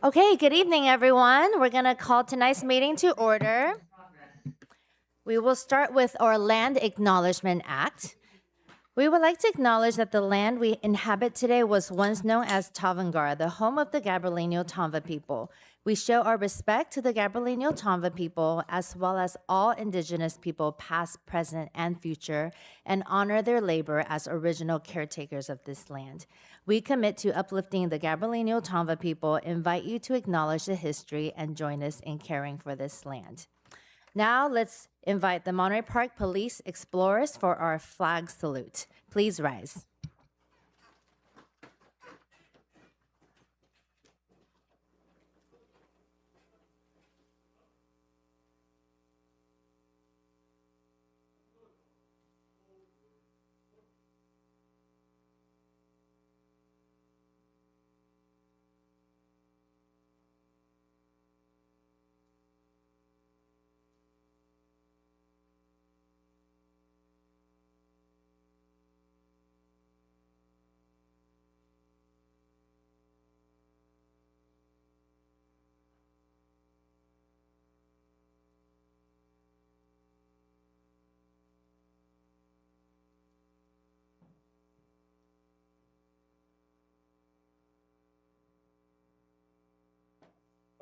Okay, good evening, everyone. We're going to call tonight's meeting to order. We will start with our Land Acknowledgement Act. We would like to acknowledge that the land we inhabit today was once known as Tavangar, the home of the Gabrielino Tonva people. We show our respect to the Gabrielino Tonva people, as well as all indigenous people, past, present, and future, and honor their labor as original caretakers of this land. We commit to uplifting the Gabrielino Tonva people, invite you to acknowledge the history, and join us in caring for this land. Now let's invite the Monterey Park Police Explorers for our flag salute. Please rise.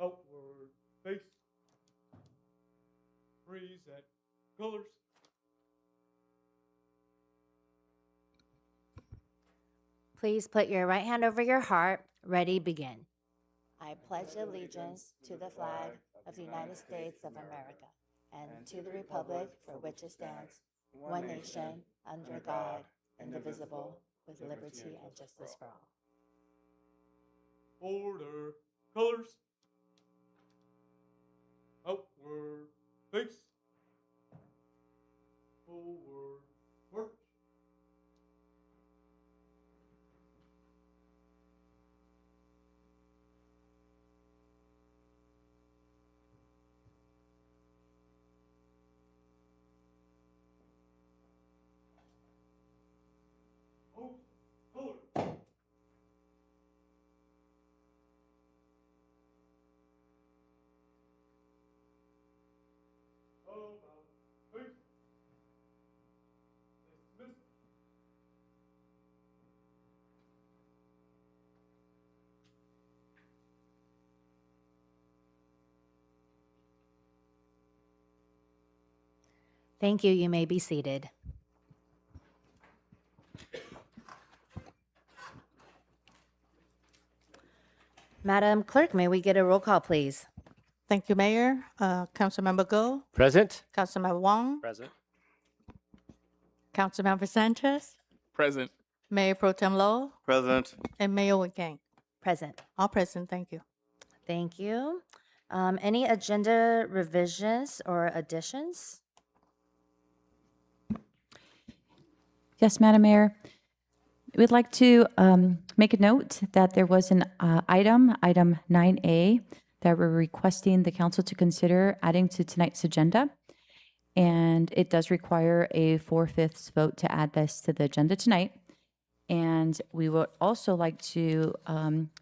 Outward face. Freeze at colors. Please put your right hand over your heart. Ready, begin. I pledge allegiance to the flag of the United States of America and to the republic for which it stands, one nation, under God, indivisible, with liberty and justice for all. Order. Colors. Outward face. Forward march. Thank you. You may be seated. Madam Clerk, may we get a roll call, please? Thank you, Mayor. Councilmember Go, Present. Councilmember Wong, Present. Councilmember Sanchez, Present. Mayor Pro Tem Lo, Present. and Mayor Wang. Present. All present, thank you. Thank you. Any agenda revisions or additions? Yes, Madam Mayor. We'd like to make a note that there was an item 9A, that we're requesting the council to consider adding to tonight's agenda. And it does require a 4/5 vote to add this to the agenda tonight. And we would also like to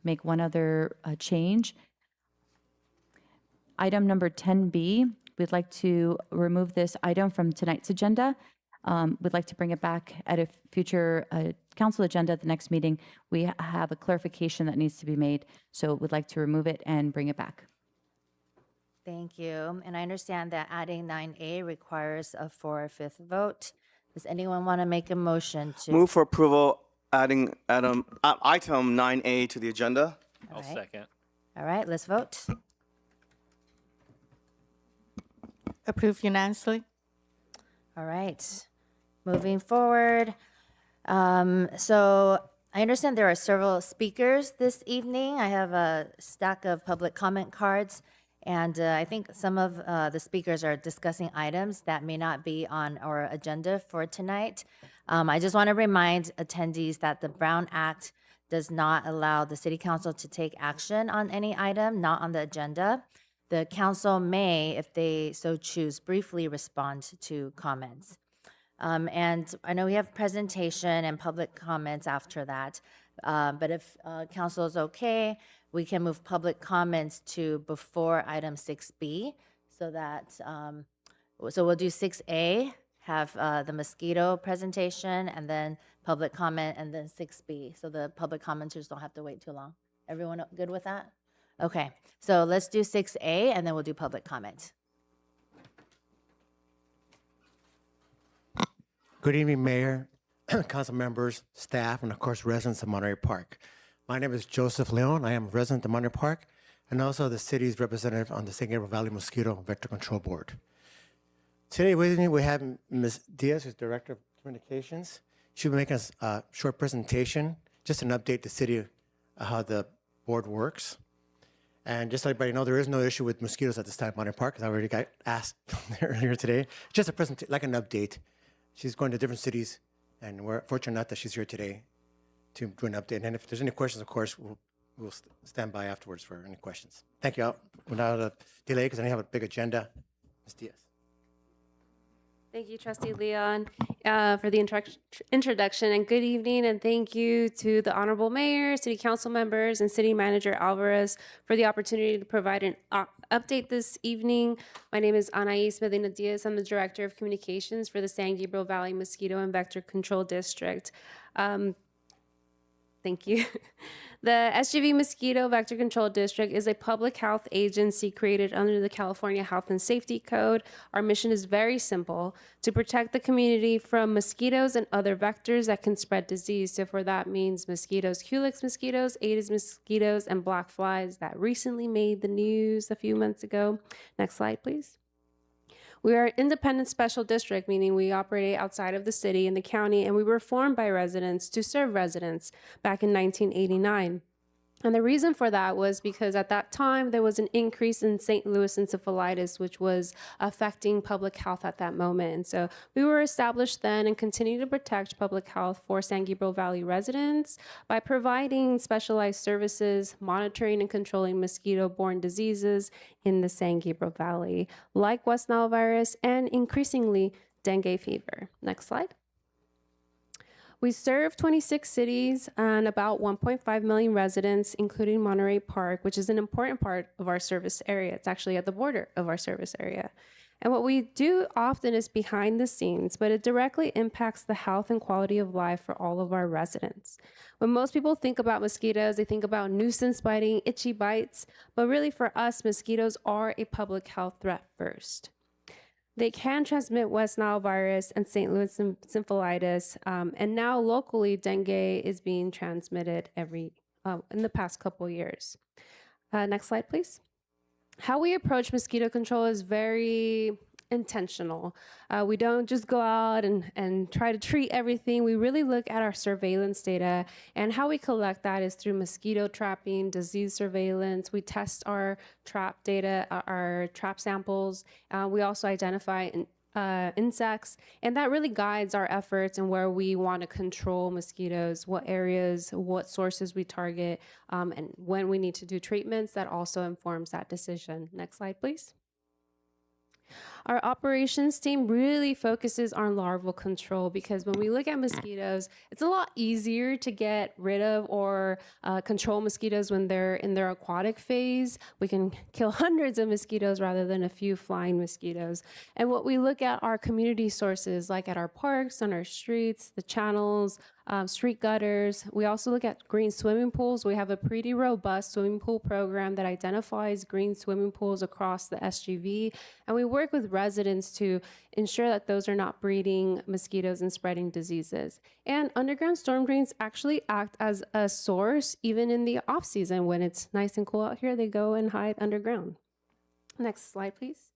make one other change. Item number 10B, we'd like to remove this item from tonight's agenda. We'd like to bring it back at a future council agenda at the next meeting. We have a clarification that needs to be made, so we'd like to remove it and bring it back. Thank you. And I understand that adding 9A requires a 4/5 vote. Does anyone want to make a motion to? Move for approval, adding item 9A to the agenda. I'll All right. second. All right, let's vote. Approved unanimously. All right, moving forward. So I understand there are several speakers this evening. I have a stack of public comment cards, and I think some of the speakers are discussing items that may not be on our agenda for tonight. I just want to remind attendees that the Brown Act does not allow the city council to take action on any item not on the agenda. The council may, if they so choose, briefly respond to comments. And I know we have presentation and public comments after that, but if council is okay, we can move public comments to before item 6B, so that, so we'll do 6A, have the mosquito presentation, and then public comment, and then 6B, so the public commenters don't have to wait too long. Everyone good with that? Okay, so let's do 6A, and then we'll do public comment. Good evening, Mayor, council members, staff, and of course, residents of Monterey Park. My name is Joseph Leon. I am a resident of Monterey Park and also the city's representative on the San Gabriel Valley Mosquito Vector Control Board. Today with me, we have Ms. Diaz, who's Director of Communications. She'll be making a short presentation, just an update to the city how the board works. And just so everybody know, there is no issue with mosquitoes at this time at Monterey Park, because I already got asked earlier today. Just a presentation, like an update. She's going to different cities, and we're fortunate enough that she's here today to do an update. And if there's any questions, of course, we'll stand by afterwards for any questions. Thank you. Without a delay, because I have a big agenda. Ms. Diaz. Thank you, Trustee Leon, for the introduction, and good evening, and thank you to the Honorable Mayor, City Council members, and City Manager Alvarez for the opportunity to provide an update this evening. My name is Anais Medina Diaz. I'm the Director of Communications for the San Gabriel Valley Mosquito and Vector Control District. Thank you. The SGV Mosquito Vector Control District is a public health agency created under the California Health and Safety Code. Our mission is very simple: to protect the community from mosquitoes and other vectors that can spread disease. So for that means mosquitoes, Culex mosquitoes, Aedes mosquitoes, and black flies that recently made the news a few months ago. Next slide, please. We are an independent special district, meaning we operate outside of the city and the county, and we were formed by residents to serve residents back in 1989. And the reason for that was because at that time, there was an increase in St. Louis encephalitis, which was affecting public health at that moment. And so we were established then and continue to protect public health for San Gabriel Valley residents by providing specialized services, monitoring and controlling mosquito-borne diseases in the San Gabriel Valley, like West Nile virus and increasingly dengue fever. Next slide. We serve 26 cities and about 1.5 million residents, including Monterey Park, which is an important part of our service area. It's actually at the border of our service area. And what we do often is behind the scenes, but it directly impacts the health and quality of life for all of our residents. When most people think about mosquitoes, they think about nuisance biting, itchy bites, but really for us, mosquitoes are a public health threat first. They can transmit West Nile virus and St. Louis syphilitis. And now locally, dengue is being transmitted in the past couple years. Next slide, please. How we approach mosquito control is very intentional. We don't just go out and try to treat everything. We really look at our surveillance data, and how we collect that is through mosquito trapping, disease surveillance. We test our trap data, our trap samples. We also identify insects, and that really guides our efforts and where we want to control mosquitoes, what areas, what sources we target, and when we need to do treatments. That also informs that decision. Next slide, please. Our operations team really focuses on larval control, because when we look at mosquitoes, it's a lot easier to get rid of or control mosquitoes when they're in their aquatic phase. We can kill hundreds of mosquitoes rather than a few flying mosquitoes. And what we look at are community sources, like at our parks, on our streets, the channels, street gutters. We also look at green swimming pools. We have a pretty robust swimming pool program that identifies green swimming pools across the SGV. And we work with residents to ensure that those are not breeding mosquitoes and spreading diseases. And underground storm drains actually act as a source even in the off season. When it's nice and cool out here, they go and hide underground. Next slide, please.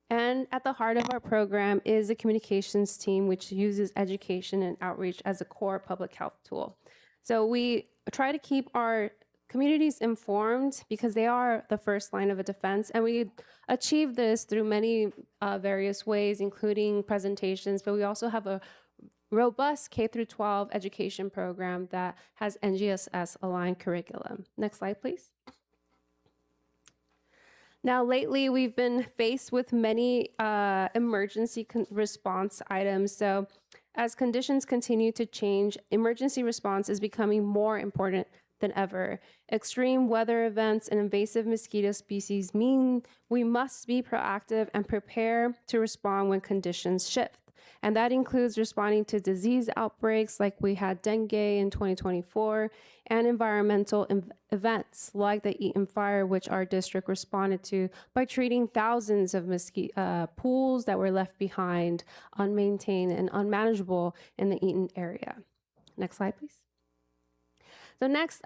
And at the heart of our program is the communications team, which uses education and outreach as a core public health tool. So we try to keep our communities informed, because they are the first line of a defense. And we achieve this through many various ways, including presentations, but we also have a robust K-12 education program that has NGSS aligned curriculum. Next slide, please. Now, lately, we've been faced with many emergency response items. So as conditions continue to change, emergency response is becoming more important than ever. Extreme weather events and invasive mosquito species mean we must be proactive and prepare to respond when conditions shift. And that includes responding to disease outbreaks like we had dengue in 2024, and environmental events like the Eaton fire, which our district responded to by treating thousands of pools that were left behind, unmaintained and unmanageable in the Eaton area. Next slide, please. So next,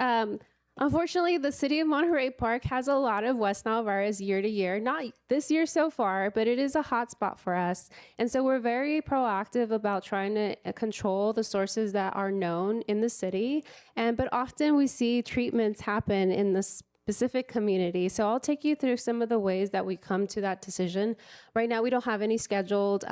unfortunately, the city of Monterey Park has a lot of West Nile virus year to year. Not this year so far, but it is a hot spot for us. And so we're very proactive about trying to control the sources that are known in the city. But often we see treatments happen in the specific community. So I'll take you through some of the ways that we come to that decision. Right now, we don't have any scheduled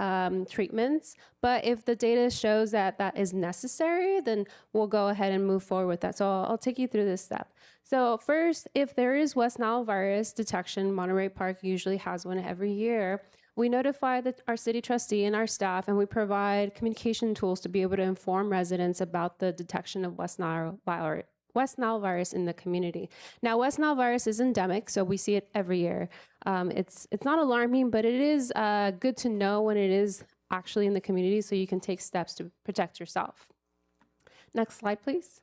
treatments, but if the data shows that that is necessary, then we'll go ahead and move forward with that. So I'll take you through this step. So first, if there is West Nile virus detection, Monterey Park usually has one every year. We notify our city trustee and our staff, and we provide communication tools to be able to inform residents about the detection of West Nile virus in the community. Now, West Nile virus is endemic, so we see it every year. It's not alarming, but it is good to know when it is actually in the community, so you can take steps to protect yourself. Next slide, please.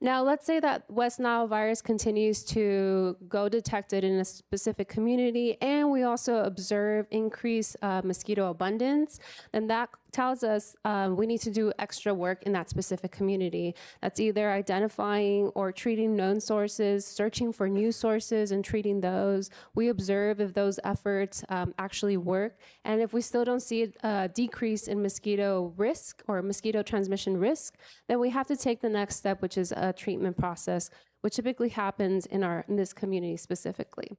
Now, let's say that West Nile virus continues to go detected in a specific community, and we also observe increased mosquito abundance, then that tells us we need to do extra work in that specific community. That's either identifying or treating known sources, searching for new sources and treating those. We observe if those efforts actually work. And if we still don't see a decrease in mosquito risk or mosquito transmission risk, then we have to take the next step, which is a treatment process, which typically happens in this community specifically.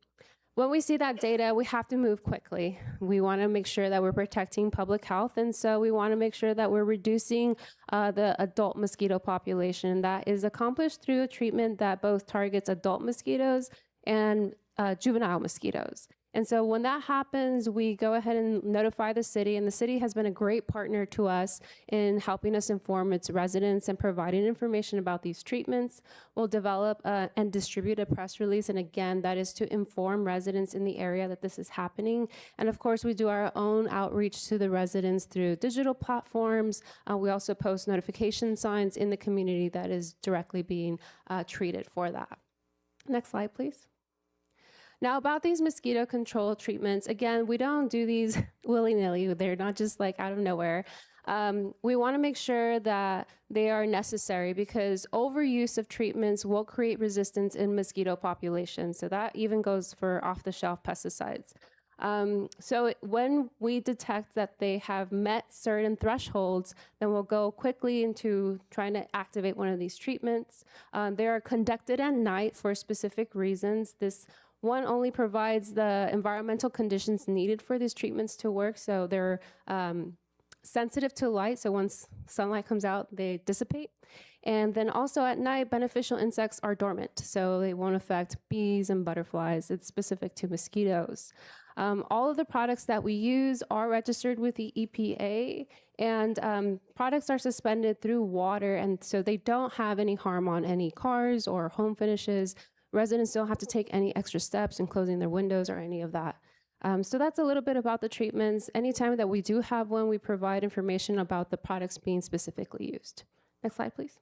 When we see that data, we have to move quickly. We want to make sure that we're protecting public health, and so we want to make sure that we're reducing the adult mosquito population. That is accomplished through a treatment that both targets adult mosquitoes and juvenile mosquitoes. And so when that happens, we go ahead and notify the city, and the city has been a great partner to us in helping us inform its residents and providing information about these treatments. We'll develop and distribute a press release, and again, that is to inform residents in the area that this is happening. And of course, we do our own outreach to the residents through digital platforms. We also post notification signs in the community that is directly being treated for that. Next slide, please. Now, about these mosquito control treatments, again, we don't do these willy-nilly. They're not just like out of nowhere. We want to make sure that they are necessary because overuse of treatments will create resistance in mosquito populations. So that even goes for off-the-shelf pesticides. So when we detect that they have met certain thresholds, then we'll go quickly into trying to activate one of these treatments. They are conducted at night for specific reasons. This one only provides the environmental conditions needed for these treatments to work. So they're sensitive to light, so once sunlight comes out, they dissipate. And then also at night, beneficial insects are dormant, so they won't affect bees and butterflies. It's specific to mosquitoes. All of the products that we use are registered with the EPA, and products are suspended through water, and so they don't have any harm on any cars or home finishes. Residents don't have to take any extra steps in closing their windows or any of that. So that's a little bit about the treatments. Anytime that we do have one, we provide information about the products being specifically used. Next slide, please.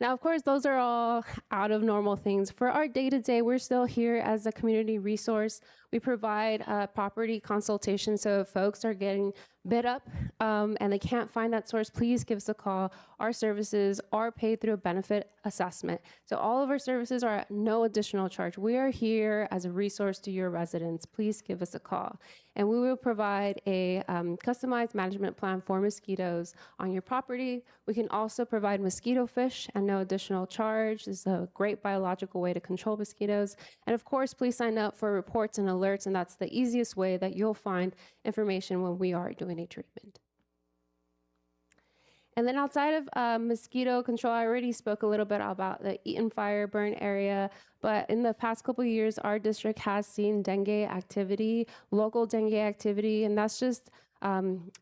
Now, of course, those are all out of normal things. For our day-to-day, we're still here as a community resource. We provide property consultation, so if folks are getting bid up and they can't find that source, please give us a call. Our services are paid through a benefit assessment. So all of our services are at no additional charge. We are here as a resource to your residents. Please give us a call. And we will provide a customized management plan for mosquitoes on your property. We can also provide mosquito fish at no additional charge. This is a great biological way to control mosquitoes. And of course, please sign up for reports and alerts, and that's the easiest way that you'll find information when we are doing a treatment. And then outside of mosquito control, I already spoke a little bit about the Eaton fire burn area, but in the past couple of years, our district has seen dengue activity, local dengue activity, and that's just,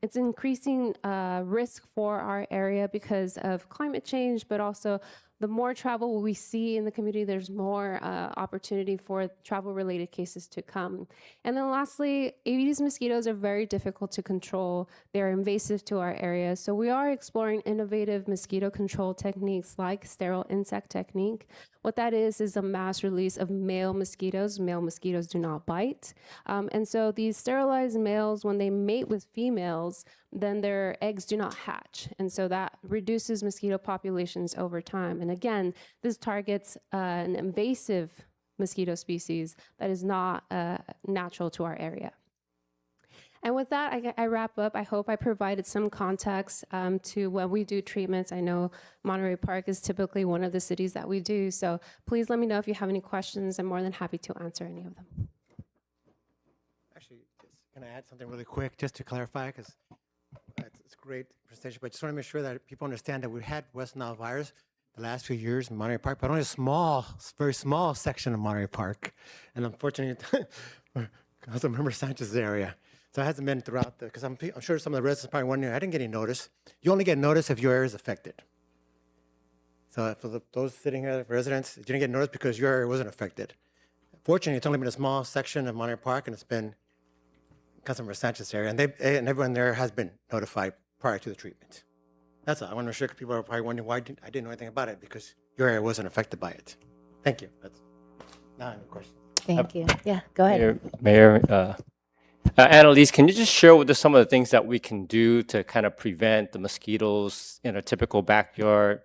it's increasing risk for our area because of climate change, but also the more travel we see in the community, there's more opportunity for travel-related cases to come. And then lastly, Aedes mosquitoes are very difficult to control. They're invasive to our area. So we are exploring innovative mosquito control techniques like sterile insect technique. What that is a mass release of male mosquitoes. Male mosquitoes do not bite. And so these sterilized males, when they mate with females, then their eggs do not hatch. And so that reduces mosquito populations over time. And again, this targets an invasive mosquito species that is not natural to our area. And with that, I wrap up. I hope I provided some context to when we do treatments. I know Monterey Park is typically one of the cities that we do. So please let me know if you have any questions. I'm more than happy to answer any of them. Actually, just going to add something really quick just to clarify, because it's a great presentation, but I just want to make sure that people understand that we've had West Nile virus the last few years in Monterey Park, but only a small, very small section of Monterey Park. And unfortunately, Councilmember Sanchez's area. So it hasn't been throughout the, because I'm sure some of the residents are probably wondering, I didn't get any notice. You only get notice if your area is affected. So for those sitting here, residents, you didn't get notice because your area wasn't affected. Fortunately, it's only been a small section of Monterey Park, and it's been Councilmember Sanchez's area, and everyone there has been notified prior to the treatment. That's all. I want to make sure people are probably wondering why I didn't know anything about it, because your area wasn't affected by it. Thank you. That's now any questions. Thank you. Yeah, go ahead. Mayor, Annalise, can you just share with us some of the things that we can do to kind of prevent the mosquitoes in a typical backyard?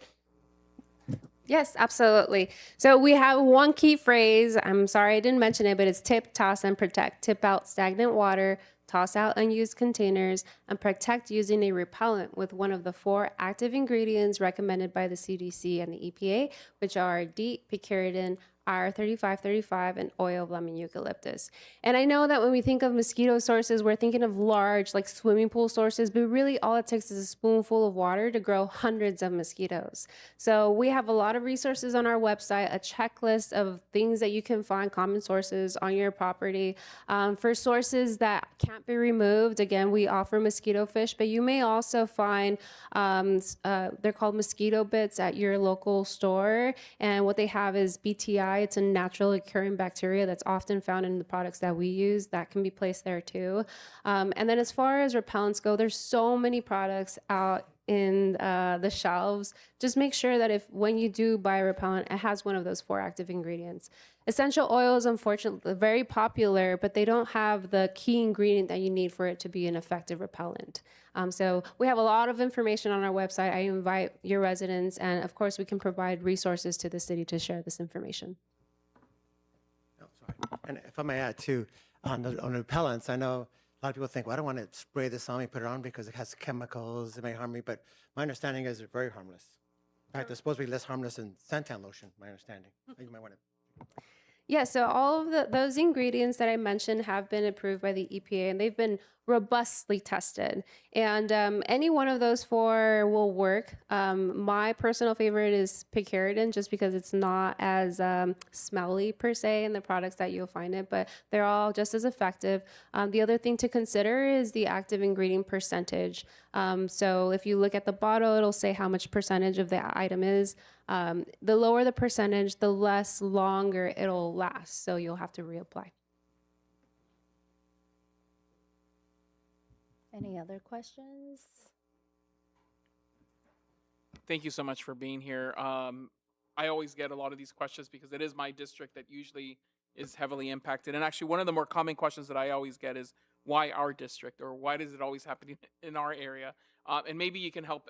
Yes, absolutely. So we have one key phrase. I'm sorry I didn't mention it, but it's tip, toss, and protect. Tip out stagnant water, toss out unused containers, and protect using a repellent with one of the 4 active ingredients recommended by the CDC and the EPA, which are DEET, picaridin, R3535, and oil of lemon eucalyptus. And I know that when we think of mosquito sources, we're thinking of large, like swimming pool sources, but really all it takes is a spoonful of water to grow hundreds of mosquitoes. So we have a lot of resources on our website, a checklist of things that you can find, common sources on your property. For sources that can't be removed, again, we offer mosquito fish, but you may also find, they're called mosquito bits at your local store. And what they have is BTI. It's a naturally occurring bacteria that's often found in the products that we use that can be placed there too. And then as far as repellents go, there's so many products out in the shelves, just make sure that when you do buy a repellent, it has one of those 4 active ingredients. Essential oils, unfortunately, are very popular, but they don't have the key ingredient that you need for it to be an effective repellent. So we have a lot of information on our website. I invite your residents, and of course, we can provide resources to the city to share this information. Oh, sorry. And if I may add too, on the repellents, I know a lot of people think, well, I don't want to spray this on me, put it on because it has chemicals, it may harm me. But my understanding is they're very harmless. In fact, they're supposed to be less harmless than suntan lotion, my understanding. You might want to. Yeah, so all of those ingredients that I mentioned have been approved by the EPA, and they've been robustly tested. And any one of those 4 will work. My personal favorite is picaridin, just because it's not as smelly per se in the products that you'll find it, but they're all just as effective. The other thing to consider is the active ingredient percentage. So if you look at the bottle, it'll say how much percentage of the item is. The lower the percentage, the less longer it'll last. So you'll have to reapply. Any other questions? Thank you so much for being here. I always get a lot of these questions because it is my district that usually is heavily impacted. And actually, one of the more common questions that I always get is, why our district, or why does it always happen in our area? And maybe you can help.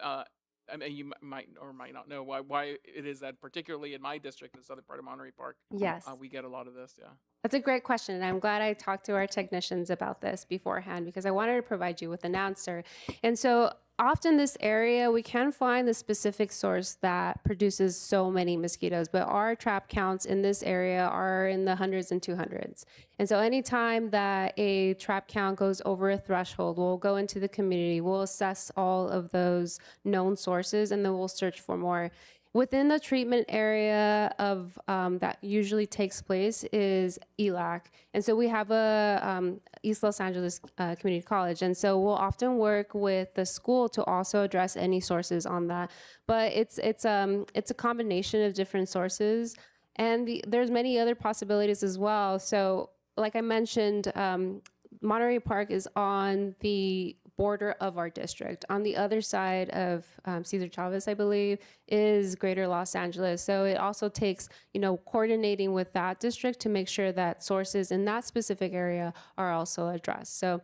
I mean, you might or might not know why it is that, particularly in my district, the southern part of Monterey Park, Yes. we get a lot of this. Yeah. That's a great question. And I'm glad I talked to our technicians about this beforehand, because I wanted to provide you with an answer. And so often this area, we can find the specific source that produces so many mosquitoes, but our trap counts in this area are in the hundreds and 200s. And so anytime that a trap count goes over a threshold, we'll go into the community, we'll assess all of those known sources, and then we'll search for more. Within the treatment area of that usually takes place is ELAC. And so we have a East Los Angeles Community College. And so we'll often work with the school to also address any sources on that. But it's a combination of different sources. And there's many other possibilities as well. So like I mentioned, Monterey Park is on the border of our district. On the other side of Cesar Chavez, I believe, is Greater Los Angeles. So it also takes, coordinating with that district to make sure that sources in that specific area are also addressed. So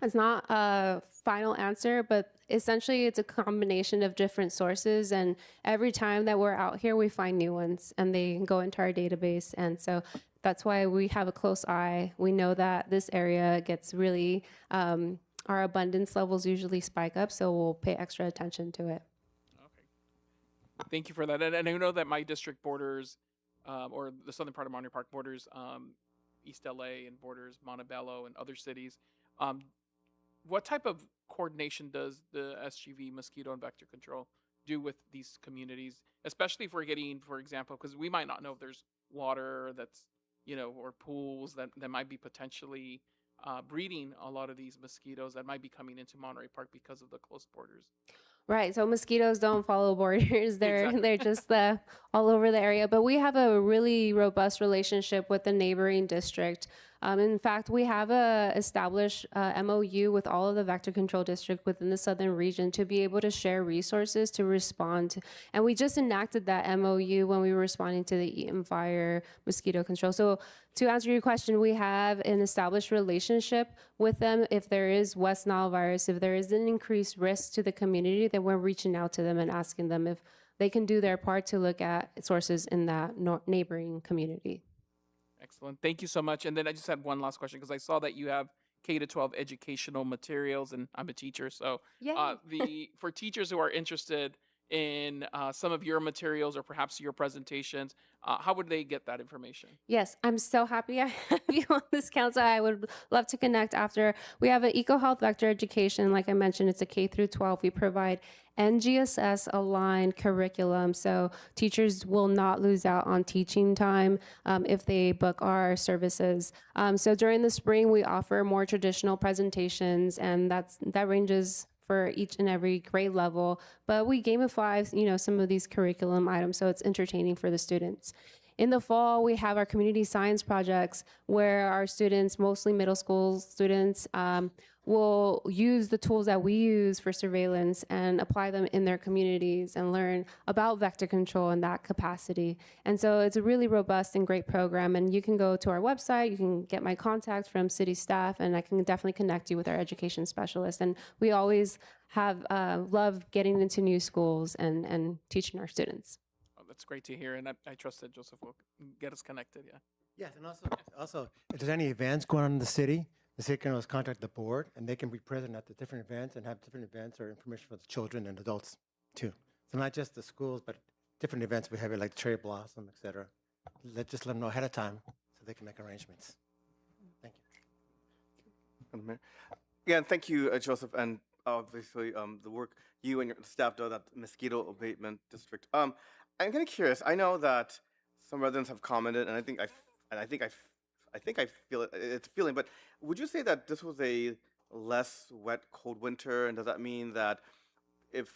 it's not a final answer, but essentially it's a combination of different sources. And every time that we're out here, we find new ones, and they go into our database. And so that's why we have a close eye. We know that this area gets really, our abundance levels usually spike up, so we'll pay extra attention to it. Okay. Thank you for that. And I know that my district borders, or the southern part of Monterey Park borders, East LA, and borders Montebello and other cities. What type of coordination does the SGV mosquito and vector control do with these communities, especially if we're getting, for example, because we might not know if there's water that's, or pools that might be potentially breeding a lot of these mosquitoes that might be coming into Monterey Park because of the close borders. Right. So mosquitoes don't follow borders. They're Exactly. they're just all over the area. But we have a really robust relationship with the neighboring district. In fact, we have a established MOU with all of the vector control district within the southern region to be able to share resources to respond. And we just enacted that MOU when we were responding to the Eaton fire mosquito control. So to answer your question, we have an established relationship with them. If there is West Nile virus, if there is an increased risk to the community, then we're reaching out to them and asking them if they can do their part to look at sources in that neighboring community. Excellent. Thank you so much. And then I just had one last question, because I saw that you have K-12 educational materials, and I'm a teacher. So for teachers who are interested in some of your materials or perhaps your presentations, how would they get that information? Yes, I'm so happy I have you on this council. I would love to connect after. We have an eco-health vector education. Like I mentioned, it's a K through 12. We provide NGSS aligned curriculum, so teachers will not lose out on teaching time if they book our services. So during the spring, we offer more traditional presentations, and that ranges for each and every grade level, but we gamify, some of these curriculum items so it's entertaining for the students. In the fall, we have our community science projects where our students, mostly middle school students, will use the tools that we use for surveillance and apply them in their communities and learn about vector control in that capacity. And so it's a really robust and great program. And you can go to our website, you can get my contact from city staff, and I can definitely connect you with our education specialist. And we always have love getting into new schools and teaching our students. Oh, that's great to hear, and I trust that Joseph will get us connected. Yeah. Yes, and also, if there's any events going on in the city can always contact the board, and they can be present at the different events and have different events or information for the children and adults too. So not just the schools, but different events we have, like Cherry Blossom, et cetera. Just let them know ahead of time so they can make arrangements. Thank you. Madam Mayor. Again, thank you, Joseph, and obviously the work you and your staff do at Mosquito Abatement District. I'm kind of curious. I know that some residents have commented, and I think I feel it. It's a feeling. But would you say that this was a less wet, cold winter, and does that mean that if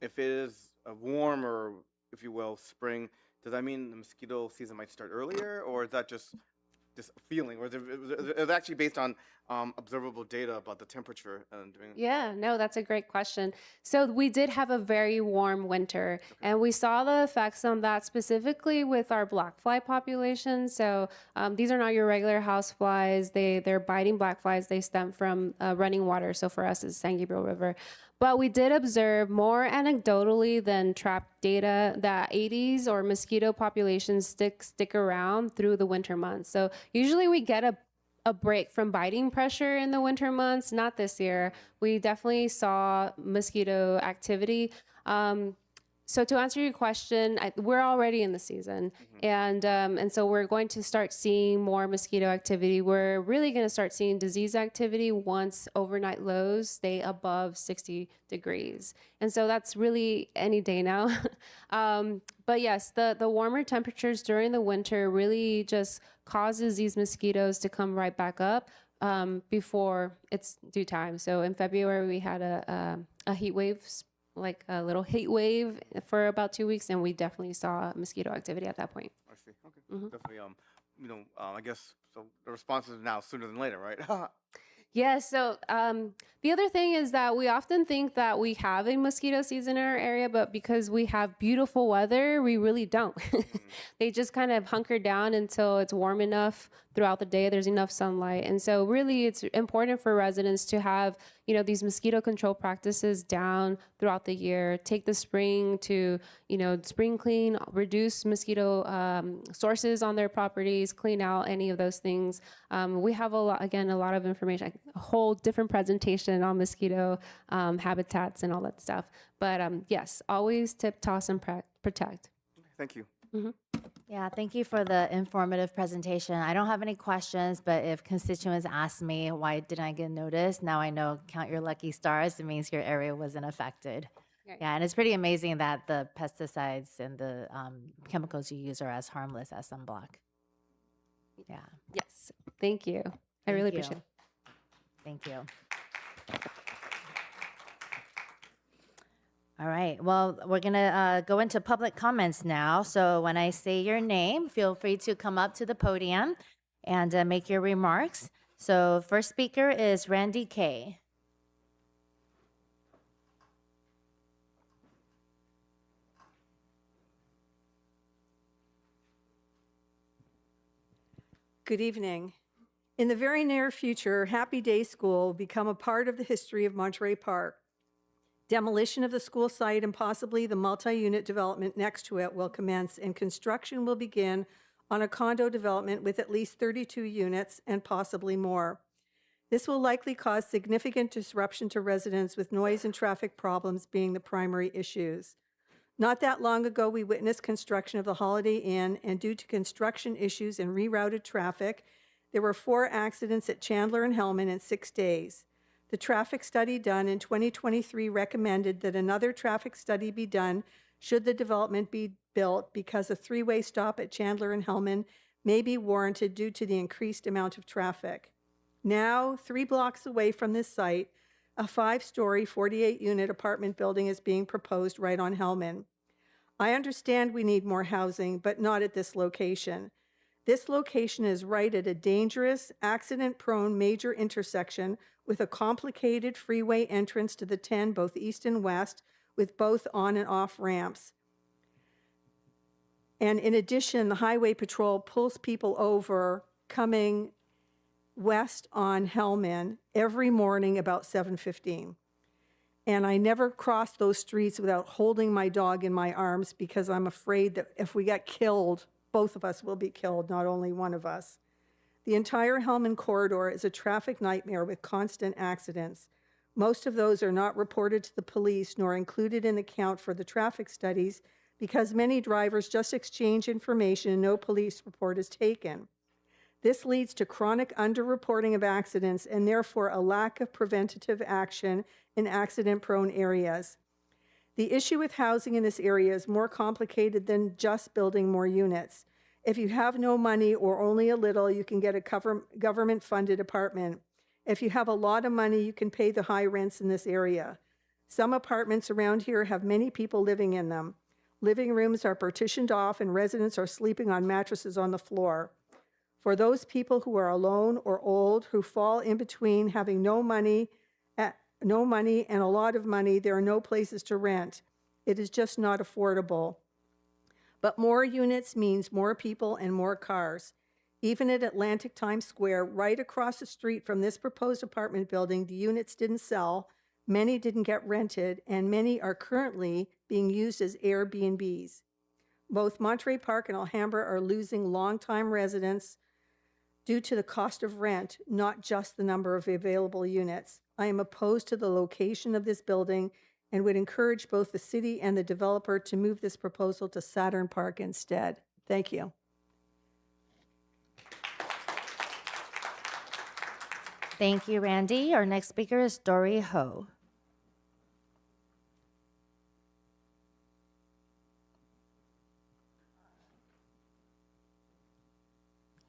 it is a warm or, if you will, spring, does that mean the mosquito season might start earlier, or is that just this feeling, or is it actually based on observable data about the temperature and doing? Yeah, no, that's a great question. So we did have a very warm winter, and we saw the effects on that specifically with our black fly population. So these are not your regular house flies. They're biting black flies. They stem from running water. So for us, it's San Gabriel River. But we did observe more anecdotally than trapped data that Aedes or mosquito populations stick around through the winter months. So usually we get a break from biting pressure in the winter months. Not this year. We definitely saw mosquito activity. So to answer your question, we're already in the season, and so we're going to start seeing more mosquito activity. We're really going to start seeing disease activity once overnight lows stay above 60 degrees, and so that's really any day now. But yes, the warmer temperatures during the winter really just causes these mosquitoes to come right back up before it's due time. So in February we had a heat wave, like a little heat wave for about 2 weeks, and we definitely saw mosquito activity at that point. I see. Okay. Definitely. I guess so. The response is now sooner than later, right? Yeah, so the other thing is that we often think that we have a mosquito season in our area, but because we have beautiful weather, we really don't. They just kind of hunker down until it's warm enough throughout the day, there's enough sunlight. And so really it's important for residents to have, these mosquito control practices down throughout the year. Take the spring to, spring clean, reduce mosquito sources on their properties, clean out any of those things. We have a lot of information, a whole different presentation on mosquito habitats and all that stuff. But yes, always tip, toss, and protect. Thank you. Yeah, thank you for the informative presentation. I don't have any questions, but if constituents ask me why didn't I get noticed, now I know, count your lucky stars. It means your area wasn't affected. Right. Yeah, and it's pretty amazing that the pesticides and the chemicals you use are as harmless as sunblock. Yeah. Yes, thank you. I really Thank you. appreciate it. Thank you. All right. Well, we're going to go into public comments now. So when I say your name, feel free to come up to the podium and make your remarks. So first speaker is Randy K. Good evening. In the very near future, Happy Day School will become a part of the history of Monterey Park. Demolition of the school site and possibly the multi-unit development next to it will commence, and construction will begin on a condo development with at least 32 units and possibly more. This will likely cause significant disruption to residents, with noise and traffic problems being the primary issues. Not that long ago, we witnessed construction of the Holiday Inn, and due to construction issues and rerouted traffic, there were 4 accidents at Chandler and Hellman in 6 days. The traffic study done in 2023 recommended that another traffic study be done should the development be built, because a 3-way stop at Chandler and Hellman may be warranted due to the increased amount of traffic. Now, 3 blocks away from this site, a 5-story, 48-unit apartment building is being proposed right on Hellman. I understand we need more housing, but not at this location. This location is right at a dangerous, accident-prone major intersection with a complicated freeway entrance to the 10, both east and west, with both on and off ramps. And in addition, the highway patrol pulls people over coming west on Hellman every morning about 7:15. And I never cross those streets without holding my dog in my arms because I'm afraid that if we get killed, both of us will be killed, not only one of us. The entire Hellman corridor is a traffic nightmare with constant accidents. Most of those are not reported to the police nor included in the count for the traffic studies because many drivers just exchange information and no police report is taken. This leads to chronic underreporting of accidents and therefore a lack of preventative action in accident-prone areas. The issue with housing in this area is more complicated than just building more units. If you have no money or only a little, you can get a government-funded apartment. If you have a lot of money, you can pay the high rents in this area. Some apartments around here have many people living in them. Living rooms are partitioned off and residents are sleeping on mattresses on the floor. For those people who are alone or old, who fall in between having no money and a lot of money, there are no places to rent. It is just not affordable. But more units means more people and more cars. Even at Atlantic Times Square, right across the street from this proposed apartment building, the units didn't sell, many didn't get rented, and many are currently being used as Airbnbs. Both Monterey Park and Alhambra are losing longtime residents due to the cost of rent, not just the number of available units. I am opposed to the location of this building and would encourage both the city and the developer to move this proposal to Saturn Park instead. Thank you. Thank you, Randy. Our next speaker is Dory Ho.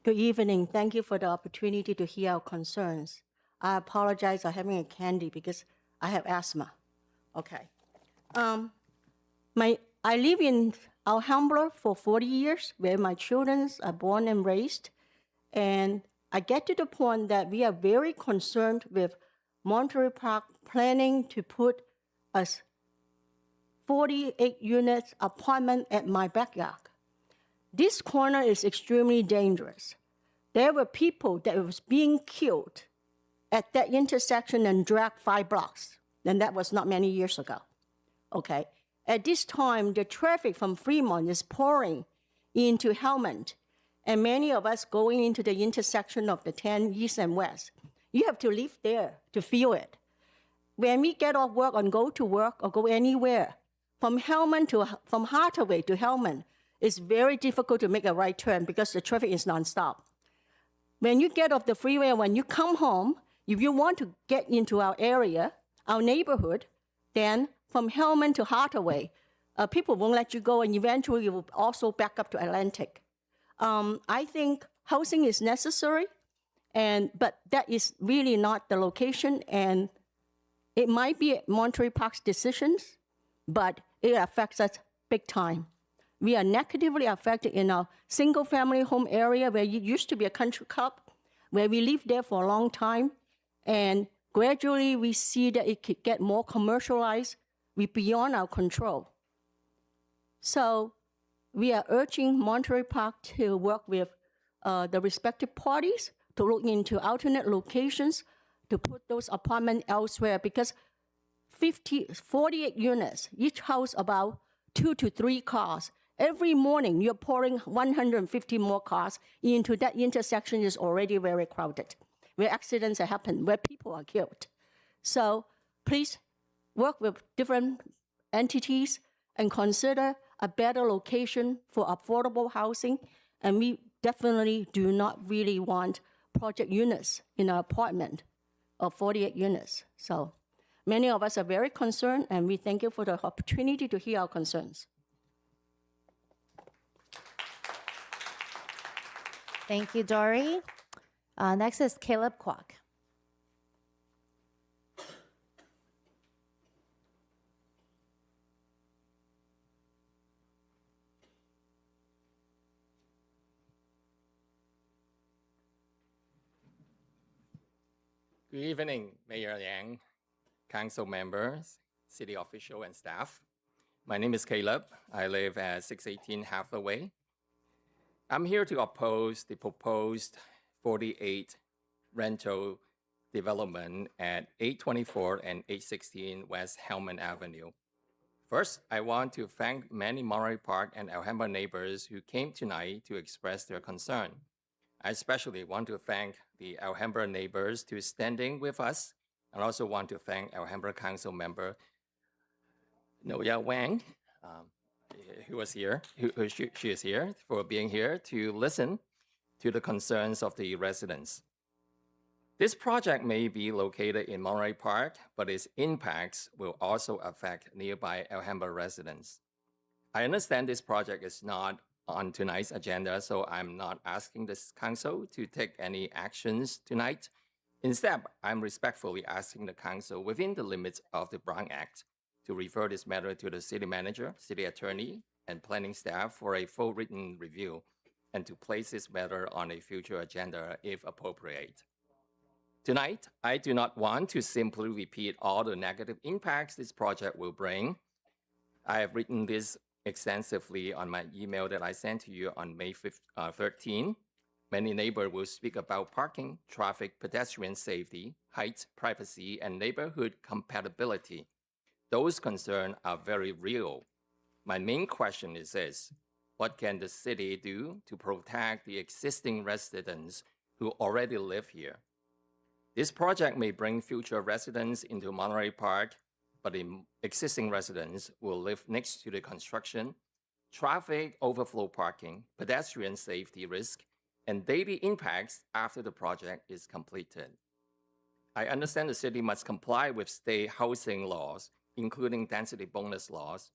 Good evening. Thank you for the opportunity to hear our concerns. I apologize for having a candy because I have asthma. Okay. I live in Alhambra for 40 years, where my children are born and raised. And I get to the point that we are very concerned with Monterey Park planning to put a 48 units apartment at my backyard. This corner is extremely dangerous. There were people that was being killed at that intersection and dragged 5 blocks, and that was not many years ago. Okay. At this time, the traffic from Fremont is pouring into Hellman, and many of us going into the intersection of the 10 east and west. You have to live there to feel it. When we get off work and go to work or go anywhere, from Hathaway to Hellman, it's very difficult to make a right turn because the traffic is nonstop. When you get off the freeway and when you come home, if you want to get into our area, our neighborhood, then from Hellman to Hathaway, people won't let you go, and eventually you will also back up to Atlantic. I think housing is necessary, but that is really not the location, and it might be Monterey Park's decisions, but it affects us big time. We are negatively affected in our single-family home area where it used to be a country club, where we lived there for a long time, and gradually we see that it could get more commercialized, beyond our control. So we are urging Monterey Park to work with the respective parties to look into alternate locations to put those apartments elsewhere, because 48 units, each house about 2 to 3 cars. Every morning, you're pouring 150 more cars into that intersection is already very crowded, where accidents happen, where people are killed. So please work with different entities and consider a better location for affordable housing. And we definitely do not really want project units in our apartment of 48 units. So many of us are very concerned, and we thank you for the opportunity to hear our concerns. Thank you, Dory. Next is Caleb Kwok. Good evening, Mayor Yang, council members, city official, and staff. My name is Caleb. I live at 618 Hathaway. I'm here to oppose the proposed 48 rental development at 824 and 816 West Hellman Avenue. First, I want to thank many Monterey Park and Alhambra neighbors who came tonight to express their concern. I especially want to thank the Alhambra neighbors who standing with us, and also want to thank Alhambra Council member Noya Wang, who was here, she is here, for being here to listen to the concerns of the residents. This project may be located in Monterey Park, but its impacts will also affect nearby Alhambra residents. I understand this project is not on tonight's agenda, so I'm not asking this council to take any actions tonight. Instead, I'm respectfully asking the council within the limits of the Brown Act to refer this matter to the city manager, city attorney, and planning staff for a full written review, and to place this matter on a future agenda if appropriate. Tonight, I do not want to simply repeat all the negative impacts this project will bring. I have written this extensively on my email that I sent to you on May 13. Many neighbors will speak about parking, traffic, pedestrian safety, height, privacy, and neighborhood compatibility. Those concerns are very real. My main question is this: what can the city do to protect the existing residents who already live here? This project may bring future residents into Monterey Park, but the existing residents will live next to the construction, traffic overflow parking, pedestrian safety risk, and daily impacts after the project is completed. I understand the city must comply with state housing laws, including density bonus laws,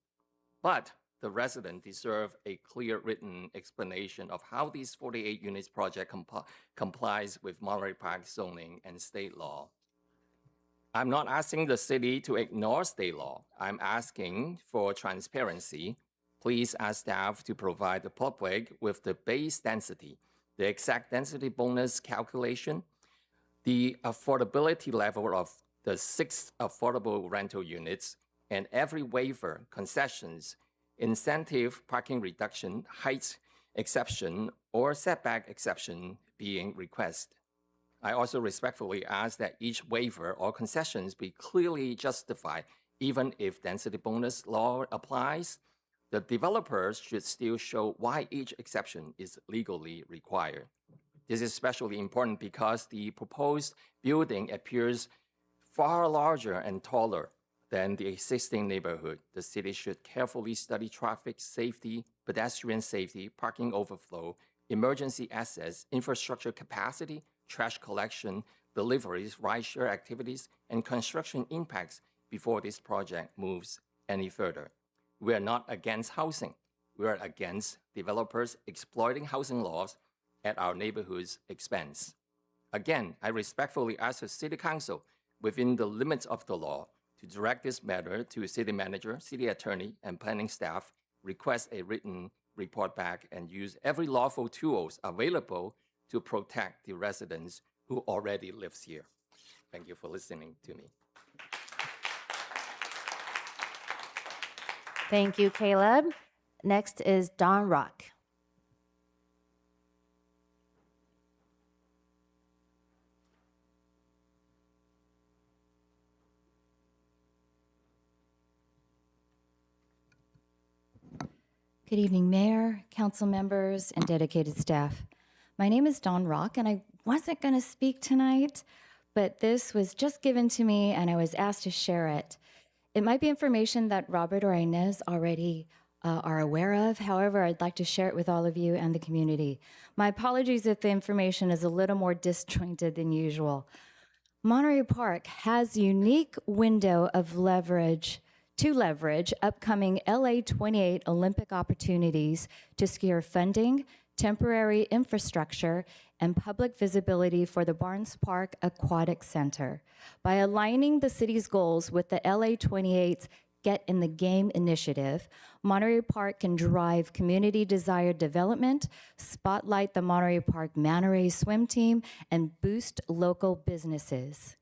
but the residents deserve a clear written explanation of how these 48 units project complies with Monterey Park zoning and state law. I'm not asking the city to ignore state law. I'm asking for transparency. Please ask staff to provide the public with the base density, the exact density bonus calculation, the affordability level of the 6 affordable rental units, and every waiver, concessions, incentive, parking reduction, height exception, or setback exception being requested. I also respectfully ask that each waiver or concessions be clearly justified. Even if density bonus law applies, the developers should still show why each exception is legally required. This is especially important because the proposed building appears far larger and taller than the existing neighborhood. The city should carefully study traffic safety, pedestrian safety, parking overflow, emergency access, infrastructure capacity, trash collection, deliveries, rideshare activities, and construction impacts before this project moves any further. We are not against housing. We are against developers exploiting housing laws at our neighborhood's expense. Again, I respectfully ask the City Council, within the limits of the law, to direct this matter to city manager, city attorney, and planning staff, request a written report back, and use every lawful tools available to protect the residents who already lives here. Thank you for listening to me. Thank you, Caleb. Next is Don Rock. Good evening, Mayor, council members, and dedicated staff. My name is Dawn Rock, and I wasn't going to speak tonight, but this was just given to me, and I was asked to share it. It might be information that Robert or Inez already are aware of. However, I'd like to share it with all of you and the community. My apologies if the information is a little more disjointed than usual. Monterey Park has a unique window of leverage upcoming LA 28 Olympic opportunities to secure funding, temporary infrastructure, and public visibility for the Barnes Park Aquatic Center. By aligning the city's goals with the LA 28's Get in the Game initiative, Monterey Park can drive community-desired development, spotlight the Monterey Park Manta Ray swim team, and boost local businesses.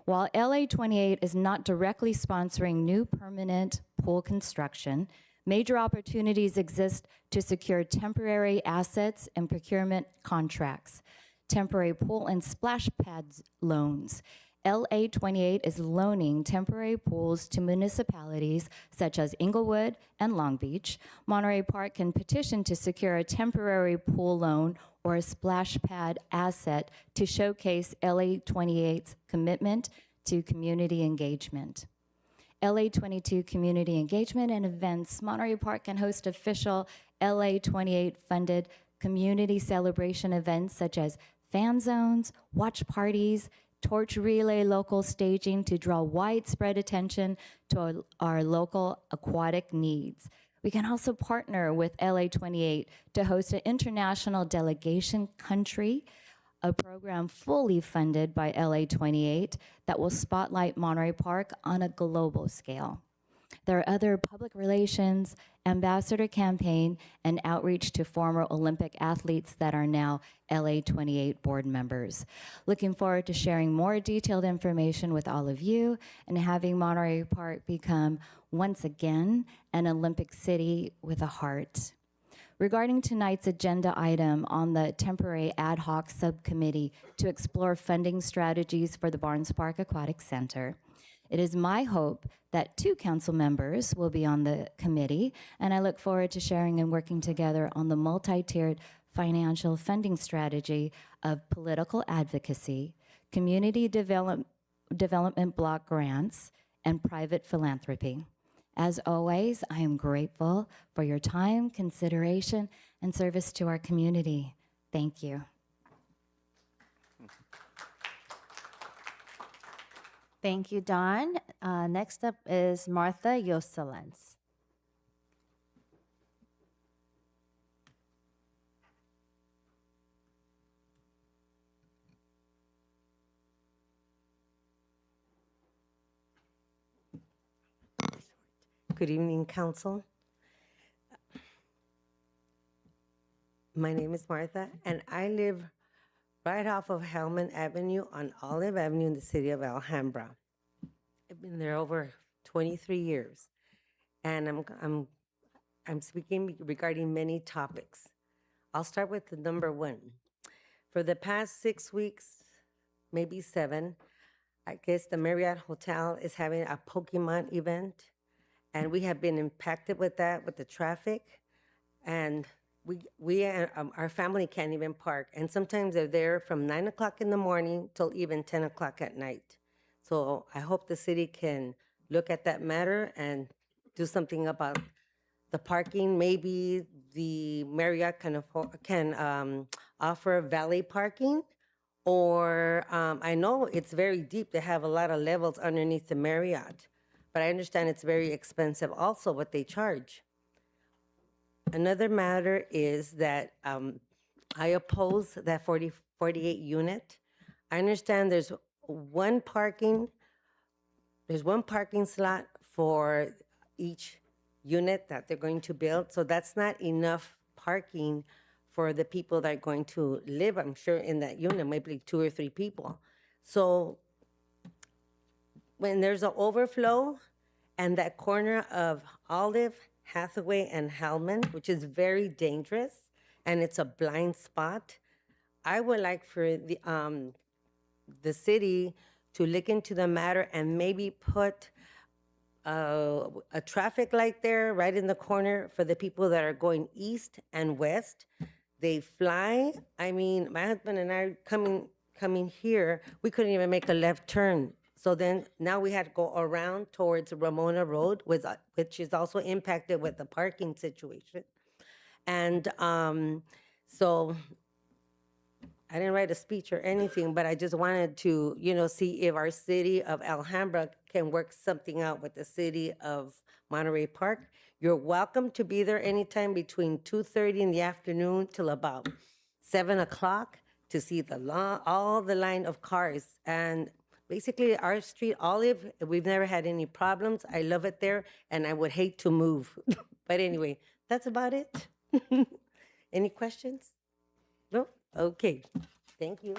While LA 28 is not directly sponsoring new permanent pool construction, major opportunities exist to secure temporary assets and procurement contracts, temporary pool and splash pads loans. LA 28 is loaning temporary pools to municipalities such as Inglewood and Long Beach. Monterey Park can petition to secure a temporary pool loan or a splash pad asset to showcase LA 28's commitment to community engagement. LA 22 community engagement and events. Monterey Park can host official LA 28 funded community celebration events such as fan zones, watch parties, torch relay local staging to draw widespread attention to our local aquatic needs. We can also partner with LA 28 to host an international delegation country, a program fully funded by LA 28 that will spotlight Monterey Park on a global scale. There are other public relations, ambassador campaign, and outreach to former Olympic athletes that are now LA 28 board members. Looking forward to sharing more detailed information with all of you and having Monterey Park become, once again, an Olympic city with a heart. Regarding tonight's agenda item on the temporary ad hoc subcommittee to explore funding strategies for the Barnes Park Aquatic Center, it is my hope that 2 council members will be on the committee, and I look forward to sharing and working together on the multi-tiered financial funding strategy of political advocacy, community development block grants, and private philanthropy. As always, I am grateful for your time, consideration, and service to our community. Thank you. Thank you, Dawn. Next up is Martha Yoselens. Good evening, Council. My name is Martha, and I live right off of Hellman Avenue on Olive Avenue in the city of Alhambra. I've been there over 23 years, and I'm speaking regarding many topics. I'll start with the number 1. For the past 6 weeks, maybe 7, I guess the Marriott Hotel is having a Pokemon event. And we have been impacted with that, with the traffic. And our family can't even park. And sometimes they're there from 9 o'clock in the morning till even 10 o'clock at night. So I hope the city can look at that matter and do something about the parking. Maybe the Marriott can offer valet parking. Or I know it's very deep. They have a lot of levels underneath the Marriott. But I understand it's very expensive also what they charge. Another matter is that I oppose that 48 unit. I understand there's one parking slot for each unit that they're going to build. So that's not enough parking for the people that are going to live, I'm sure, in that unit, maybe 2 or 3 people. So when there's an overflow and that corner of Olive, Hathaway, and Hellman, which is very dangerous, and it's a blind spot, I would like for the city to look into the matter and maybe put a traffic light there right in the corner for the people that are going east and west. They fly. I mean, my husband and I coming here, we couldn't even make a left turn. So then now we had to go around towards Ramona Road, which is also impacted with the parking situation. And so I didn't write a speech or anything, but I just wanted to, see if our city of Alhambra can work something out with the city of Monterey Park. You're welcome to be there anytime between 2:30 in the afternoon till about 7 o'clock to see all the line of cars. And basically, our street, Olive, we've never had any problems. I love it there, and I would hate to move. But anyway, that's about it. Any questions? No? Okay. Thank you.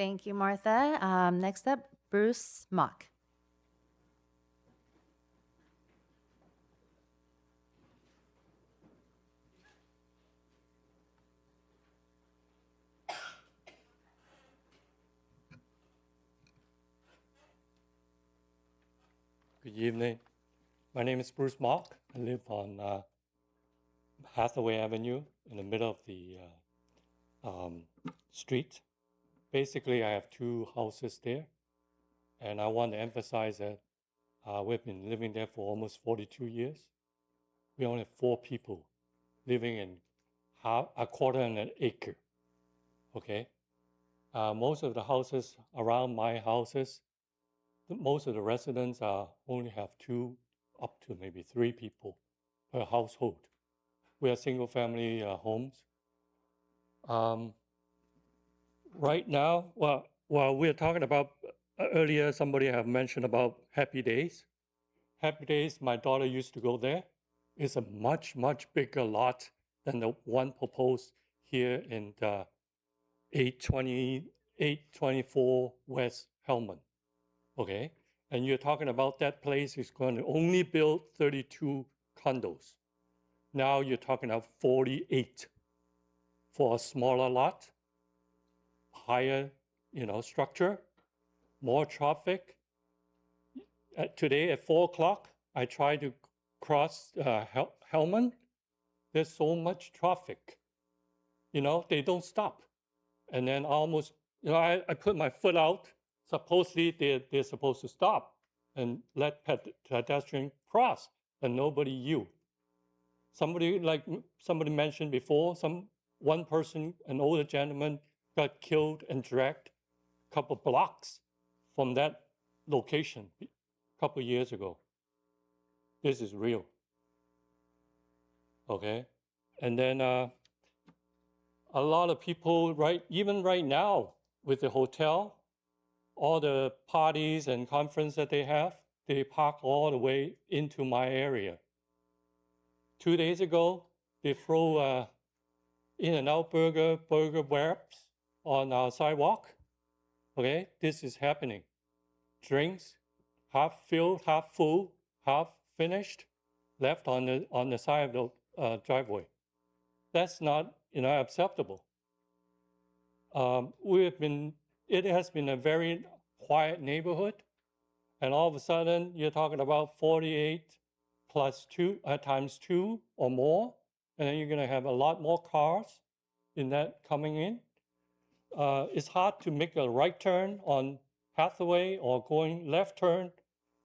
Thank you, Martha. Next up, Bruce Mock. Good evening. My name is Bruce Mock. I live on Hathaway Avenue in the middle of the street. Basically, I have 2 houses there, and I want to emphasize that we've been living there for almost 42 years. We only have 4 people living in a quarter of an acre. Okay, most of the houses around my houses, most of the residents only have 2 up to maybe 3 people per household. We are single-family homes. Right now, well, we're talking about earlier. Somebody have mentioned about Happy Days. Happy Days, my daughter used to go there. It's a much bigger lot than the one proposed here in the 824 West Hellman. Okay, and you're talking about that place is going to only build 32 condos. Now you're talking about 48 for a smaller lot, higher, structure, more traffic. Today at 4 o'clock, I tried to cross Hellman. There's so much traffic. They don't stop. And then almost, I put my foot out. Supposedly they're supposed to stop and let pedestrian cross, and nobody you. Somebody mentioned before, one person, an older gentleman, got killed and dragged a couple blocks from that location a couple years ago. This is real. Okay, and then a lot of people, even right now with the hotel, all the parties and conference that they have, they park all the way into my area. 2 days ago, they throw In-N-Out burger wraps on our sidewalk. Okay, this is happening. Drinks, half filled, half full, half finished, left on the side of the driveway. That's not acceptable. It has been a very quiet neighborhood, and all of a sudden you're talking about 48 plus 2 times 2 or more, and then you're going to have a lot more cars in that coming in. It's hard to make a right turn on Hathaway or going left turn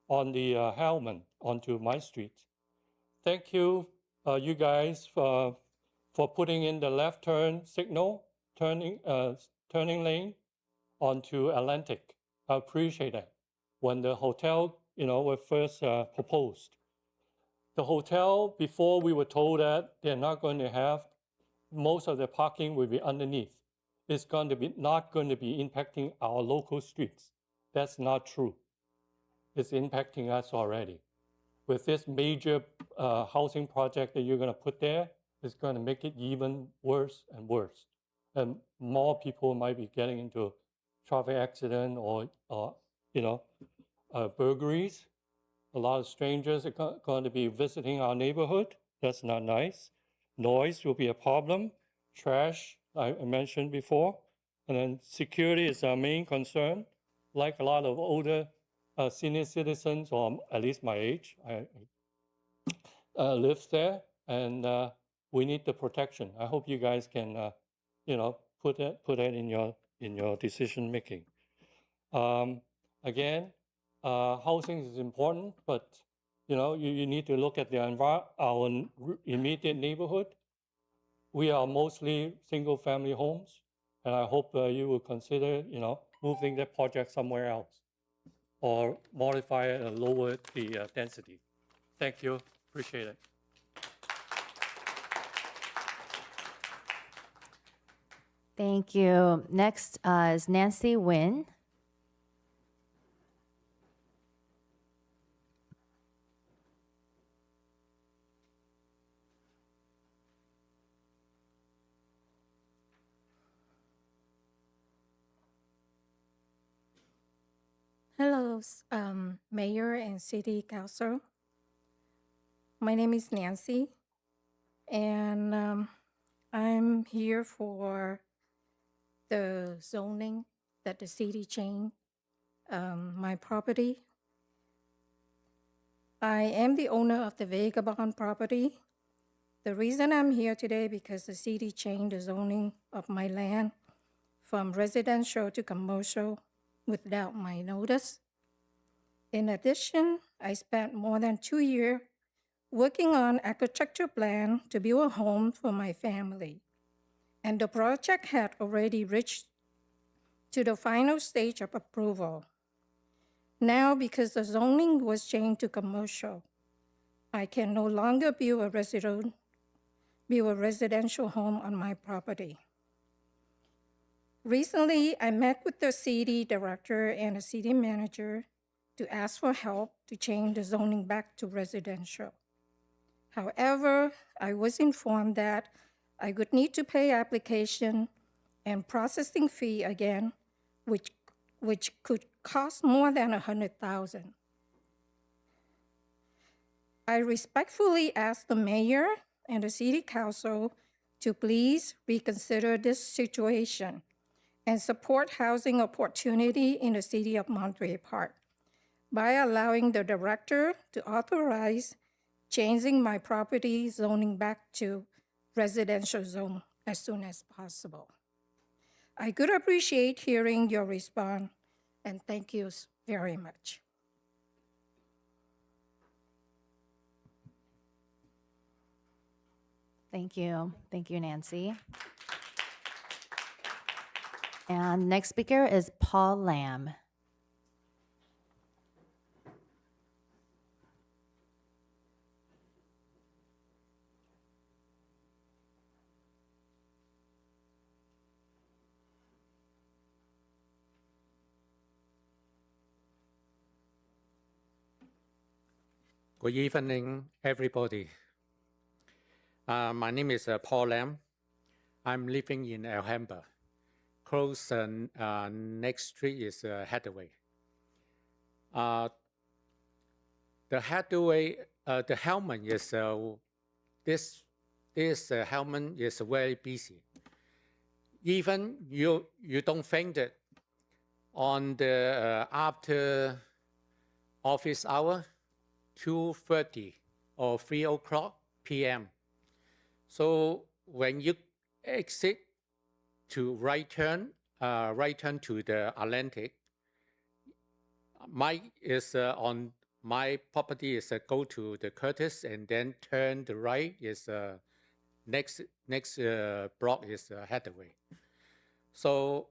on the Hellman onto my street. Thank you, you guys, for putting in the left turn signal, turning lane onto Atlantic. I appreciate that. When the hotel, was first proposed, the hotel, before we were told that they're not going to have, most of the parking will be underneath. It's not going to be impacting our local streets. That's not true. It's impacting us already. With this major housing project that you're going to put there, it's going to make it even worse and worse. And more people might be getting into traffic accident or burglaries. A lot of strangers are going to be visiting our neighborhood. That's not nice. Noise will be a problem. Trash, I mentioned before. And then security is our main concern. Like a lot of older senior citizens, or at least my age, I live there, and we need the protection. I hope you guys can, put that in your decision making. Again, housing is important, but you need to look at our immediate neighborhood. We are mostly single-family homes, and I hope you will consider, moving that project somewhere else, or modify it and lower the density. Thank you. Appreciate it. Thank you. Next is Nancy Nguyen. Hello, Mayor and City Council. My name is Nancy, and I'm here for the zoning that the city changed my property. I am the owner of the Vagabond property. The reason I'm here today because the city changed the zoning of my land from residential to commercial without my notice. In addition, I spent more than 2 years working on architecture plan to build a home for my family. And the project had already reached to the final stage of approval. Now, because the zoning was changed to commercial, I can no longer build a residential home on my property. Recently, I met with the city director and the city manager to ask for help to change the zoning back to residential. However, I was informed that I would need to pay application and processing fee again, which could cost more than $100,000. I respectfully ask the mayor and the city council to please reconsider this situation and support housing opportunity in the city of Monterey Park by allowing the director to authorize changing my property zoning back to residential zone as soon as possible. I could appreciate hearing your response, and thank you very much. Thank you. Thank you, Nancy. And next speaker is Paul Lamb. Good evening, everybody. My name is Paul Lam. I'm living in Alhambra. Close next street is Hathaway. The Hathaway, the Hellman is this Hellman is very busy. Even you don't think that on the after office hour, 2:30 or 3 o'clock p.m. So when you exit to right turn to the Atlantic, on my property is go to the Curtis and then turn the right is next block is Hathaway. So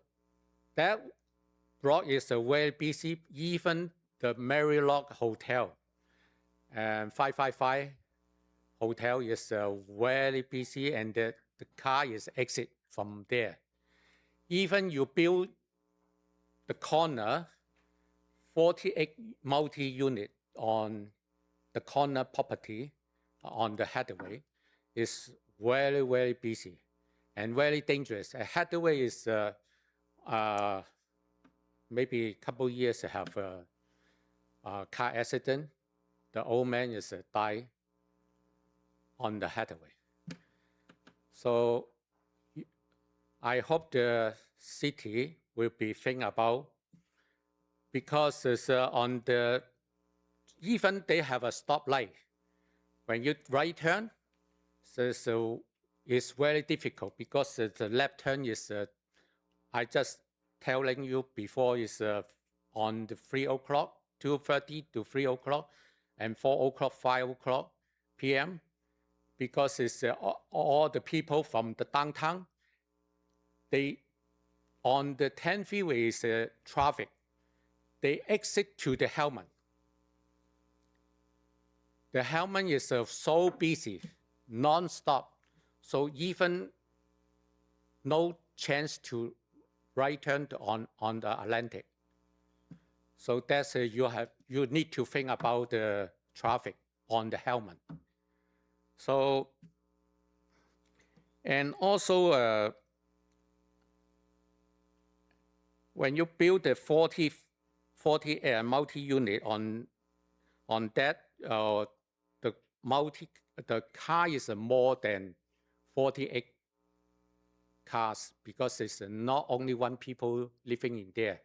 that block is very busy. Even the Marylock Hotel and 555 Hotel is very busy, and the car is exit from there. Even you build the corner, 48 multi-unit on the corner property on the Hathaway is very, very busy and very dangerous. Hathaway is maybe a couple years have a car accident. The old man is died on the Hathaway. So I hope the city will be think about, because it's on the, even they have a stoplight. When you right turn, so it's very difficult because the left turn is, I just telling you before, is on the 3 o'clock, 2:30 to 3 o'clock, and 4 o'clock, 5 o'clock p.m. because it's all the people from the downtown. They on the 10th freeway is traffic. They exit to the Hellman. The Hellman is so busy, non-stop. So even no chance to right turn on the Atlantic. So that's you need to think about the traffic on the Hellman. So, and also when you build the 40 multi-unit on that the car is more than 48 cars because it's not only one people living in there,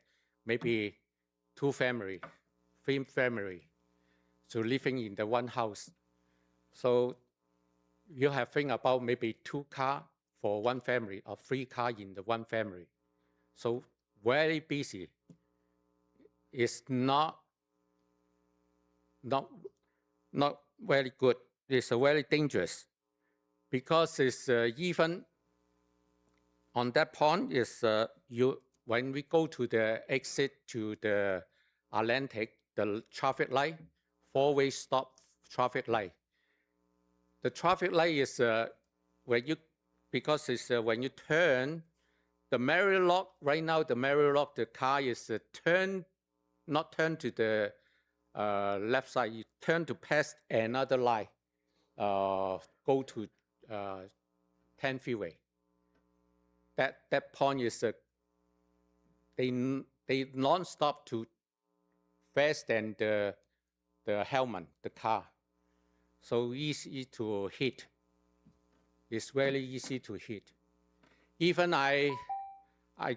maybe 2 family, 3 family, so living in the one house. So you have think about maybe 2 car for one family or 3 car in the one family. So very busy. It's not very good. It's very dangerous because it's even on that point is when we go to the exit to the Atlantic, the traffic light, 4-way stop traffic light. The traffic light is because it's when you turn the Mary lock right now. The Mary lock, the car is not turn to the left side. You turn to pass another light. Go to 10 freeway. That point is they non-stop to fast than the helmet, the car. So easy to hit. It's very easy to hit. Even I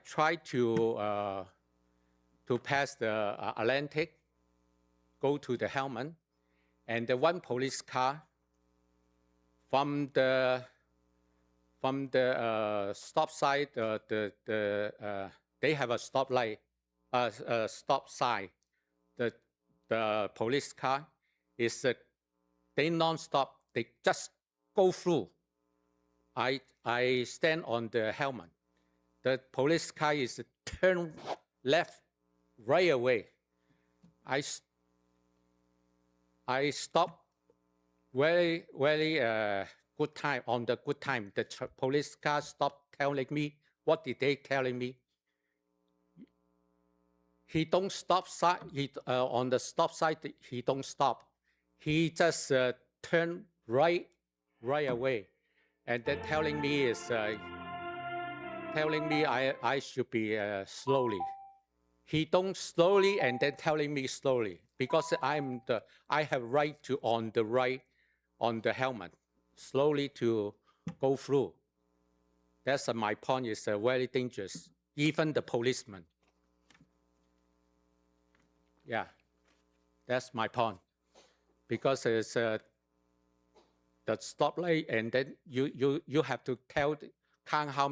tried to pass the Atlantic, go to the helmet, and the one police car from the stop sign, they have a stop light, stop sign. The police car is they non-stop. They just go through. I stand on the helmet. The police car is turn left right away. I stop very good time on the good time. The police car stopped telling me what did they telling me. He don't stop side. On the stop side. He don't stop. He just turn right away, and then telling me is telling me I should be slowly. He don't slowly and then telling me slowly because I have right to on the helmet slowly to go through. That's my point is very dangerous. Even the policeman. Yeah, that's my point because it's the stoplight and then you have to count how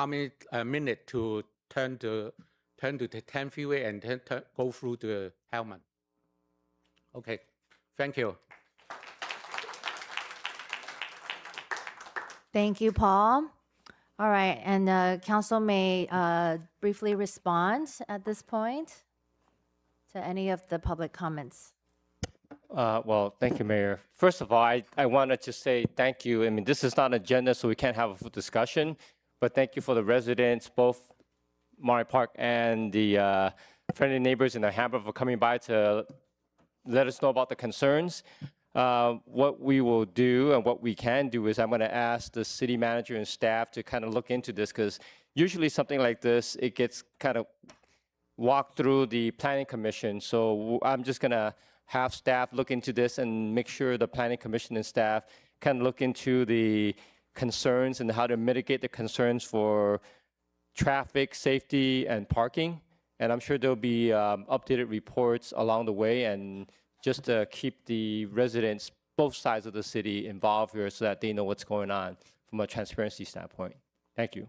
many minute to turn to the 10 freeway and then go through the helmet. Okay, thank you. Thank you, Paul. All right, and council may briefly respond at this point to any of the public comments. Well, thank you, Mayor. First of all, I wanted to say thank you. I mean, this is not an agenda, so we can't have a full discussion, but thank you for the residents, both Monterey Park and the friendly neighbors in the Hamburg for coming by to let us know about the concerns. What we will do and what we can do is I'm going to ask the city manager and staff to kind of look into this because usually something like this, it gets kind of walked through the planning commission. So I'm just going to have staff look into this and make sure the planning commission and staff can look into the concerns and how to mitigate the concerns for traffic, safety, and parking. And I'm sure there'll be updated reports along the way and just to keep the residents, both sides of the city involved here so that they know what's going on from a transparency standpoint. Thank you.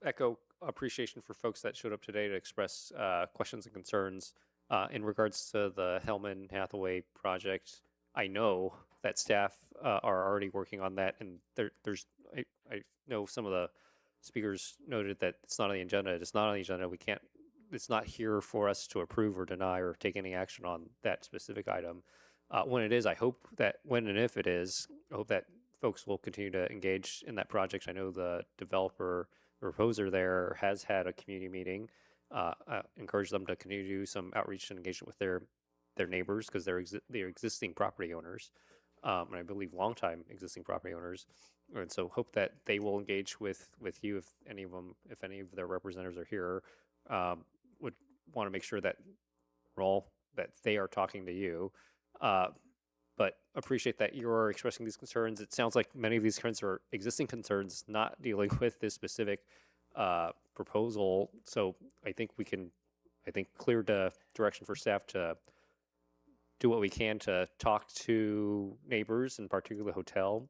Echo appreciation for folks that showed up today to express questions and concerns in regards to the Hellman Hathaway project. I know that staff are already working on that, and I know some of the speakers noted that it's not on the agenda. It's not on the agenda. We can't. It's not here for us to approve or deny or take any action on that specific item. When it is, I hope that when and if it is, I hope that folks will continue to engage in that project. I know the developer, the proposer there has had a community meeting. Encourage them to continue to do some outreach and engagement with their neighbors because they're existing property owners. and I believe longtime existing property owners. And so hope that they will engage with you if any of them, if any of their representatives are here, would want to make sure that that they are talking to you. But appreciate that you're expressing these concerns. It sounds like many of these concerns are existing concerns, not dealing with this specific proposal. So I think we can, clear the direction for staff to do what we can to talk to neighbors, in particular the hotel,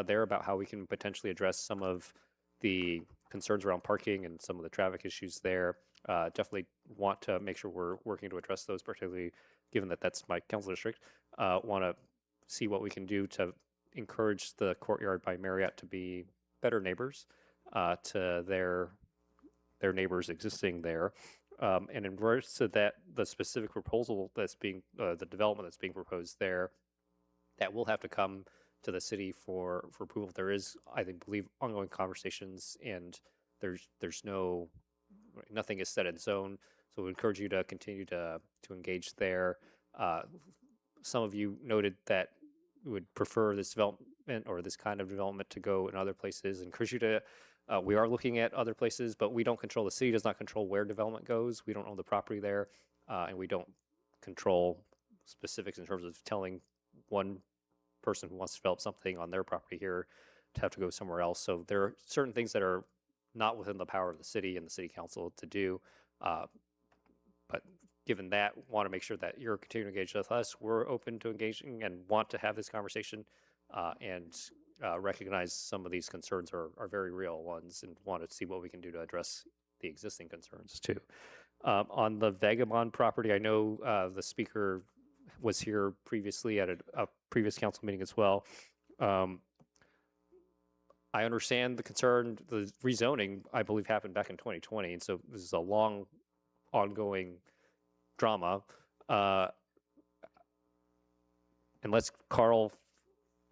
there about how we can potentially address some of the concerns around parking and some of the traffic issues there. Definitely want to make sure we're working to address those, particularly given that that's my council district. Want to see what we can do to encourage the Courtyard by Marriott to be better neighbors to their neighbors existing there. And in regards to that, the specific proposal that's being, the development that's being proposed there, that will have to come to the city for approval. There is, I believe, ongoing conversations, and there's nothing is set in stone. So we encourage you to continue to engage there. Some of you noted that you would prefer this development or this kind of development to go in other places. Encourage you to. We are looking at other places, but we don't control. The city does not control where development goes. We don't own the property there, and we don't control specifics in terms of telling one person who wants to develop something on their property here to have to go somewhere else. So there are certain things that are not within the power of the city and the city council to do. But given that, want to make sure that you're continuing to engage with us. We're open to engaging and want to have this conversation, and recognize some of these concerns are very real ones, and want to see what we can do to address the existing concerns too. On the Vagabond property, I know the speaker was here previously at a previous council meeting as well. I understand the concern. The rezoning, I believe, happened back in 2020, and so this is a long, ongoing drama. Unless Carl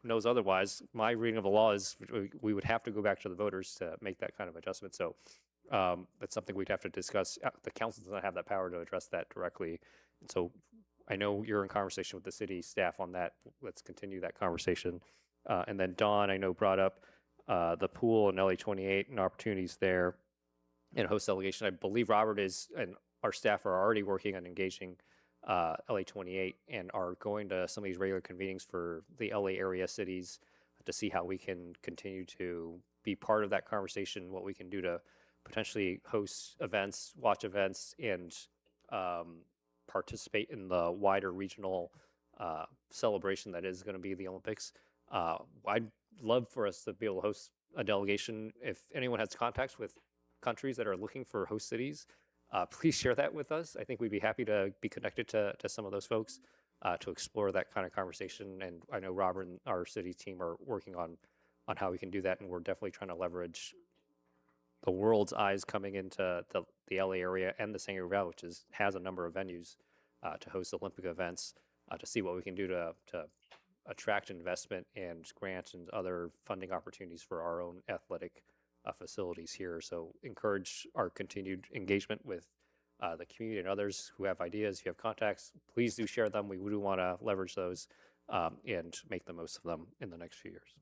knows otherwise, my reading of the law is we would have to go back to the voters to make that kind of adjustment. So that's something we'd have to discuss. The council does not have that power to address that directly. And so I know you're in conversation with the city staff on that. Let's continue that conversation. And then Dawn, I know, brought up the pool and LA28 and opportunities there and host delegation. I believe Robert is, and our staff are already working on engaging LA28 and are going to some of these regular convenings for the LA area cities to see how we can continue to be part of that conversation, what we can do to potentially host events, watch events, and participate in the wider regional celebration that is going to be the Olympics. I'd love for us to be able to host a delegation. If anyone has contacts with countries that are looking for host cities, please share that with us. I think we'd be happy to be connected to some of those folks to explore that kind of conversation. And I know Robert and our city team are working on how we can do that. And we're definitely trying to leverage the world's eyes coming into the LA area and the San Gabriel Valley, which has a number of venues to host Olympic events, to see what we can do to attract investment and grants and other funding opportunities for our own athletic facilities here. So encourage our continued engagement with the community and others who have ideas, who have contacts. Please do share them. We do want to leverage those and make the most of them in the next few years.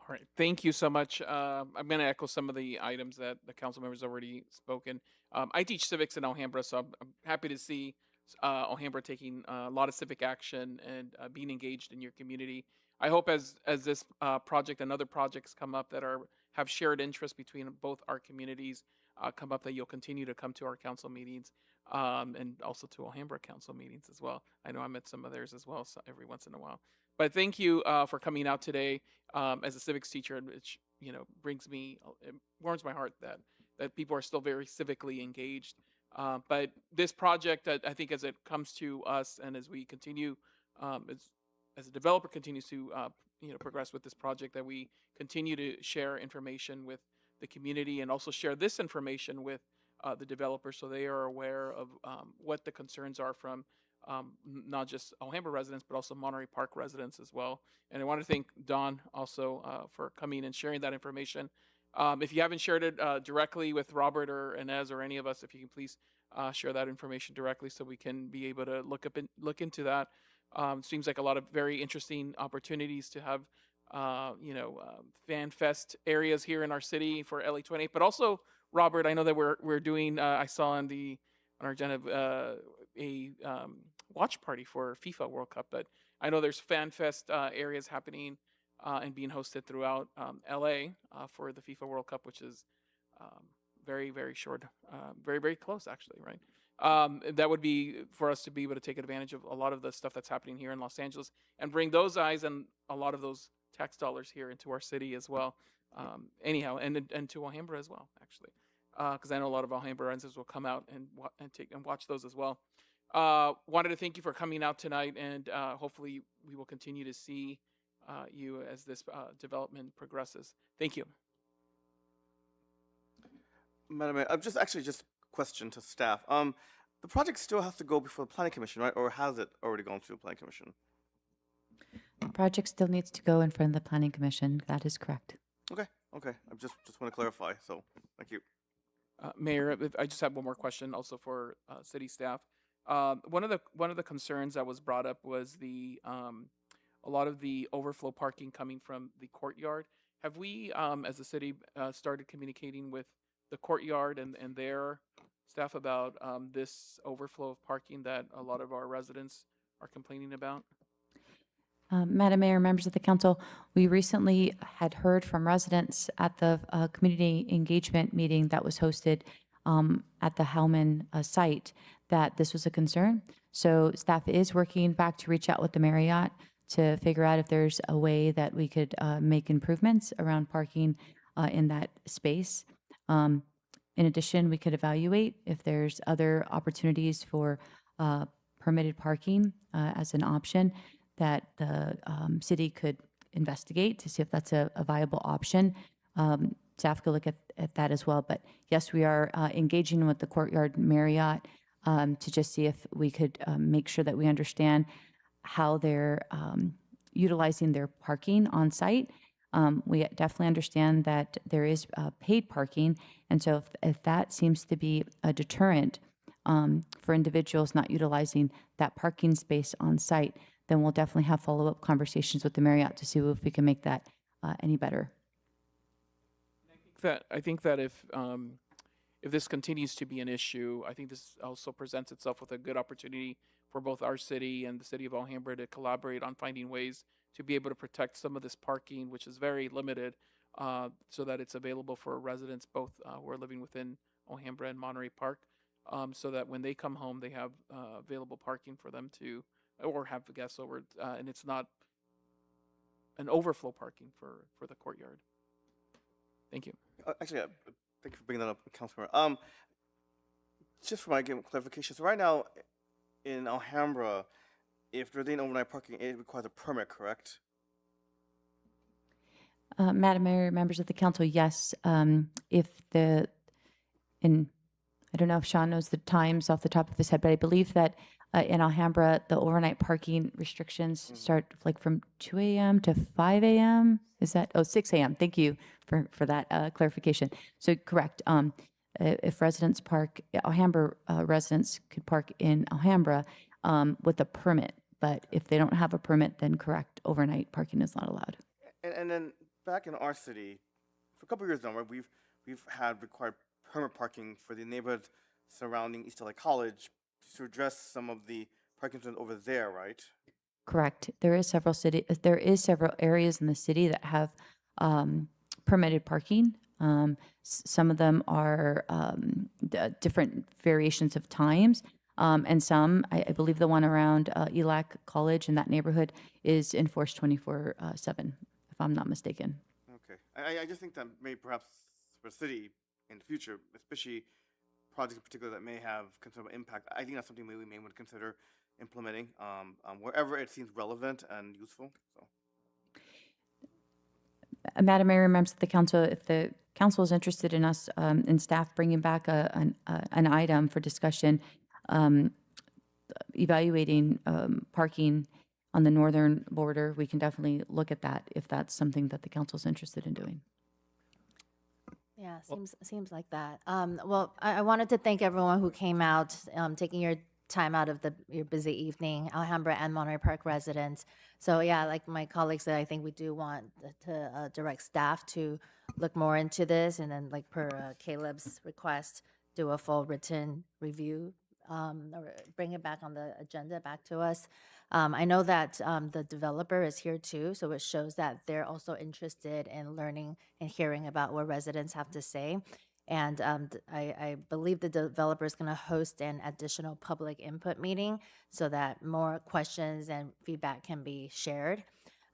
All right, thank you so much. I'm going to echo some of the items that the council members already spoken. I teach civics in Alhambra, so I'm happy to see Alhambra taking a lot of civic action and being engaged in your community. I hope as this project and other projects come up that have shared interest between both our communities come up, that you'll continue to come to our council meetings and also to Alhambra council meetings as well. I know I'm at some of theirs as well, so every once in a while. But thank you for coming out today as a civics teacher, which brings me, it warms my heart that people are still very civically engaged. But this project, I think, as it comes to us and as we continue, as a developer continues to progress with this project, that we continue to share information with the community and also share this information with the developers so they are aware of what the concerns are from not just Alhambra residents, but also Monterey Park residents as well. And I want to thank Dawn also for coming and sharing that information. If you haven't shared it directly with Robert or Inez or any of us, if you can please share that information directly so we can be able to look into that. Seems like a lot of very interesting opportunities to have, fan fest areas here in our city for LA28. But also, Robert, I know that we're doing. I saw on our agenda a watch party for FIFA World Cup. But I know there's fan fest areas happening and being hosted throughout LA for the FIFA World Cup, which is very, very short, very, very close, actually, right? That would be for us to be able to take advantage of a lot of the stuff that's happening here in Los Angeles and bring those eyes and a lot of those tax dollars here into our city as well. Anyhow, and to Alhambra as well, actually, because I know a lot of Alhambrans will come out and watch those as well. Wanted to thank you for coming out tonight, and hopefully we will continue to see you as this development progresses. Thank you. Madam Mayor, just question to staff. The project still has to go before the Planning Commission, right? Or has it already gone through the Planning Commission? The project still needs to go in front of the Planning Commission. That is correct. Okay. I just want to clarify. So, thank you. Mayor, I just have one more question, also for city staff. One of the concerns that was brought up was a lot of the overflow parking coming from the courtyard. Have we, as a city, started communicating with the courtyard and their staff about this overflow of parking that a lot of our residents are complaining about? Madam Mayor, members of the council, we recently had heard from residents at the community engagement meeting that was hosted at the Hellman site that this was a concern. So staff is working back to reach out with the Marriott to figure out if there's a way that we could make improvements around parking in that space. In addition, we could evaluate if there's other opportunities for permitted parking as an option that the city could investigate to see if that's a viable option. Staff could look at that as well. But yes, we are engaging with the Courtyard Marriott to just see if we could make sure that we understand how they're utilizing their parking on site. We definitely understand that there is paid parking. And so if that seems to be a deterrent for individuals not utilizing that parking space on site, then we'll definitely have follow-up conversations with the Marriott to see if we can make that any better. I think that if this continues to be an issue, I think this also presents itself with a good opportunity for both our city and the city of Alhambra to collaborate on finding ways to be able to protect some of this parking, which is very limited, so that it's available for residents both who are living within Alhambra and Monterey Park, so that when they come home, they have available parking for them to, or have the guests over, and it's not an overflow parking for the courtyard. Thank you. Actually, thank you for bringing that up, Councilmember. Just for my clarification, so right now in Alhambra, if there's any overnight parking, it requires a permit, correct? Madam Mayor, members of the council, yes. I don't know if Sean knows the times off the top of his head, but I believe that in Alhambra, the overnight parking restrictions start like from 2 a.m. to 5 a.m. Is that? Oh, 6 a.m. Thank you for that clarification. So correct. If residents park, Alhambra residents could park in Alhambra with a permit. But if they don't have a permit, then correct, overnight parking is not allowed. And then back in our city, for a couple of years now, right, we've had required permit parking for the neighborhoods surrounding East LA College to address some of the parking concerns over there, right? Correct. There is several areas in the city that have permitted parking. Some of them are different variations of times, and some, I believe the one around ELAC College in that neighborhood is enforced 24/7, if I'm not mistaken. Okay. I just think that maybe perhaps for the city in the future, especially projects in particular that may have considerable impact, I think that's something we may want to consider implementing wherever it seems relevant and useful. So. Madam Mayor, members of the council, if the council is interested in us and staff bringing back an item for discussion, evaluating parking on the northern border, we can definitely look at that if that's something that the council is interested in doing. Yeah, seems like that. Well, I wanted to thank everyone who came out, taking your time out of your busy evening, Alhambra and Monterey Park residents. So yeah, like my colleague said, I think we do want to direct staff to look more into this, and then like per Caleb's request, do a full written review, or bring it back on the agenda back to us. I know that the developer is here too, so it shows that they're also interested in learning and hearing about what residents have to say. And I believe the developer is going to host an additional public input meeting so that more questions and feedback can be shared.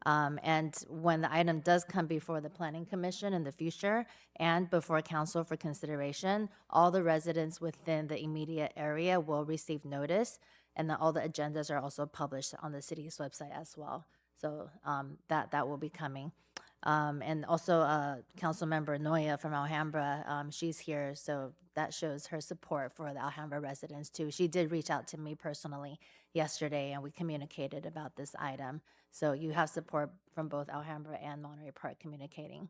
And when the item does come before the Planning Commission in the future and before council for consideration, all the residents within the immediate area will receive notice, and all the agendas are also published on the city's website as well. So that will be coming. And also Councilmember Noya from Alhambra, she's here, so that shows her support for the Alhambra residents too. She did reach out to me personally yesterday, and we communicated about this item. So you have support from both Alhambra and Monterey Park communicating.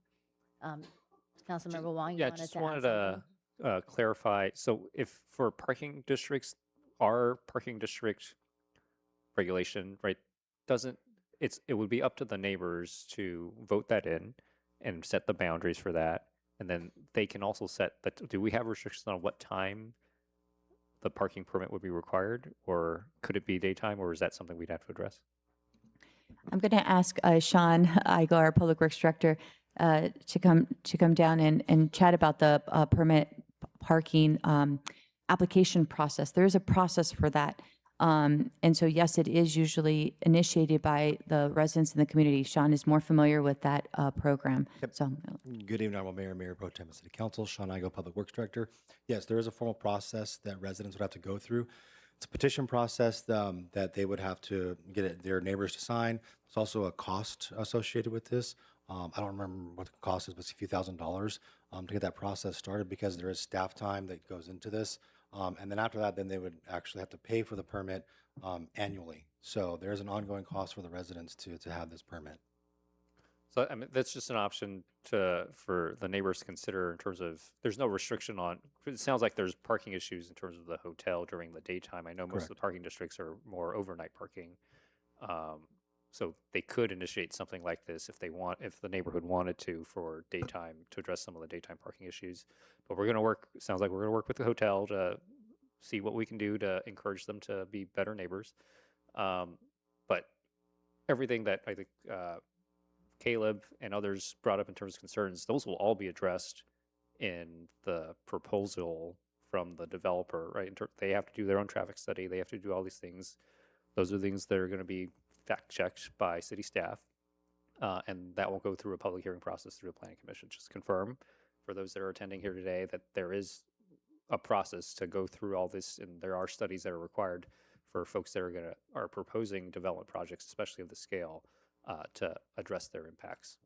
Councilmember Wong, you Yeah, wanted just to add wanted something? to clarify. So if for parking districts, our parking district regulation, right, doesn't, it would be up to the neighbors to vote that in and set the boundaries for that. And then they can also set, but do we have restrictions on what time the parking permit would be required? Or could it be daytime, or is that something we'd have to address? I'm going to ask Sean Igo, our Public Works Director, to come down and chat about the permit parking application process. There is a process for that. And so, yes, it is usually initiated by the residents in the community. Sean is more familiar with that program. So, Good evening, Honorable Mayor, Mayor Pro Tem, City Council. Sean Igo, Public Works Director. Yes, there is a formal process that residents would have to go through. It's a petition process that they would have to get their neighbors to sign. There's also a cost associated with this. I don't remember what the cost is, but it's a few $1,000s to get that process started, because there is staff time that goes into this. And then after that, then they would actually have to pay for the permit annually. So there is an ongoing cost for the residents to have this permit. So I mean, that's just an option for the neighbors to consider in terms of, there's no restriction on, it sounds like there's parking issues in terms of the hotel during the daytime. I know most of the parking districts are more overnight parking. So they could initiate something like this if the neighborhood wanted to for daytime, to address some of the daytime parking issues. But we're going to work, sounds like we're going to work with the hotel to see what we can do to encourage them to be better neighbors. But everything that I think Caleb and others brought up in terms of concerns, those will all be addressed in the proposal from the developer, right? They have to do their own traffic study. They have to do all these things. Those are things that are going to be fact checked by city staff. And that will go through a public hearing process through the Planning Commission. Just confirm for those that are attending here today that there is a process to go through all this, and there are studies that are required for folks that are proposing development projects, especially of the scale, to address their impacts.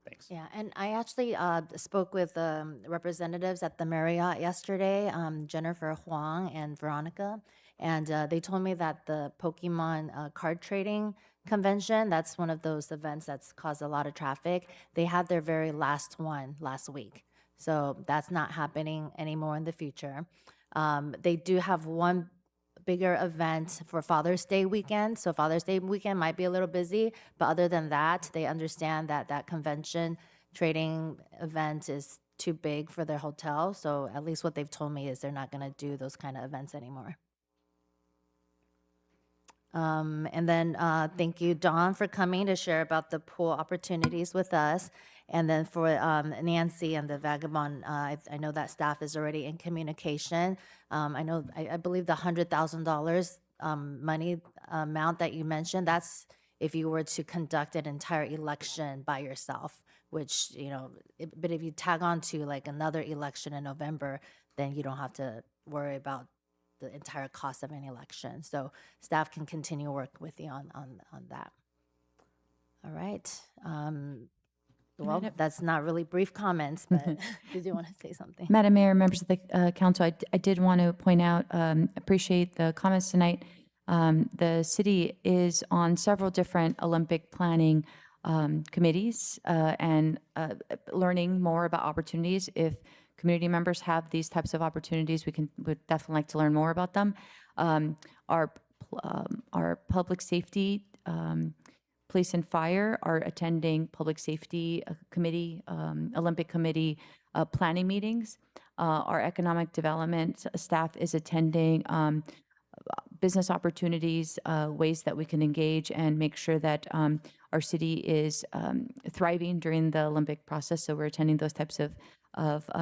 Thanks. Yeah, and I actually spoke with representatives at the Marriott yesterday, Jennifer Huang and Veronica, and they told me that the Pokemon card trading convention, that's one of those events that's caused a lot of traffic. They had their very last one last week. So that's not happening anymore in the future. They do have one bigger event for Father's Day weekend. So Father's Day weekend might be a little busy, but other than that, they understand that that convention trading event is too big for their hotel. So at least what they've told me is they're not going to do those kind of events anymore. And then thank you, Dawn, for coming to share about the pool opportunities with us. And then for Nancy and the Vagabond, I know that staff is already in communication. I believe the $100,000 money amount that you mentioned, that's if you were to conduct an entire election by yourself, which, but if you tag on to like another election in November, then you don't have to worry about the entire cost of an election. So staff can continue work with you on that. All right. Well, that's not really brief comments, but did you want to say something? Madam Mayor, members of the council, I did want to point out, appreciate the comments tonight. The city is on several different Olympic planning committees and learning more about opportunities. If community members have these types of opportunities, would definitely like to learn more about them. Our public safety, police and fire are attending public safety committee, Olympic committee planning meetings. Our economic development staff is attending business opportunities, ways that we can engage and make sure that our city is thriving during the Olympic process. So we're attending those types of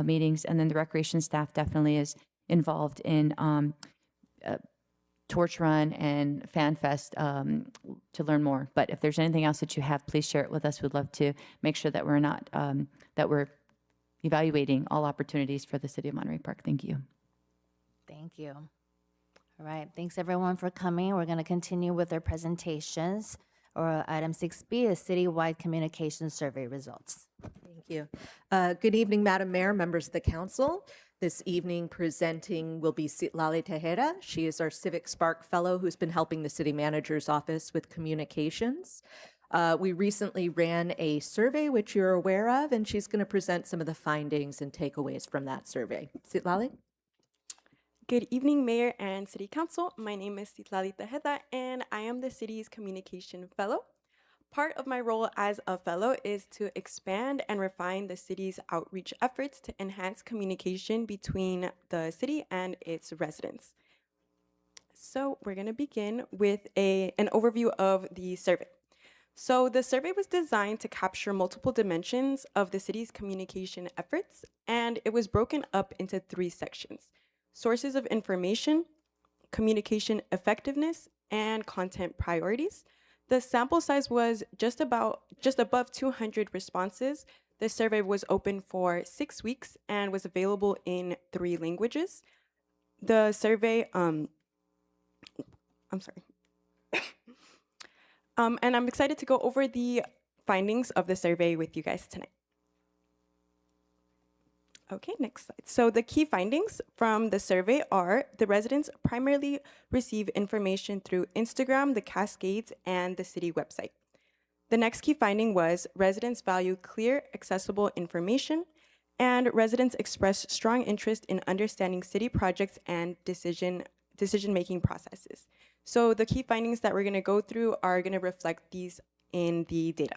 meetings. And then the recreation staff definitely is involved in Torch Run and Fan Fest to learn more. But if there's anything else that you have, please share it with us. We'd love to make sure that we're not, that we're evaluating all opportunities for the city of Monterey Park. Thank you. Thank you. All right, thanks everyone for coming. We're going to continue with our presentations. Or item 6B is citywide communication survey results. Thank you. Good evening, Madam Mayor, members of the council. This evening presenting will be Citlali Tejeda. She is our Civic Spark Fellow who's been helping the city manager's office with communications. We recently ran a survey, which you're aware of, and she's going to present some of the findings and takeaways from that survey. Citlali? Good evening, Mayor and City Council. My name is Citlali Tejeda, and I am the city's Communication Fellow. Part of my role as a fellow is to expand and refine the city's outreach efforts to enhance communication between the city and its residents. So we're going to begin with an overview of the survey. So the survey was designed to capture multiple dimensions of the city's communication efforts, and it was broken up into 3 sections: sources of information, communication effectiveness, and content priorities. The sample size was just above 200 responses. The survey was open for 6 weeks and was available in 3 languages. The survey, I'm sorry. And I'm excited to go over the findings of the survey with you guys tonight. Okay, next slide. So the key findings from the survey are: the residents primarily receive information through Instagram, the Cascades, and the city website. The next key finding was residents value clear, accessible information, and residents express strong interest in understanding city projects and decision-making processes. So the key findings that we're going to go through are going to reflect these in the data.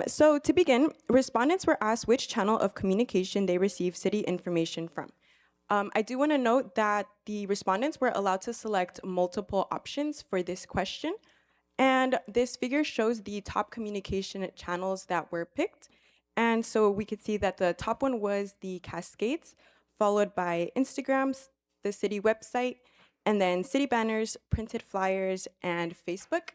So to begin, respondents were asked which channel of communication they receive city information from. I do want to note that the respondents were allowed to select multiple options for this question, and this figure shows the top communication channels that were picked. And so we could see that the top one was the Cascades, followed by Instagram, the city website, and then city banners, printed flyers, and Facebook.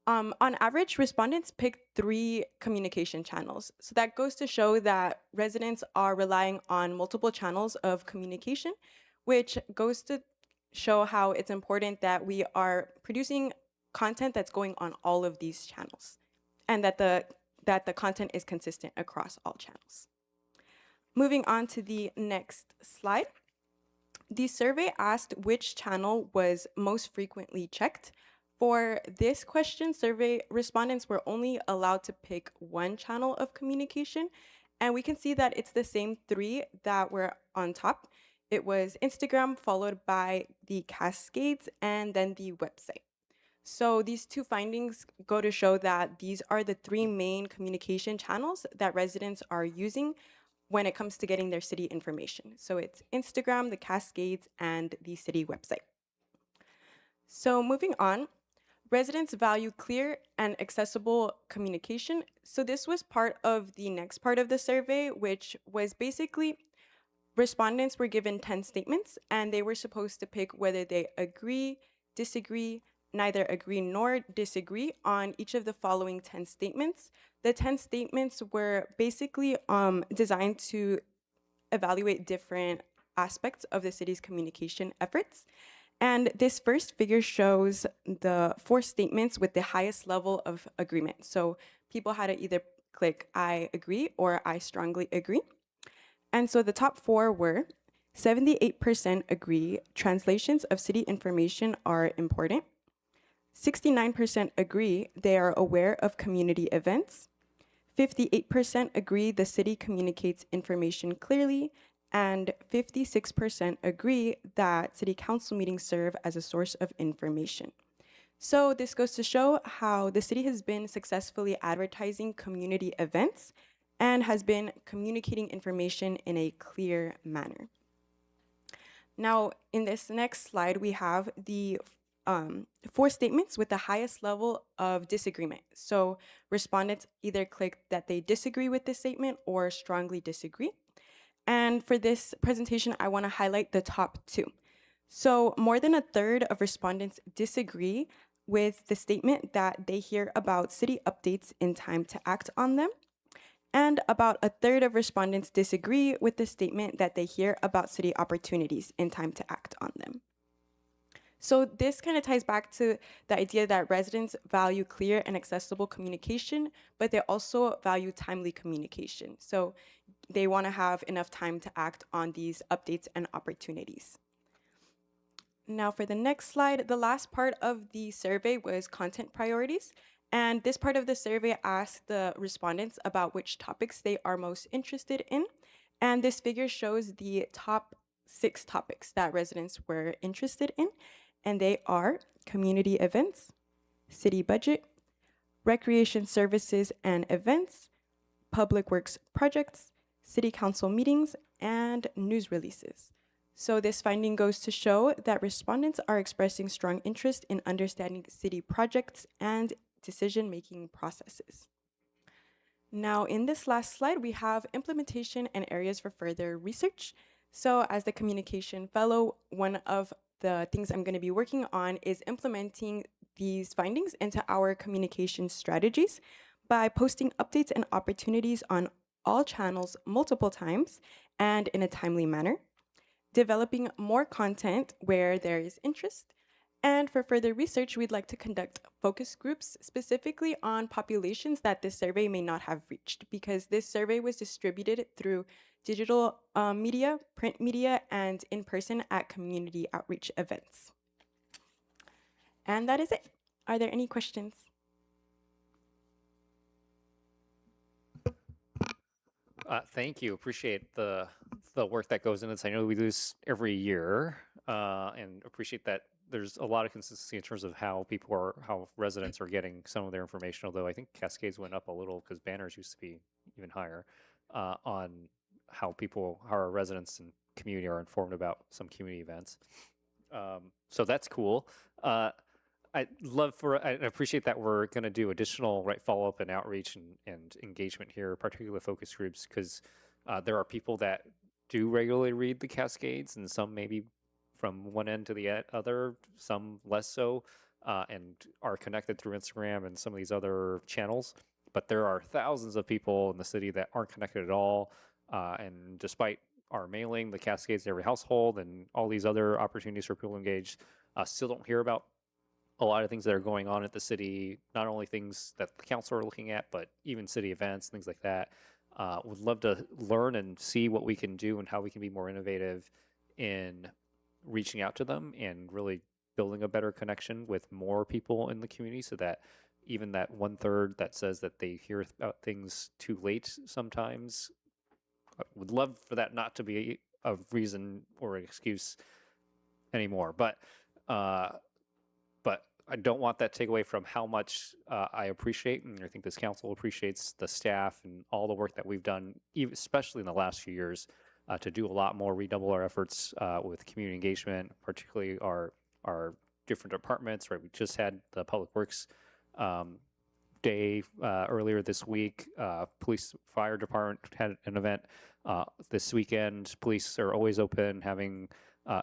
On average, respondents picked 3 communication channels. So that goes to show that residents are relying on multiple channels of communication, which goes to show how it's important that we are producing content that's going on all of these channels, and that the content is consistent across all channels. Moving on to the next slide. The survey asked which channel was most frequently checked. For this question, survey respondents were only allowed to pick 1 channel of communication, and we can see that it's the same 3 that were on top. It was Instagram, followed by the Cascades, and then the website. So these 2 findings go to show that these are the 3 main communication channels that residents are using when it comes to getting their city information. So it's Instagram, the Cascades, and the city website. So moving on, residents value clear and accessible communication. So this was part of the next part of the survey, which was basically respondents were given 10 statements, and they were supposed to pick whether they agree, disagree, neither agree nor disagree on each of the following 10 statements. The 10 statements were basically designed to evaluate different aspects of the city's communication efforts. And this first figure shows the 4 statements with the highest level of agreement. So people had to either click I agree or I strongly agree. And so the top 4 were 78% agree translations of city information are important. 69% agree they are aware of community events. 58% agree the city communicates information clearly, and 56% agree that city council meetings serve as a source of information. So this goes to show how the city has been successfully advertising community events and has been communicating information in a clear manner. Now, in this next slide, we have the 4 statements with the highest level of disagreement. So respondents either clicked that they disagree with this statement or strongly disagree. And for this presentation, I want to highlight the top 2. So more than a third of respondents disagree with the statement that they hear about city updates in time to act on them. And about a third of respondents disagree with the statement that they hear about city opportunities in time to act on them. So this kind of ties back to the idea that residents value clear and accessible communication, but they also value timely communication. So they want to have enough time to act on these updates and opportunities. Now for the next slide, the last part of the survey was content priorities. And this part of the survey asked the respondents about which topics they are most interested in. And this figure shows the top 6 topics that residents were interested in. And they are community events, city budget, recreation services and events, public works projects, city council meetings, and news releases. So this finding goes to show that respondents are expressing strong interest in understanding city projects and decision-making processes. Now, in this last slide, we have implementation and areas for further research. So as the communication fellow, one of the things I'm going to be working on is implementing these findings into our communication strategies by posting updates and opportunities on all channels multiple times and in a timely manner, developing more content where there is interest. And for further research, we'd like to conduct focus groups specifically on populations that this survey may not have reached, because this survey was distributed through digital media, print media, and in person at community outreach events. And that is it. Are there any questions? Thank you. Appreciate the work that goes into this. I know we do this every year, and appreciate that there's a lot of consistency in terms of how residents are getting some of their information. Although I think Cascades went up a little because banners used to be even higher on how our residents and community are informed about some community events. So that's cool. I appreciate that we're going to do additional follow-up and outreach and engagement here, particularly focus groups, because there are people that do regularly read the Cascades, and some maybe from one end to the other, some less so, and are connected through Instagram and some of these other channels. But there are thousands of people in the city that aren't connected at all, and despite our mailing the Cascades to every household and all these other opportunities for people to engage, still don't hear about a lot of things that are going on at the city, not only things that the council are looking at, but even city events, things like that. Would love to learn and see what we can do and how we can be more innovative in reaching out to them and really building a better connection with more people in the community, so that even that 1/3 that says that they hear about things too late sometimes, I would love for that not to be a reason or an excuse anymore. But I don't want that to take away from how much I appreciate, and I think this council appreciates the staff and all the work that we've done, especially in the last few years, to do a lot more, redouble our efforts with community engagement, particularly our different departments. Right, we just had the Public Works Day earlier this week. Police Fire Department had an event this weekend. Police are always open, having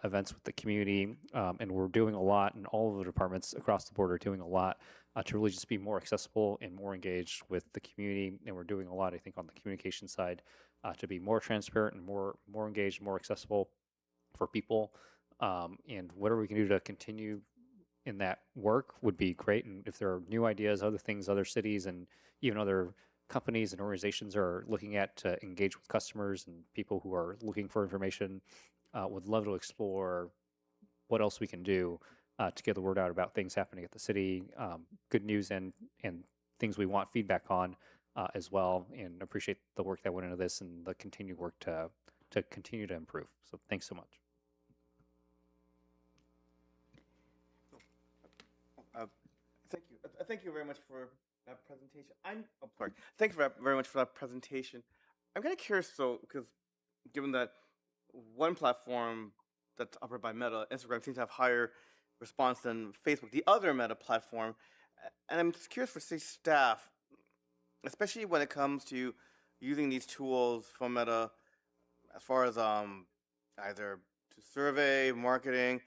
events with the community, and we're doing a lot, and all of the departments across the board are doing a lot to really just be more accessible and more engaged with the community. And we're doing a lot, I think, on the communication side to be more transparent and more engaged, more accessible for people. And whatever we can do to continue in that work would be great. And if there are new ideas, other things, other cities, and even other companies and organizations are looking at to engage with customers and people who are looking for information, would love to explore what else we can do to get the word out about things happening at the city, good news and things we want feedback on as well. And appreciate the work that went into this and the continued work to continue to improve. So thanks so much. Thank you. Thank you very much for that presentation. Sorry. Thank you very much for that presentation. I'm kind of curious, though, because given that one platform that's operated by Meta, Instagram, seems to have higher response than Facebook, the other Meta platform, and I'm just curious for city staff, especially when it comes to using these tools from Meta, as far as either to survey, marketing.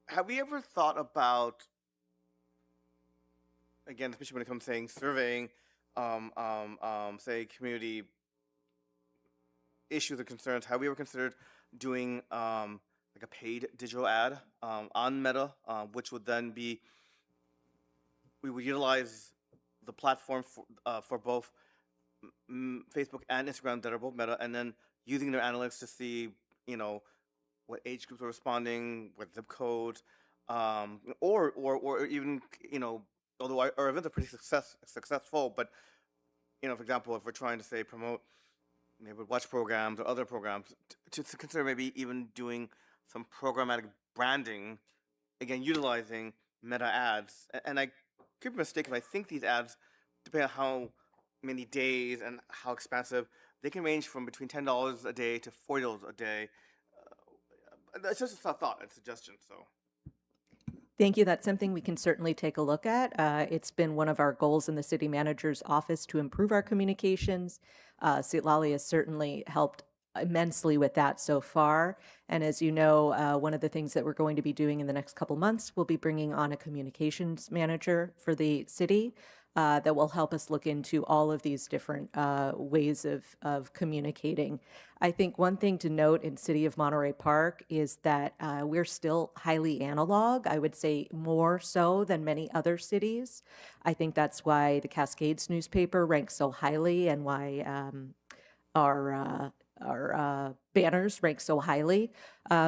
Have we ever thought about, again, especially when it comes to saying surveying, say community issues or concerns, have we ever considered doing like a paid digital ad on Meta, which would then be, we would utilize the platform for both Facebook and Instagram that are both Meta, and then using their analytics to see, what age groups are responding, what zip codes, or even, although our events are pretty successful, but, for example, if we're trying to say promote neighborhood watch programs or other programs, to consider maybe even doing some programmatic branding, again, utilizing Meta ads. And I could be mistaken, I think these ads, depending on how many days and how expensive, they can range from between $10 a day to $40 a day. That's just a thought and suggestion, so. Thank you. That's something we can certainly take a look at. It's been one of our goals in the city manager's office to improve our communications. Citlali has certainly helped immensely with that so far. And as you know, one of the things that we're going to be doing in the next couple months, we'll be bringing on a communications manager for the city that will help us look into all of these different ways of communicating. I think one thing to note in City of Monterey Park is that we're still highly analog, I would say more so than many other cities. I think that's why the Cascades newspaper ranks so highly and why our banners rank so highly.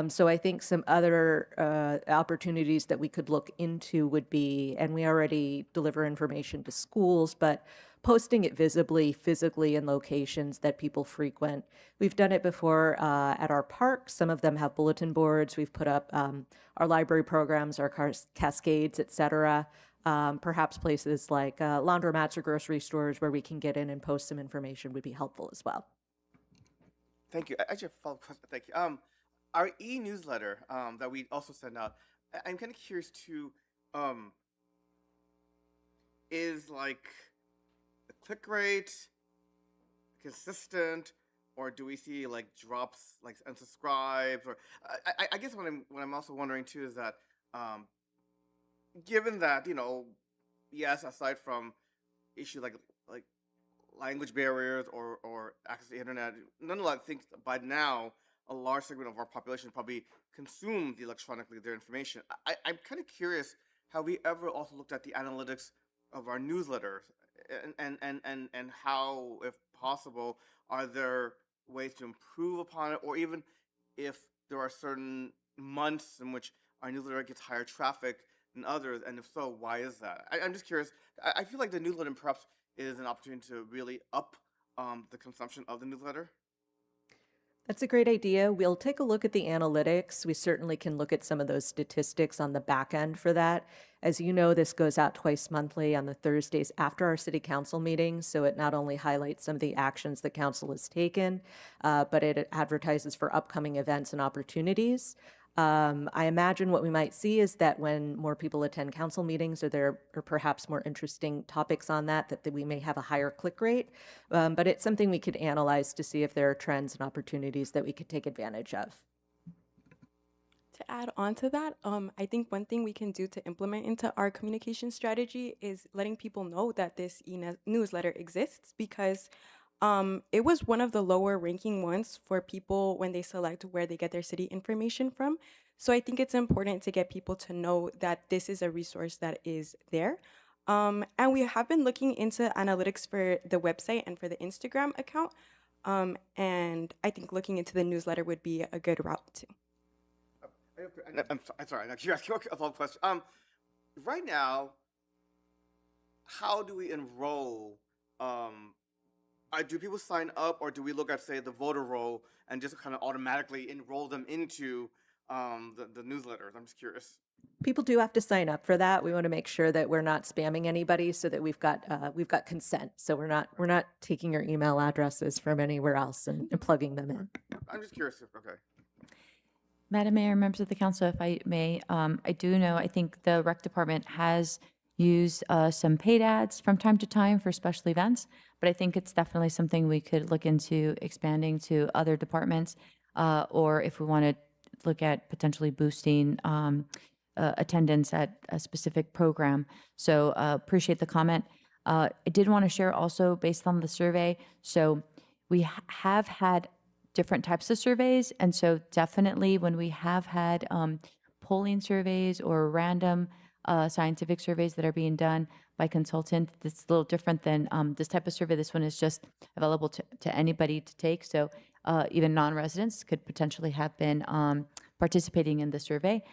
So I think some other opportunities that we could look into would be, and we already deliver information to schools, but posting it visibly, physically in locations that people frequent. We've done it before at our parks. Some of them have bulletin boards. We've put up our library programs, our cascades, et cetera. Perhaps places like laundromats or grocery stores where we can get in and post some information would be helpful as well. Thank you. Actually, a follow-up question. Thank you. Our e-newsletter that we also send out, I'm kind of curious to, is like the click rate consistent, or do we see like drops, like unsubscribes, or I guess what I'm also wondering too is that, given that yes, aside from issues like language barriers or access to the internet, nonetheless, I think by now a large segment of our population probably consumes electronically their information. I'm kind of curious, have we ever also looked at the analytics of our newsletters and how, if possible, are there ways to improve upon it, or even if there are certain months in which our newsletter gets higher traffic than others, and if so, why is that? I'm just curious. I feel like the newsletter perhaps is an opportunity to really up the consumption of the newsletter. That's a great idea. We'll take a look at the analytics. We certainly can look at some of those statistics on the back end for that. As you know, this goes out twice monthly on the Thursdays after our city council meetings. So it not only highlights some of the actions that council has taken, but it advertises for upcoming events and opportunities. I imagine what we might see is that when more people attend council meetings, or there are perhaps more interesting topics on that we may have a higher click rate. But it's something we could analyze to see if there are trends and opportunities that we could take advantage of. To add on to that, I think one thing we can do to implement into our communication strategy is letting people know that this newsletter exists, because it was one of the lower ranking ones for people when they select where they get their city information from. So I think it's important to get people to know that this is a resource that is there. And we have been looking into analytics for the website and for the Instagram account. And I think looking into the newsletter would be a good route too. I'm sorry. I'm curious. A follow-up question. Right now, how do we enroll? Do people sign up, or do we look at, say, the voter roll and just kind of automatically enroll them into the newsletters? I'm just curious. People do have to sign up for that. We want to make sure that we're not spamming anybody, so that we've got consent. So we're not taking your email addresses from anywhere else and plugging them in. I'm just curious. Okay. Madam Mayor, members of the council, if I may, I do know, I think the rec department has used some paid ads from time to time for special events, but I think it's definitely something we could look into expanding to other departments, or if we want to look at potentially boosting attendance at a specific program. So appreciate the comment. I did want to share also based on the survey. So we have had different types of surveys. And so definitely when we have had polling surveys or random scientific surveys that are being done by consultant, it's a little different than this type of survey. This one is just available to anybody to take. So even non-residents could potentially have been participating in the survey.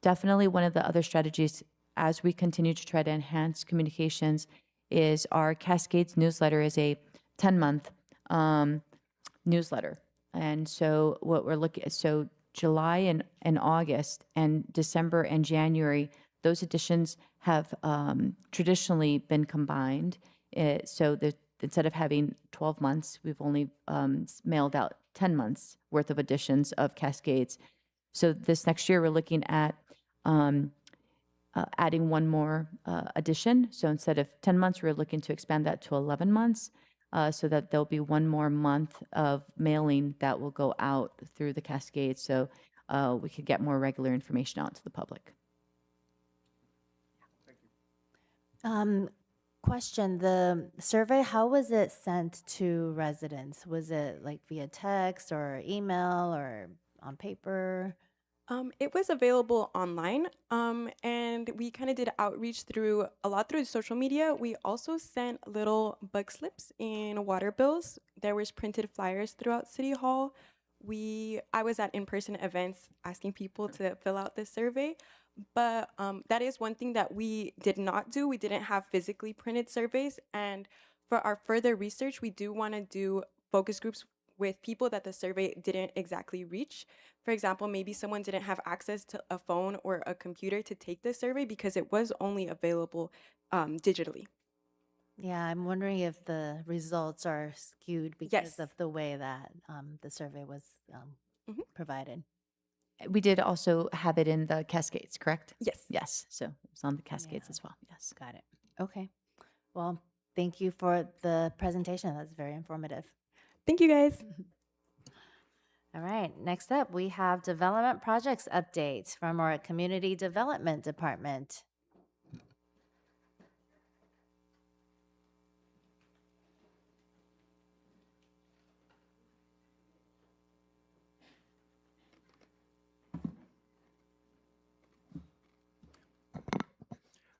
Definitely one of the other strategies as we continue to try to enhance communications is our Cascades newsletter is a 10-month newsletter. And so what we're looking at, so July and August and December and January, those editions have traditionally been combined. So instead of having 12 months, we've only mailed out 10 months worth of editions of Cascades. So this next year, we're looking at adding one more edition. So instead of 10 months, we're looking to expand that to 11 months. So that there'll be one more month of mailing that will go out through the Cascades, so we could get more regular information out to the public. Question, the survey, how was it sent to residents? Was it like via text or email or on paper? It was available online, and we kind of did outreach through social media. We also sent little bug slips in water bills. There was printed flyers throughout City Hall. I was at in-person events asking people to fill out this survey, but that is one thing that we did not do. We didn't have physically printed surveys, and for our further research, we do want to do focus groups with people that the survey didn't exactly reach. For example, maybe someone didn't have access to a phone or a computer to take the survey because it was only available digitally. Yeah, I'm wondering if the results are skewed because of the way that the survey was provided. We did also have it in the Cascades, correct? Yes. Yes, so it's on the Cascades as well, yes. Got it. Okay. Well, thank you for the presentation. That's very informative. Thank you, guys. All right, next up, we have development projects updates from our Community Development Department.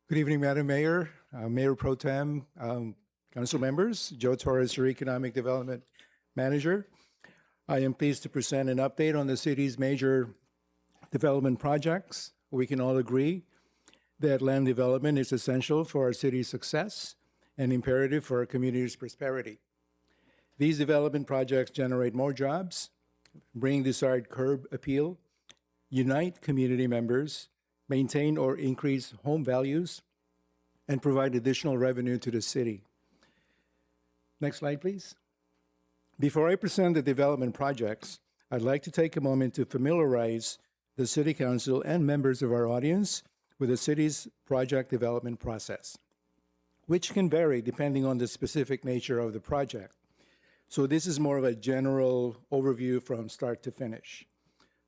Good evening, Madam Mayor, Mayor Pro Tem, council members. Joe Torres, your Economic Development Manager. I am pleased to present an update on the city's major development projects. We can all agree that land development is essential for our city's success and imperative for our community's prosperity. These development projects generate more jobs, bring desired curb appeal, unite community members, maintain or increase home values, and provide additional revenue to the city. Next slide, please. Before I present the development projects, I'd like to take a moment to familiarize the City Council and members of our audience with the city's project development process, which can vary depending on the specific nature of the project. So this is more of a general overview from start to finish.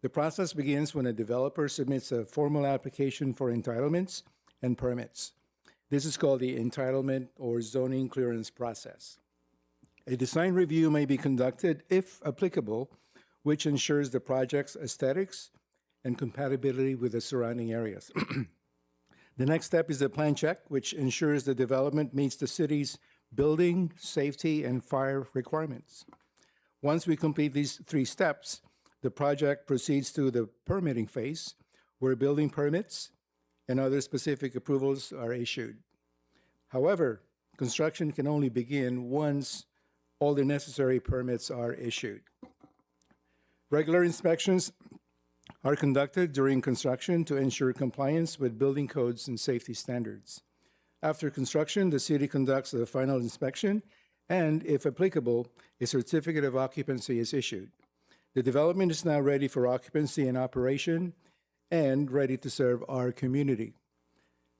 The process begins when a developer submits a formal application for entitlements and permits. This is called the entitlement or zoning clearance process. A design review may be conducted, if applicable, which ensures the project's aesthetics and compatibility with the surrounding areas. The next step is the plan check, which ensures the development meets the city's building, safety, and fire requirements. Once we complete these 3 steps, the project proceeds to the permitting phase, where building permits and other specific approvals are issued. However, construction can only begin once all the necessary permits are issued. Regular inspections are conducted during construction to ensure compliance with building codes and safety standards. After construction, the city conducts the final inspection, and if applicable, a certificate of occupancy is issued. The development is now ready for occupancy and operation and ready to serve our community.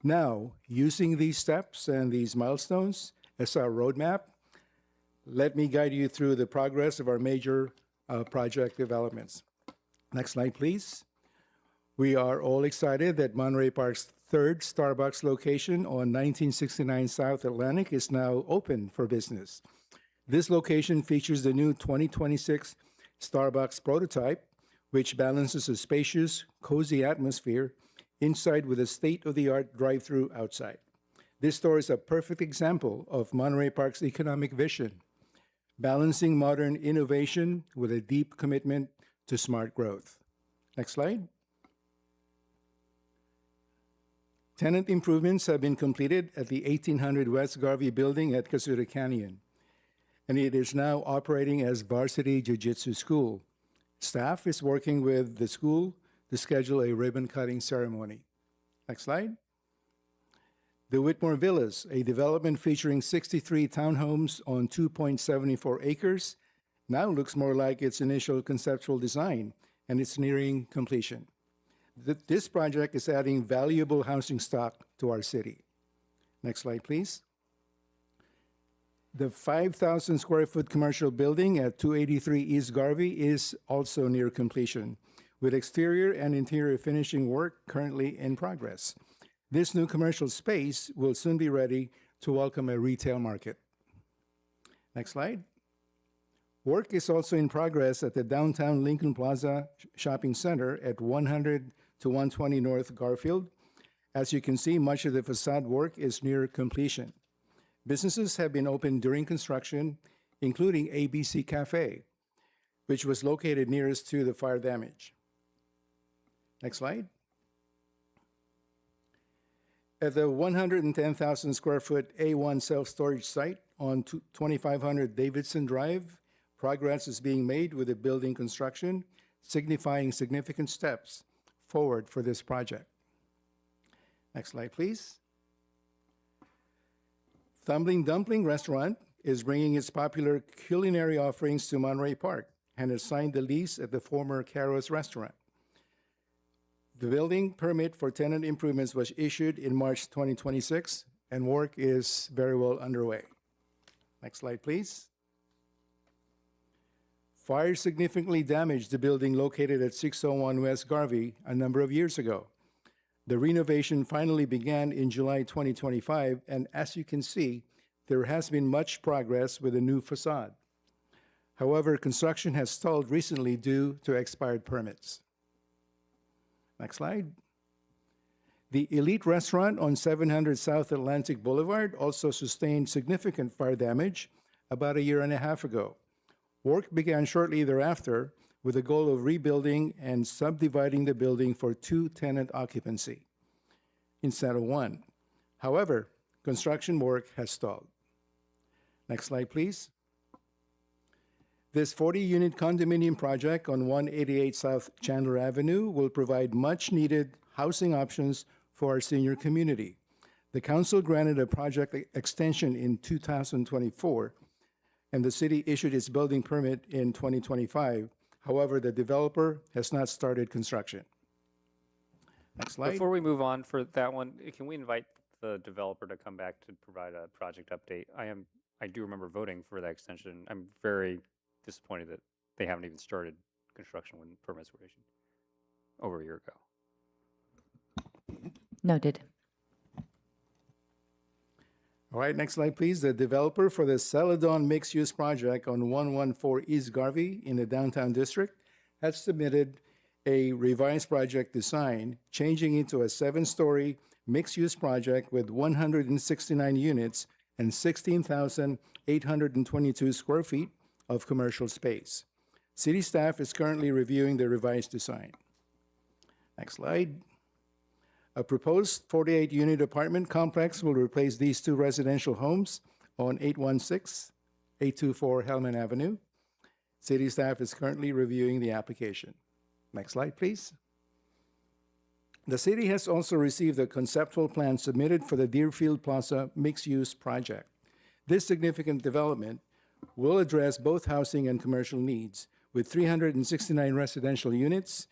Now, using these steps and these milestones as our roadmap, let me guide you through the progress of our major project developments. Next slide, please. We are all excited that Monterey Park's third Starbucks location on 1969 South Atlantic is now open for business. This location features the new 2026 Starbucks prototype, which balances a spacious, cozy atmosphere inside with a state-of-the-art drive-through outside. This store is a perfect example of Monterey Park's economic vision, balancing modern innovation with a deep commitment to smart growth. Next slide. Tenant improvements have been completed at the 1800 West Garvey building at Casuta Canyon, and it is now operating as Varsity Jiu-Jitsu School. Staff is working with the school to schedule a ribbon-cutting ceremony. Next slide. The Whitmore Villas, a development featuring 63 townhomes on 2.74 acres, now looks more like its initial conceptual design, and it's nearing completion. This project is adding valuable housing stock to our city. Next slide, please. The 5,000 square foot commercial building at 283 East Garvey is also near completion, with exterior and interior finishing work currently in progress. This new commercial space will soon be ready to welcome a retail market. Next slide. Work is also in progress at the downtown Lincoln Plaza Shopping Center at 100 to 120 North Garfield. As you can see, much of the facade work is near completion. Businesses have been opened during construction, including ABC Cafe, which was located nearest to the fire damage. Next slide. At the 110,000 square foot A1 self-storage site on 2500 Davidson Drive, progress is being made with the building construction, signifying significant steps forward for this project. Next slide, please. Tumbling Dumpling Restaurant is bringing its popular culinary offerings to Monterey Park and has signed the lease at the former Caro's restaurant. The building permit for tenant improvements was issued in March 2026, and work is very well underway. Next slide, please. Fire significantly damaged the building located at 601 West Garvey a number of years ago. The renovation finally began in July 2025, and as you can see, there has been much progress with a new facade. However, construction has stalled recently due to expired permits. Next slide. The Elite Restaurant on 700 South Atlantic Boulevard also sustained significant fire damage about a year and a half ago. Work began shortly thereafter with the goal of rebuilding and subdividing the building for 2 tenant occupancy instead of 1. However, construction work has stalled. Next slide, please. This 40-unit condominium project on 188 South Chandler Avenue will provide much-needed housing options for our senior community. The council granted a project extension in 2024, and the city issued its building permit in 2025. However, the developer has not started construction. Next slide. Before we move on for that one, can we invite the developer to come back to provide a project update? I do remember voting for that extension. I'm very disappointed that they haven't even started construction when permits were issued over a year ago. Noted. All right, next slide, please. The developer for the Celadon mixed-use project on 114 East Garvey in the downtown district has submitted a revised project design, changing into a 7-story mixed-use project with 169 units and 16,822 square feet of commercial space. City staff is currently reviewing the revised design. Next slide. A proposed 48-unit apartment complex will replace these two residential homes on 816-824 Hellman Avenue. City staff is currently reviewing the application. Next slide, please. The city has also received a conceptual plan submitted for the Deerfield Plaza mixed-use project. This significant development will address both housing and commercial needs with 369 residential units,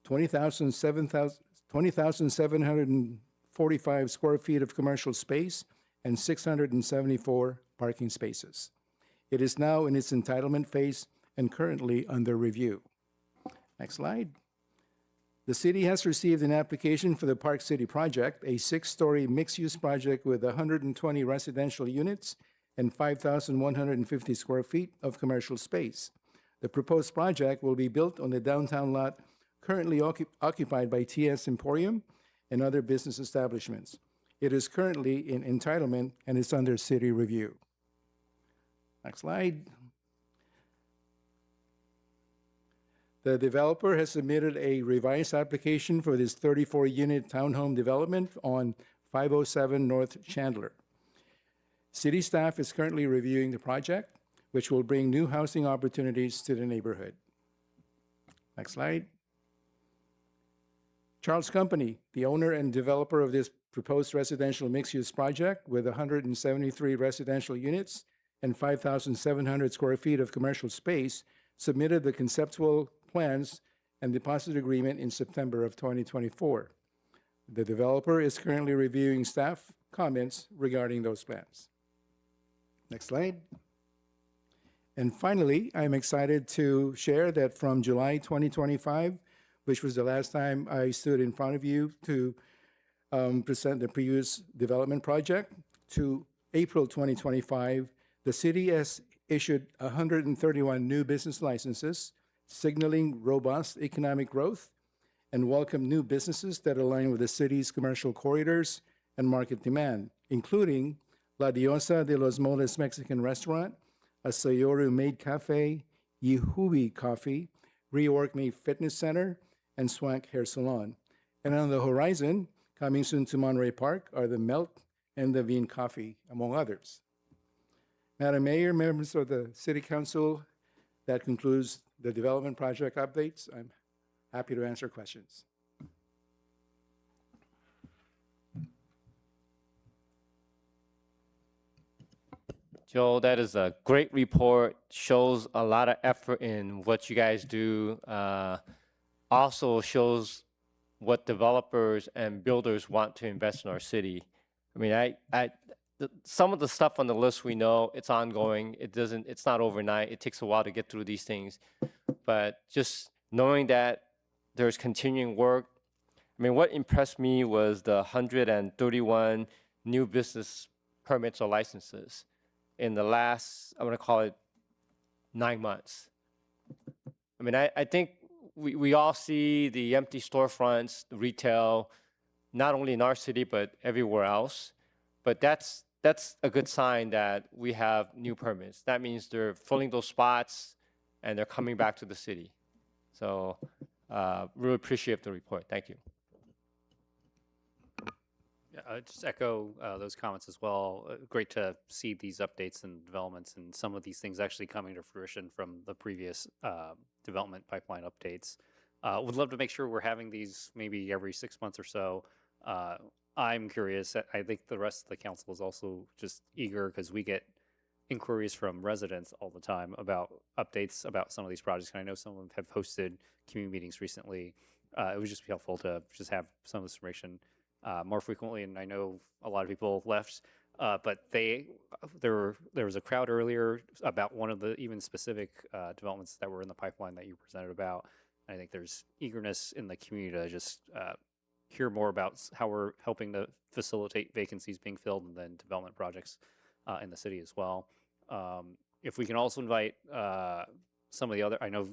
20,745 square feet of commercial space, and 674 parking spaces. It is now in its entitlement phase and currently under review. Next slide. The city has received an application for the Park City project, a 6-story mixed-use project with 120 residential units and 5,150 square feet of commercial space. The proposed project will be built on the downtown lot currently occupied by TS Emporium and other business establishments. It is currently in entitlement and is under city review. Next slide. The developer has submitted a revised application for this 34-unit townhome development on 507 North Chandler. City staff is currently reviewing the project, which will bring new housing opportunities to the neighborhood. Next slide. Charles Company, the owner and developer of this proposed residential mixed-use project with 173 residential units and 5,700 square feet of commercial space, submitted the conceptual plans and deposit agreement in September of 2024. The developer is currently reviewing staff comments regarding those plans. Next slide. And finally, I'm excited to share that from July 2025, which was the last time I stood in front of you to present the previous development project, to April 2025, the city has issued 131 new business licenses, signaling robust economic growth and welcome new businesses that align with the city's commercial corridors and market demand, including La Diosa de los Moles Mexican Restaurant, a Sayoru Maid Cafe, Yehubi Coffee, Rework Me Fitness Center, and Swank Hair Salon. And on the horizon, coming soon to Monterey Park, are the Melt and the Vin Coffee, among others. Madam Mayor, members of the City Council, that concludes the development project updates. I'm happy to answer questions. Joe, that is a great report. Shows a lot of effort in what you guys do. Also shows what developers and builders want to invest in our city. I mean, some of the stuff on the list we know it's ongoing. It's not overnight. It takes a while to get through these things. But just knowing that there's continuing work. I mean, what impressed me was the 131 new business permits or licenses in the last, I'm gonna call it 9 months. I mean, I think we all see the empty storefronts, the retail, not only in our city, but everywhere else. But that's a good sign that we have new permits. That means they're filling those spots and they're coming back to the city. So really appreciate the report. Thank you. Yeah, just echo those comments as well. Great to see these updates and developments and some of these things actually coming to fruition from the previous development pipeline updates. Would love to make sure we're having these maybe every 6 months or so. I'm curious. I think the rest of the council is also just eager because we get inquiries from residents all the time about updates about some of these projects. And I know some of them have hosted community meetings recently. It would just be helpful to just have some of this information more frequently. And I know a lot of people left, but there was a crowd earlier about one of the even specific developments that were in the pipeline that you presented about. And I think there's eagerness in the community to just hear more about how we're helping to facilitate vacancies being filled and then development projects in the city as well. If we can also invite some of the other, I know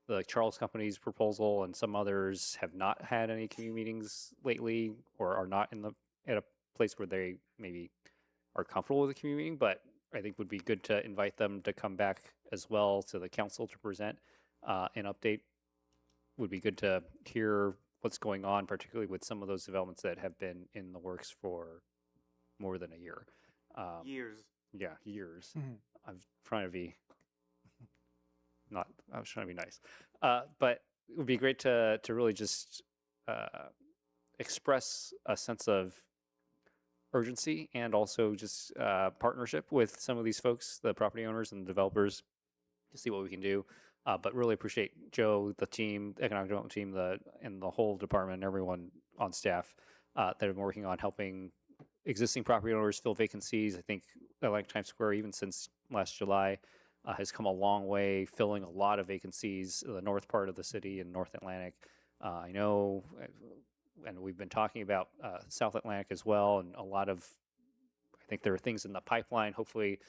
the Charles Company's proposal and some others have not had any community meetings lately or are not at a place where they maybe are comfortable with the community meeting, but I think would be good to invite them to come back as well to the council to present an update. Would be good to hear what's going on, particularly with some of those developments that have been in the works for more than a year. Years. Yeah, years. Mhm. I'm trying to be not. I was trying to be nice, but it would be great to really just express a sense of urgency and also just partnership with some of these folks, the property owners and the developers, to see what we can do. But really appreciate Joe, the team, the economic development team, and the whole department, and everyone on staff that have been working on helping existing property owners fill vacancies. I think Atlantic Times Square, even since last July, has come a long way, filling a lot of vacancies in the north part of the city and North Atlantic. I know, and we've been talking about South Atlantic as well, and a lot of, I think there are things in the pipeline. Hopefully,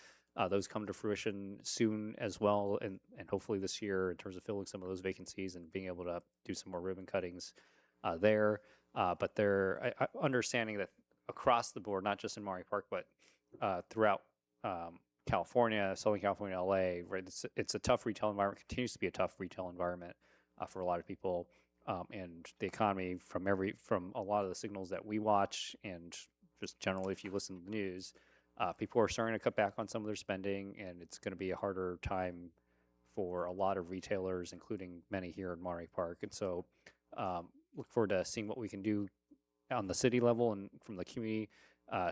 those come to fruition soon as well, and hopefully this year in terms of filling some of those vacancies and being able to do some more ribbon cuttings there. But understanding that across the board, not just in Monterey Park, but throughout California, Southern California, LA, right? It's a tough retail environment, continues to be a tough retail environment for a lot of people. And the economy, from a lot of the signals that we watch, and just generally, if you listen to the news, people are starting to cut back on some of their spending, and it's going to be a harder time for a lot of retailers, including many here in Monterey Park. And so, look forward to seeing what we can do on the city level and from the community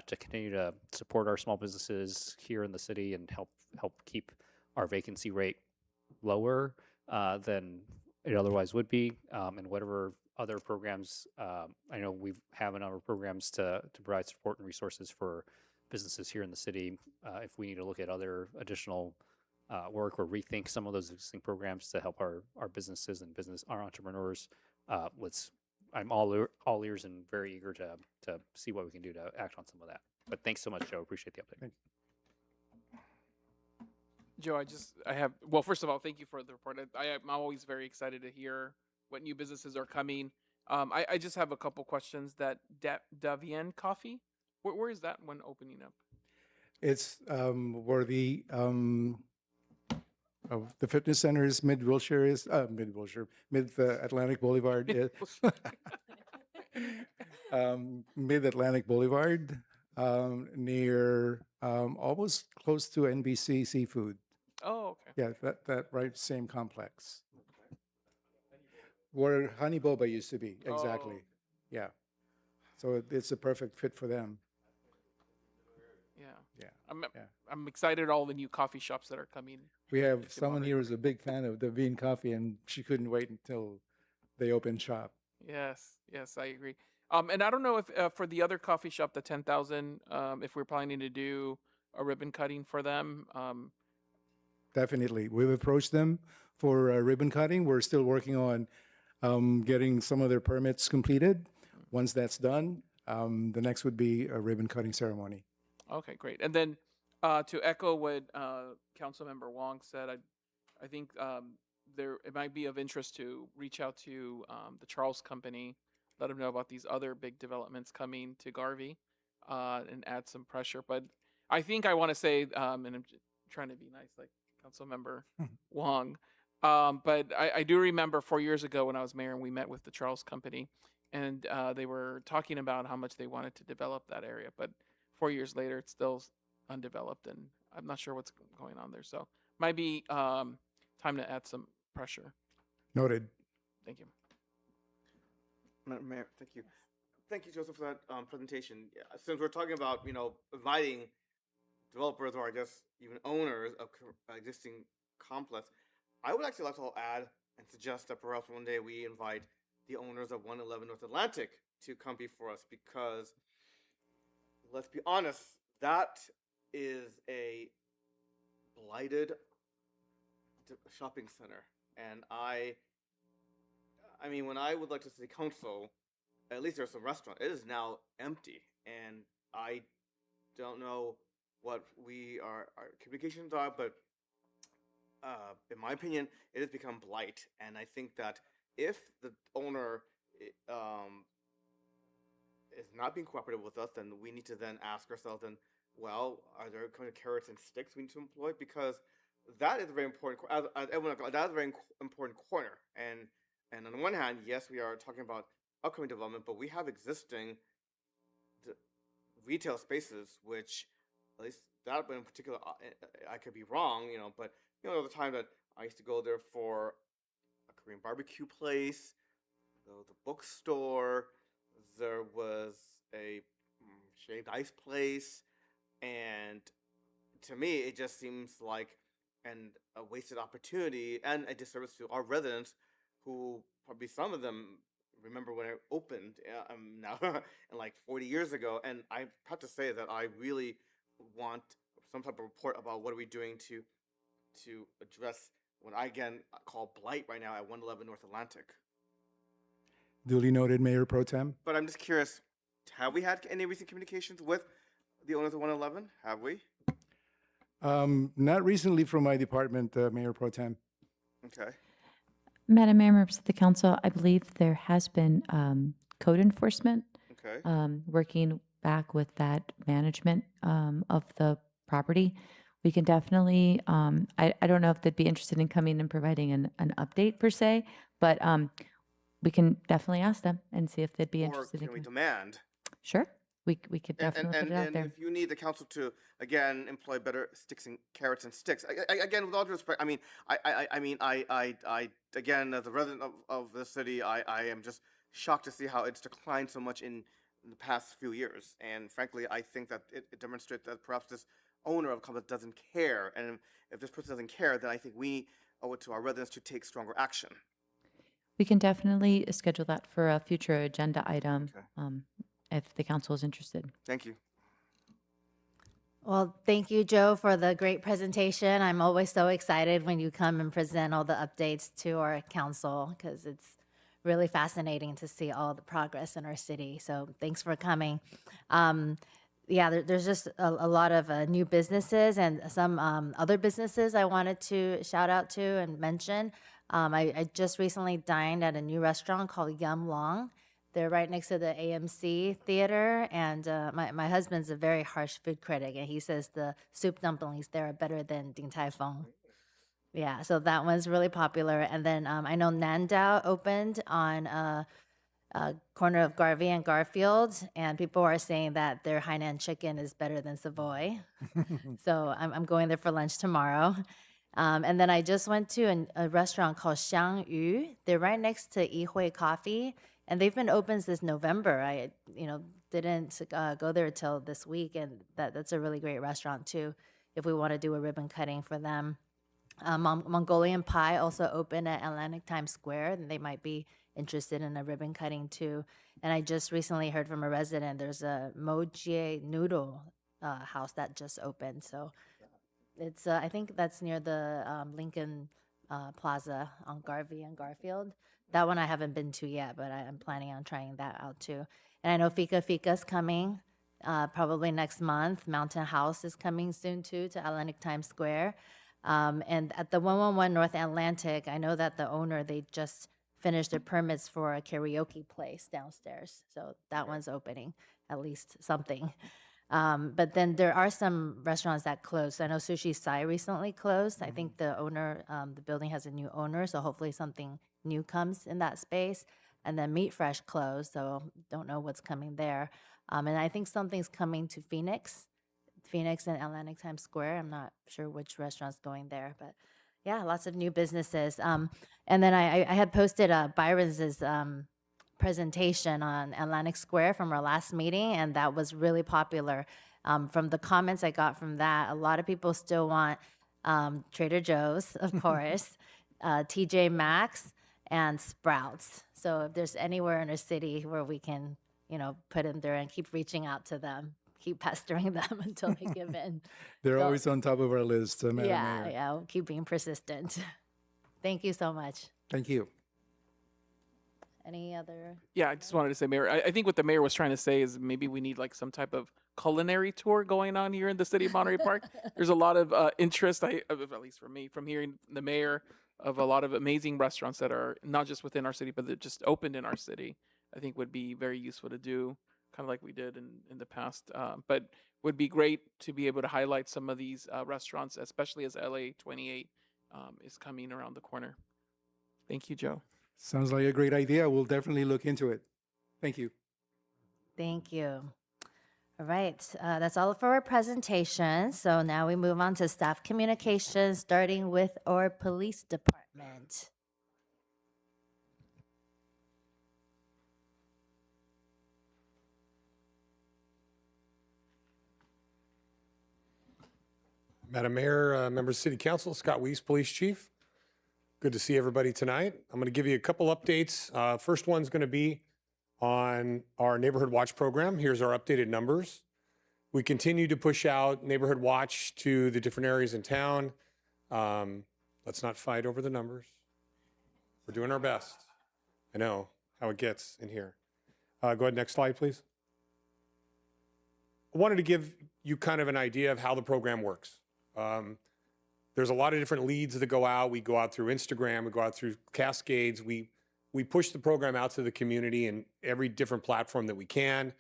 to continue to support our small businesses here in the city and help keep our vacancy rate lower than it otherwise would be, and whatever other programs. I know we have a number of programs to provide support and resources for businesses here in the city. If we need to look at other additional work or rethink some of those existing programs to help our businesses and our entrepreneurs, I'm all ears and very eager to see what we can do to act on some of that. But thanks so much, Joe. Appreciate the update. Joe, well, first of all, thank you for the report. I'm always very excited to hear what new businesses are coming. I just have a couple questions. That Davien Coffee, where is that one opening up? It's where the fitness center is Mid Atlantic Boulevard is. Mid Atlantic Boulevard, near almost close to NBC Seafood. Oh, okay. Yeah, that right, same complex. Where Honey Boba used to be, exactly. Oh. Yeah. So it's a perfect fit for them. Yeah. Yeah. I'm excited all the new coffee shops that are coming. We have someone here who's a big fan of the Bean Coffee, and she couldn't wait until they opened shop. Yes, I agree. And I don't know if for the other coffee shop, the 10,000, if we're planning to do a ribbon cutting for them. Definitely. We've approached them for ribbon cutting. We're still working on getting some of their permits completed. Once that's done, the next would be a ribbon cutting ceremony. Okay, great. And then to echo what Councilmember Wong said, I think it might be of interest to reach out to the Charles Company, let them know about these other big developments coming to Garvey, and add some pressure. But I think I want to say, and I'm trying to be nice, like Councilmember Wong, but I do remember 4 years ago when I was mayor and we met with the Charles Company, and they were talking about how much they wanted to develop that area. But 4 years later, it's still undeveloped, and I'm not sure what's going on there. So might be time to add some pressure. Noted. Thank you. Madam Mayor, thank you. Thank you, Joseph, for that presentation. Yeah, since we're talking about, inviting developers or I guess even owners of existing complex, I would actually like to add and suggest that perhaps one day we invite the owners of 111 North Atlantic to come before us, because let's be honest, that is a blighted shopping center. And I mean, when I would like to city council, at least there's a restaurant. It is now empty, and I don't know what our communications are, but in my opinion, it has become blight. And I think that if the owner is not being cooperative with us, then we need to then ask ourselves, then well, are there kind of carrots and sticks we need to employ? Because that is a very important, as everyone, that is a very important corner. And on the one hand, yes, we are talking about upcoming development, but we have existing d- retail spaces, which at least that in particular, I could be wrong, but there was a time that I used to go there for a Korean barbecue place, the bookstore, there was a shaved ice place, and to me, it just seems like a wasted opportunity and a disservice to our residents, who probably some of them remember when it opened now and like 40 years ago. And I have to say that I really want some type of report about what are we doing to address what I again call blight right now at 111 North Atlantic. Duly noted, Mayor Pro Tem. But I'm just curious, have we had any recent communications with the owners of 111? Have we? Not recently from my department, Mayor Pro Tem. Okay. Madam Mayor, members of the council, I believe there has been code enforcement Okay. working back with that management of the property. We can definitely, I don't know if they'd be interested in coming and providing an update per se, but we can definitely ask them and see if they'd be Or interested can in. we demand? Sure, we could definitely put it out And there. if you need the council to again employ better sticks and carrots and sticks, again with all due respect, I mean, I again as a resident of the city, I am just shocked to see how it's declined so much in the past few years. And frankly, I think that it demonstrates that perhaps this owner of a company doesn't care. And if this person doesn't care, then I think we owe it to our residents to take stronger action. We can definitely schedule that for a future agenda item Okay. if the council is interested. Thank you. Well, thank you, Joe, for the great presentation. I'm always so excited when you come and present all the updates to our council, because it's really fascinating to see all the progress in our city. So thanks for coming. There's just a lot of new businesses and some other businesses I wanted to shout out to and mention. I just recently dined at a new restaurant called Yum Long. They're right next to the AMC theater, and my husband's a very harsh food critic, and he says the soup dumplings there are better than Din Tai Fung. Yeah, so that one's really popular. And then I know Nandao opened on corner of Garvey and Garfield, and people are saying that their Hainan chicken is better than Savoy. So I'm going there for lunch tomorrow. And then I just went to a restaurant called Xiang Yu. They're right next to Yihui Coffee, and they've been open since November. I didn't go there till this week, and that's a really great restaurant too, if we want to do a ribbon cutting for them. Mongolian Pie also opened at Atlantic Times Square, and they might be interested in a ribbon cutting too. And I just recently heard from a resident, there's a Mojie noodle house that just opened. So it's I think that's near the Lincoln Plaza on Garvey and Garfield. That one I haven't been to yet, but I'm planning on trying that out too. And I know Fika Fika's coming probably next month. Mountain House is coming soon too to Atlantic Times Square. And at the 111 North Atlantic, I know that the owner, they just finished their permits for a karaoke place downstairs. So that one's opening, at least something. But then there are some restaurants that closed. I know Sushi Sai recently closed. I think the owner, the building has a new owner, so hopefully something new comes in that space. And then Meat Fresh closed, so don't know what's coming there. And I think something's coming to Phoenix and Atlantic Times Square. I'm not sure which restaurant's going there, but yeah, lots of new businesses. And then I had posted Byron's presentation on Atlantic Square from our last meeting, and that was really popular. From the comments I got from that, a lot of people still want Trader Joe's, of course, TJ Maxx, and Sprouts. So if there's anywhere in our city where we can, put in there and keep reaching out to them, keep pestering them until they give in. They're So- always on top of our list, Madam Mayor. Yeah, we'll keep being persistent. Thank you so much. Thank you. Any other? Yeah, I just wanted to say, Mayor, I think what the mayor was trying to say is maybe we need like some type of culinary tour going on here in the city of Monterey Park. There's a lot of interest, at least for me, from hearing the mayor, of a lot of amazing restaurants that are not just within our city, but that just opened in our city. I think would be very useful to do kind of like we did in the past. But would be great to be able to highlight some of these restaurants, especially as LA 28 is coming around the corner. Thank you, Joe. Sounds like a great idea. We'll definitely look into it. Thank you. Thank you. All right, that's all for our presentation. So now we move on to staff communications, starting with our police department. Madam Mayor, members of City Council, Scott Weiss, Police Chief. Good to see everybody tonight. I'm going to give you a couple updates. First one's going to be on our Neighborhood Watch program. Here's our updated numbers. We continue to push out Neighborhood Watch to the different areas in town. Let's not fight over the numbers. We're doing our best. I know how it gets in here. Go ahead, next slide, please. I wanted to give you kind of an idea of how the program works. There's a lot of different leads that go out. We go out through Instagram, we go out through Cascades. We push the program out to the community in every different platform that we can.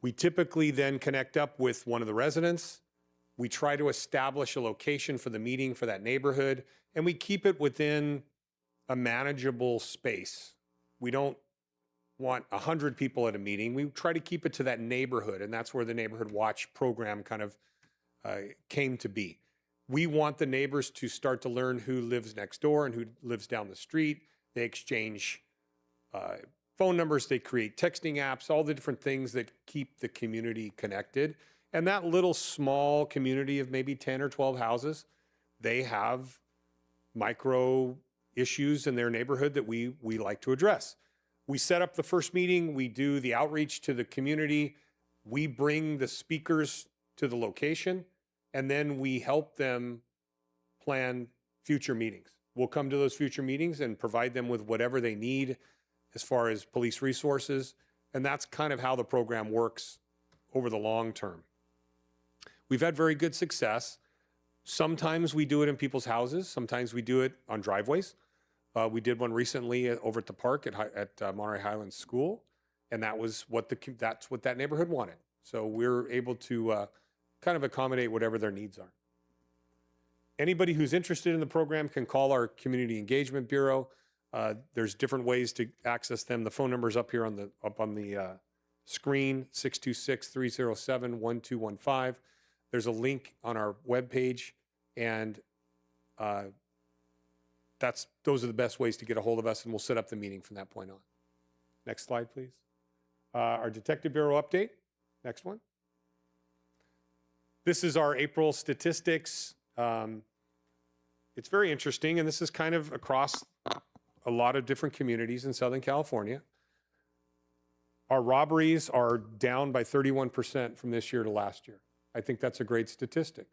We typically then connect up with one of the residents. We try to establish a location for the meeting for that neighborhood, and we keep it within a manageable space. We don't want 100 people at a meeting. We try to keep it to that neighborhood, and that's where the Neighborhood Watch program kind of came to be. We want the neighbors to start to learn who lives next door and who lives down the street. They exchange phone numbers, they create texting apps, all the different things that keep the community connected. And that little small community of maybe 10 or 12 houses, they have micro issues in their neighborhood that we like to address. We set up the first meeting, we do the outreach to the community, we bring the speakers to the location, and then we help them plan future meetings. We'll come to those future meetings and provide them with whatever they need as far as police resources, and that's kind of how the program works over the long term. We've had very good success. Sometimes we do it in people's houses, sometimes we do it on driveways. We did one recently over at the park at Monterey Highlands School, and that's what that neighborhood wanted. So we're able to kind of accommodate whatever their needs are. Anybody who's interested in the program can call our Community Engagement Bureau. There's different ways to access them. The phone number's up here on the screen, 626-307-1215. There's a link on our webpage, and those are the best ways to get a hold of us, and we'll set up the meeting from that point on. Next slide, please. Our Detective Bureau update. Next one. This is our April statistics. It's very interesting, and this is kind of across a lot of different communities in Southern California. Our robberies are down by 31% from this year to last year. I think that's a great statistic.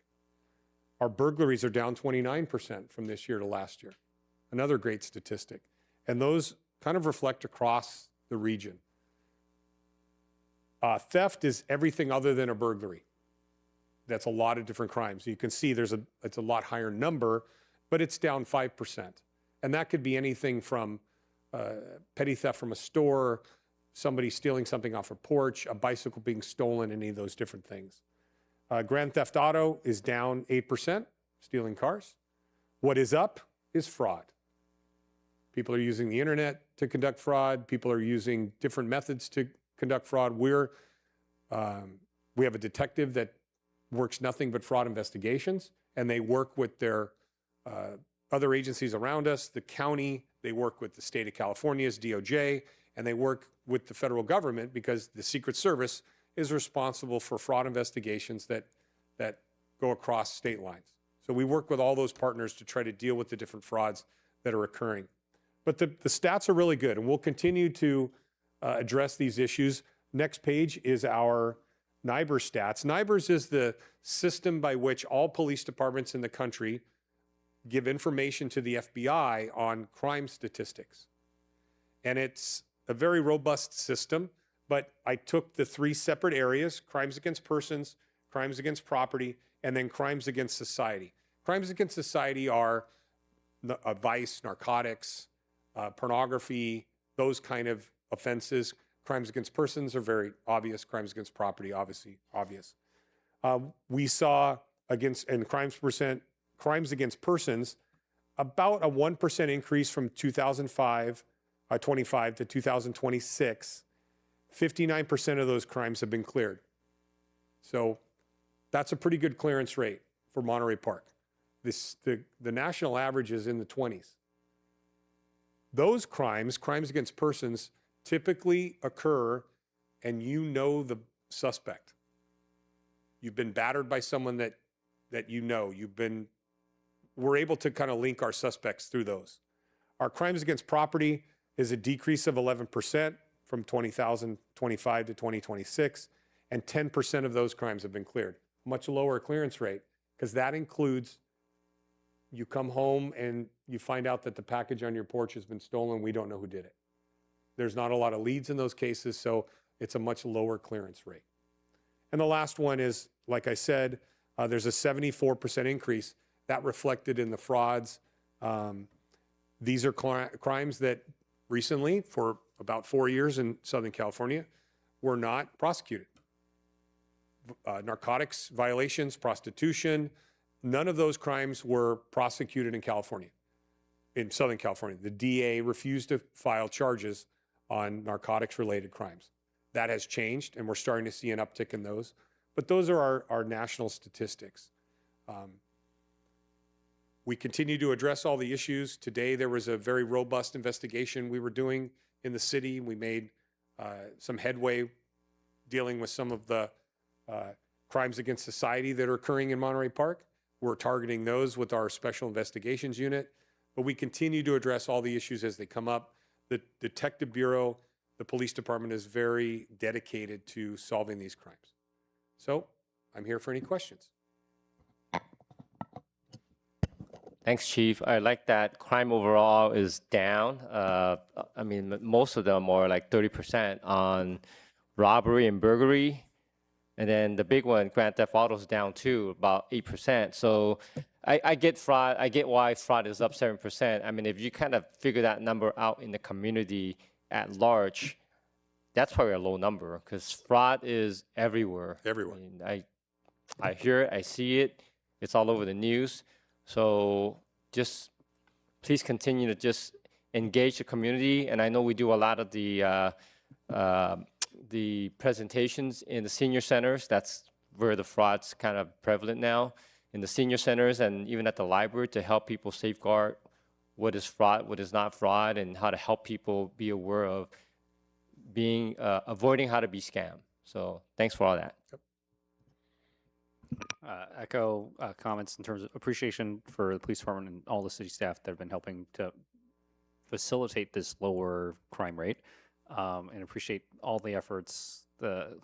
Our burglaries are down 29% from this year to last year. Another great statistic. And those kind of reflect across the region. Theft is everything other than a burglary. That's a lot of different crimes. You can see it's a lot higher number, but it's down 5%. And that could be anything from petty theft from a store, somebody stealing something off a porch, a bicycle being stolen, any of those different things. Grand theft auto is down 8%, stealing cars. What is up is fraud. People are using the internet to conduct fraud. People are using different methods to conduct fraud. We have a detective that works nothing but fraud investigations, and they work with their other agencies around us, the county, they work with the state of California's DOJ, and they work with the federal government because the Secret Service is responsible for fraud investigations that go across state lines. So we work with all those partners to try to deal with the different frauds that are occurring. But the stats are really good, and we'll continue to address these issues. Next page is our NIBRS stats. NIBRS is the system by which all police departments in the country give information to the FBI on crime statistics. And it's a very robust system, but I took the three separate areas: crimes against persons, crimes against property, and then crimes against society. Crimes against society are vice, narcotics, pornography, those kind of offenses. Crimes against persons are very obvious. Crimes against property, obviously obvious. We saw crimes against persons, about a 1% increase from 2025 to 2026. 59% of those crimes have been cleared. So that's a pretty good clearance rate for Monterey Park. The national average is in the 20s. Those crimes against persons, typically occur and you know the suspect. You've been battered by someone that you know. We're able to kind of link our suspects through those. Our crimes against property is a decrease of 11% from 2025 to 2026, and 10% of those crimes have been cleared. Much lower clearance rate, because that includes you come home and you find out that the package on your porch has been stolen. We don't know who did it. There's not a lot of leads in those cases, so it's a much lower clearance rate. And the last one is, like I said, there's a 74% increase. That reflected in the frauds. These are crimes that recently, for about 4 years in Southern California, were not prosecuted. Narcotics violations, prostitution, none of those crimes were prosecuted in California, in Southern California. The DA refused to file charges on narcotics-related crimes. That has changed, and we're starting to see an uptick in those. But those are our national statistics. We continue to address all the issues. Today, there was a very robust investigation we were doing in the city. We made some headway dealing with some of the crimes against society that are occurring in Monterey Park. We're targeting those with our Special Investigations Unit. But we continue to address all the issues as they come up. The Detective Bureau, the police department is very dedicated to solving these crimes. So I'm here for any questions. Thanks, Chief. I like that crime overall is down. I mean, most of them are like 30% on robbery and burglary. And then the big one, Grand Theft Auto, is down too, about 8%. So I get fraud. I get why fraud is up 7%. I mean, if you kind of figure that number out in the community at large, that's probably a low number because fraud is everywhere. Everywhere. I mean, I hear it, I see it. It's all over the news. So just please continue to just engage the community. And I know we do a lot of the presentations in the senior centers. That's where the fraud's kind of prevalent now, in the senior centers and even at the library, to help people safeguard what is fraud, what is not fraud, and how to help people be aware of avoiding how to be scammed. So thanks for all that. Yep. Echo comments in terms of appreciation for the police department and all the city staff that have been helping to facilitate this lower crime rate, and appreciate all the efforts, the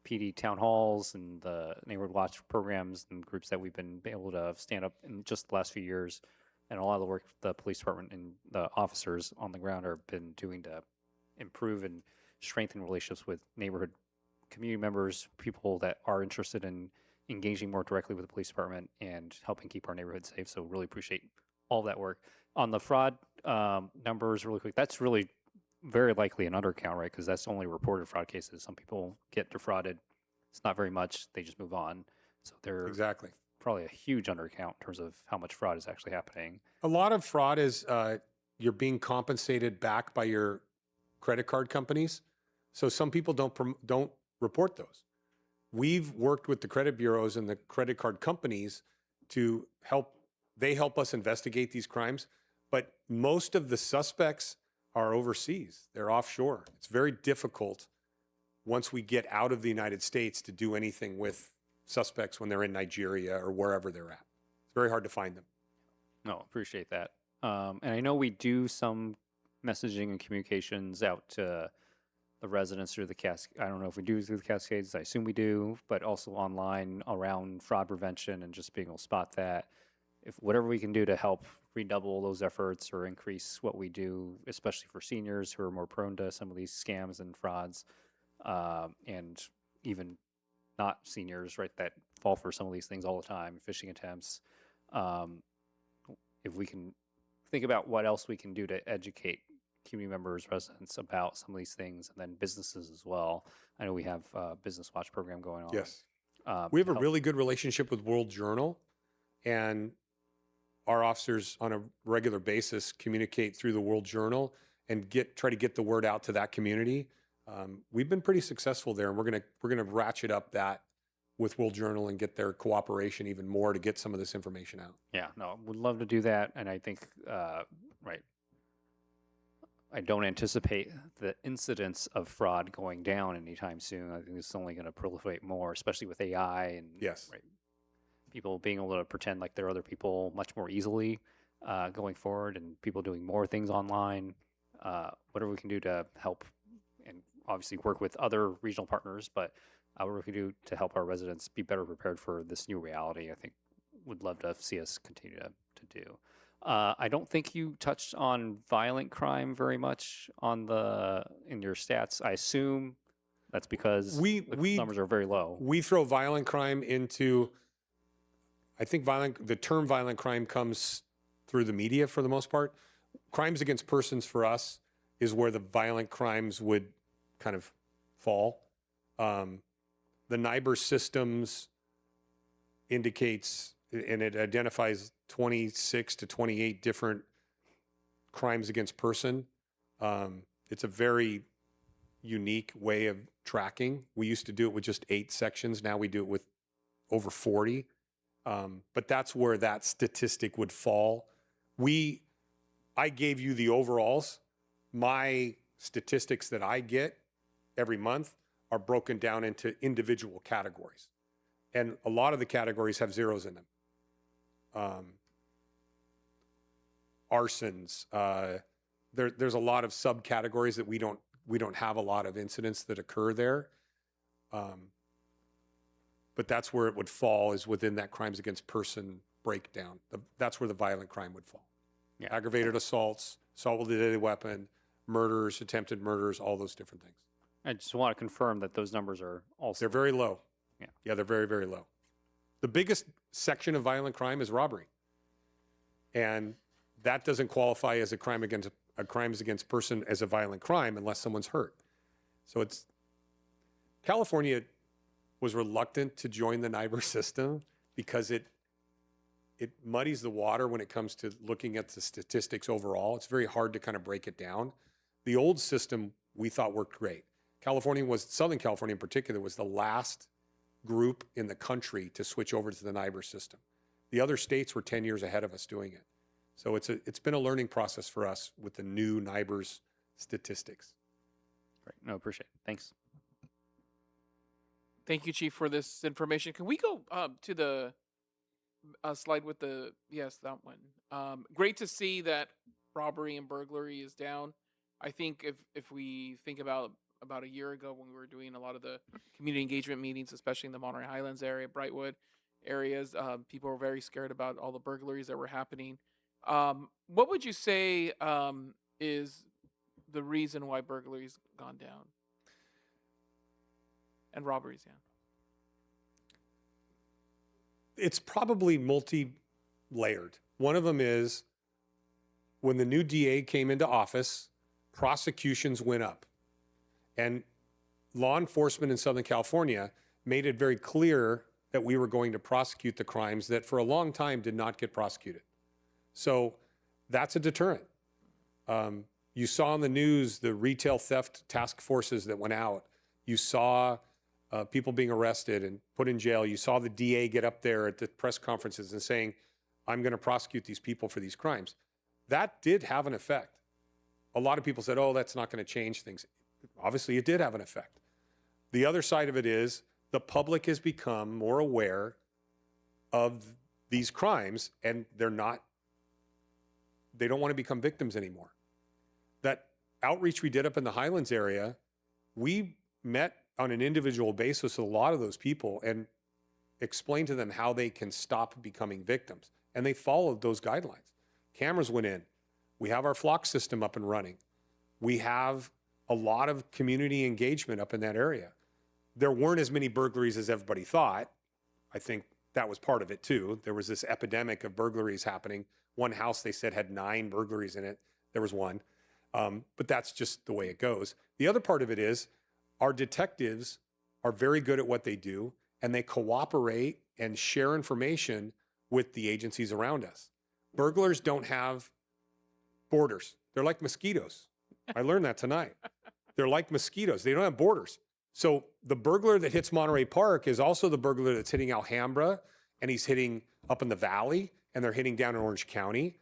PD town halls and the neighborhood watch programs and groups that we've been able to stand up in just the last few years, and a lot of the work the police department and the officers on the ground have been doing to improve and strengthen relationships with neighborhood community members, people that are interested in engaging more directly with the police department and helping keep our neighborhood safe. So really appreciate all that work. On the fraud numbers, really quick, that's really very likely an undercount, right? Because that's only reported fraud cases. Some people get defrauded. It's not very much. They just move on. So they're Exactly. probably a huge undercount in terms of how much fraud is actually happening. A lot of fraud is you're being compensated back by your credit card companies. So some people don't report those. We've worked with the credit bureaus and the credit card companies to help. They help us investigate these crimes, but most of the suspects are overseas. They're offshore. It's very difficult once we get out of the United States to do anything with suspects when they're in Nigeria or wherever they're at. It's very hard to find them. No, appreciate that. And I know we do some messaging and communications out to the residents through the Cascades. I don't know if we do through the Cascades. I assume we do, but also online around fraud prevention and just being able to spot that. If whatever we can do to help redouble those efforts or increase what we do, especially for seniors who are more prone to some of these scams and frauds, and even not seniors, right, that fall for some of these things all the time, phishing attempts. If we can think about what else we can do to educate community members, residents about some of these things, and then businesses as well. I know we have a Business Watch program going on. Yes. We have to a help- really good relationship with World Journal, and our officers on a regular basis communicate through the World Journal and try to get the word out to that community. We've been pretty successful there, and we're gonna ratchet up that with World Journal and get their cooperation even more to get some of this information out. Yeah, no, would love to do that, and I think right. I don't anticipate the incidence of fraud going down anytime soon. I think it's only going to proliferate more, especially with AI and Yes. right, people being able to pretend like they're other people much more easily going forward, and people doing more things online. Whatever we can do to help, and obviously work with other regional partners, but whatever we can do to help our residents be better prepared for this new reality, I think would love to see us continue to do. I don't think you touched on violent crime very much in your stats. I assume that's because the numbers are very low. We throw violent crime into, I think the term violent crime comes through the media for the most part. Crimes against persons for us is where the violent crimes would kind of fall. The NIBR systems indicates, and it identifies 26 to 28 different crimes against person. It's a very unique way of tracking. We used to do it with just 8 sections. Now we do it with over 40. But that's where that statistic would fall. I gave you the overalls. My statistics that I get every month are broken down into individual categories. And a lot of the categories have zeros in them. Arsons. There's a lot of subcategories that we don't have a lot of incidents that occur there. But that's where it would fall, is within that crimes against person breakdown. That's where the violent crime would fall. Yeah. Aggravated assaults, assault with a deadly weapon, murders, attempted murders, all those different things. I just want to confirm that those numbers are also They're very low. Yeah. Yeah, they're very, very low. The biggest section of violent crime is robbery. And that doesn't qualify as a crimes against person as a violent crime unless someone's hurt. So California was reluctant to join the NIBR system because it muddies the water when it comes to looking at the statistics overall. It's very hard to kind of break it down. The old system we thought worked great. Southern California in particular, was the last group in the country to switch over to the NIBR system. The other states were 10 years ahead of us doing it. So it's been a learning process for us with the new NIBR's statistics. Great. No, appreciate it. Thanks. Thank you, Chief, for this information. Can we go to the slide with yes, that one. Great to see that robbery and burglary is down. I think if we think about a year ago when we were doing a lot of the community engagement meetings, especially in the Monterey Highlands area, Brightwood areas, people were very scared about all the burglaries that were happening. What would you say is the reason why burglaries gone down? And robberies, yeah. It's probably multi-layered. One of them is when the new DA came into office, prosecutions went up. And law enforcement in Southern California made it very clear that we were going to prosecute the crimes that for a long time did not get prosecuted. So that's a deterrent. You saw in the news the retail theft task forces that went out. You saw people being arrested and put in jail. You saw the DA get up there at the press conferences and saying, I'm going to prosecute these people for these crimes. That did have an effect. A lot of people said, oh, that's not going to change things. Obviously, it did have an effect. The other side of it is the public has become more aware of these crimes, and they don't want to become victims anymore. That outreach we did up in the Highlands area, we met on an individual basis with a lot of those people and explained to them how they can stop becoming victims. And they followed those guidelines. Cameras went in. We have our flock system up and running. We have a lot of community engagement up in that area. There weren't as many burglaries as everybody thought. I think that was part of it too. There was this epidemic of burglaries happening. One house they said had 9 burglaries in it. There was one. But that's just the way it goes. The other part of it is our detectives are very good at what they do, and they cooperate and share information with the agencies around us. Burglars don't have borders. They're like mosquitoes. I learned that tonight. They're like mosquitoes. They don't have borders. So the burglar that hits Monterey Park is also the burglar that's hitting Alhambra, and he's hitting up in the valley, and they're hitting down in Orange County.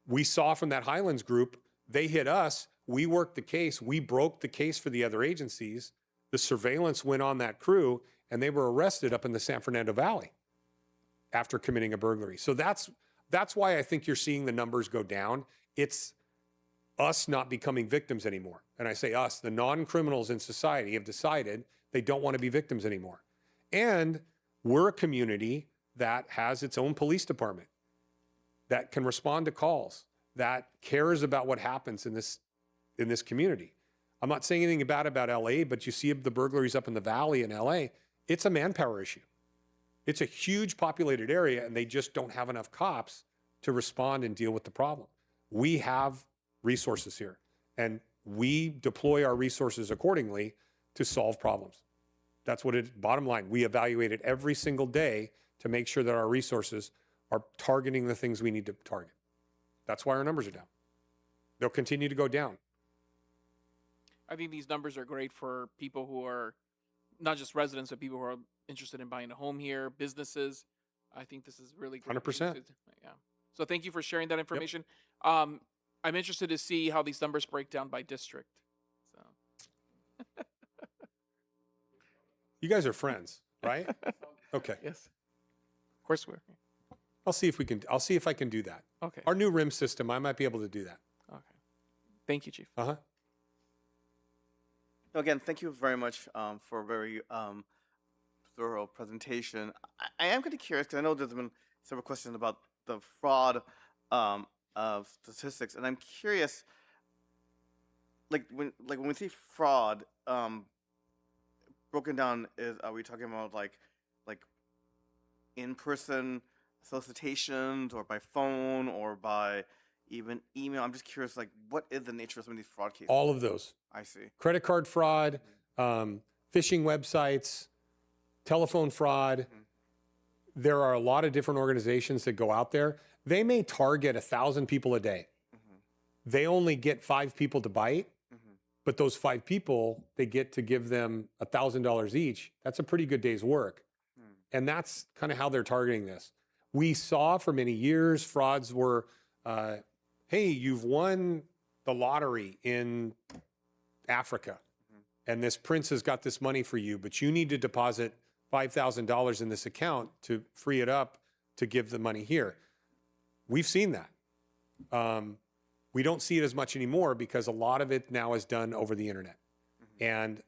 We saw from that Highlands group, they hit us. We worked the case. We broke the case for the other agencies. The surveillance went on that crew, and they were arrested up in the San Fernando Valley after committing a burglary. So that's why I think you're seeing the numbers go down. It's us not becoming victims anymore. And I say us, the non-criminals in society have decided they don't want to be victims anymore. And we're a community that has its own police department that can respond to calls, that cares about what happens in this community. I'm not saying anything bad about LA, but you see the burglaries up in the valley in LA, it's a manpower issue. It's a huge populated area, and they just don't have enough cops to respond and deal with the problem. We have resources here, and we deploy our resources accordingly to solve problems. That's what it, bottom line, we evaluate it every single day to make sure that our resources are targeting the things we need to target. That's why our numbers are down. They'll continue to go down. I think these numbers are great for people who are not just residents, but people who are interested in buying a home here, businesses. I think this is really great. 100%. Yeah. So thank you for sharing that information. I'm interested to see how these numbers break down by district. So. You guys are friends, right? Okay. Yes. Of course we're. I'll see if I can do that. Okay. Our new RIM system, I might be able to do that. Okay. Thank you, Chief. Uh-huh. Again, thank you very much for a very thorough presentation. I am kind of curious because I know there's been several questions about the fraud of statistics, and I'm curious, like when we see fraud broken down, are we talking about like in-person solicitations, or by phone, or by even email? I'm just curious, like, what is the nature of some of these fraud cases? All of those. I see. Credit card fraud, phishing websites, telephone fraud. There are a lot of different organizations that go out there. They may target 1,000 people a day. They only get 5 people to bite, but those 5 people, they get to give them $1,000 each. That's a pretty good day's work. And that's kind of how they're targeting this. We saw for many years frauds were, hey, you've won the lottery in Africa, and this prince has got this money for you, but you need to deposit $5,000 in this account to free it up to give the money here. We've seen that. We don't see it as much anymore because a lot of it now is done over the internet. And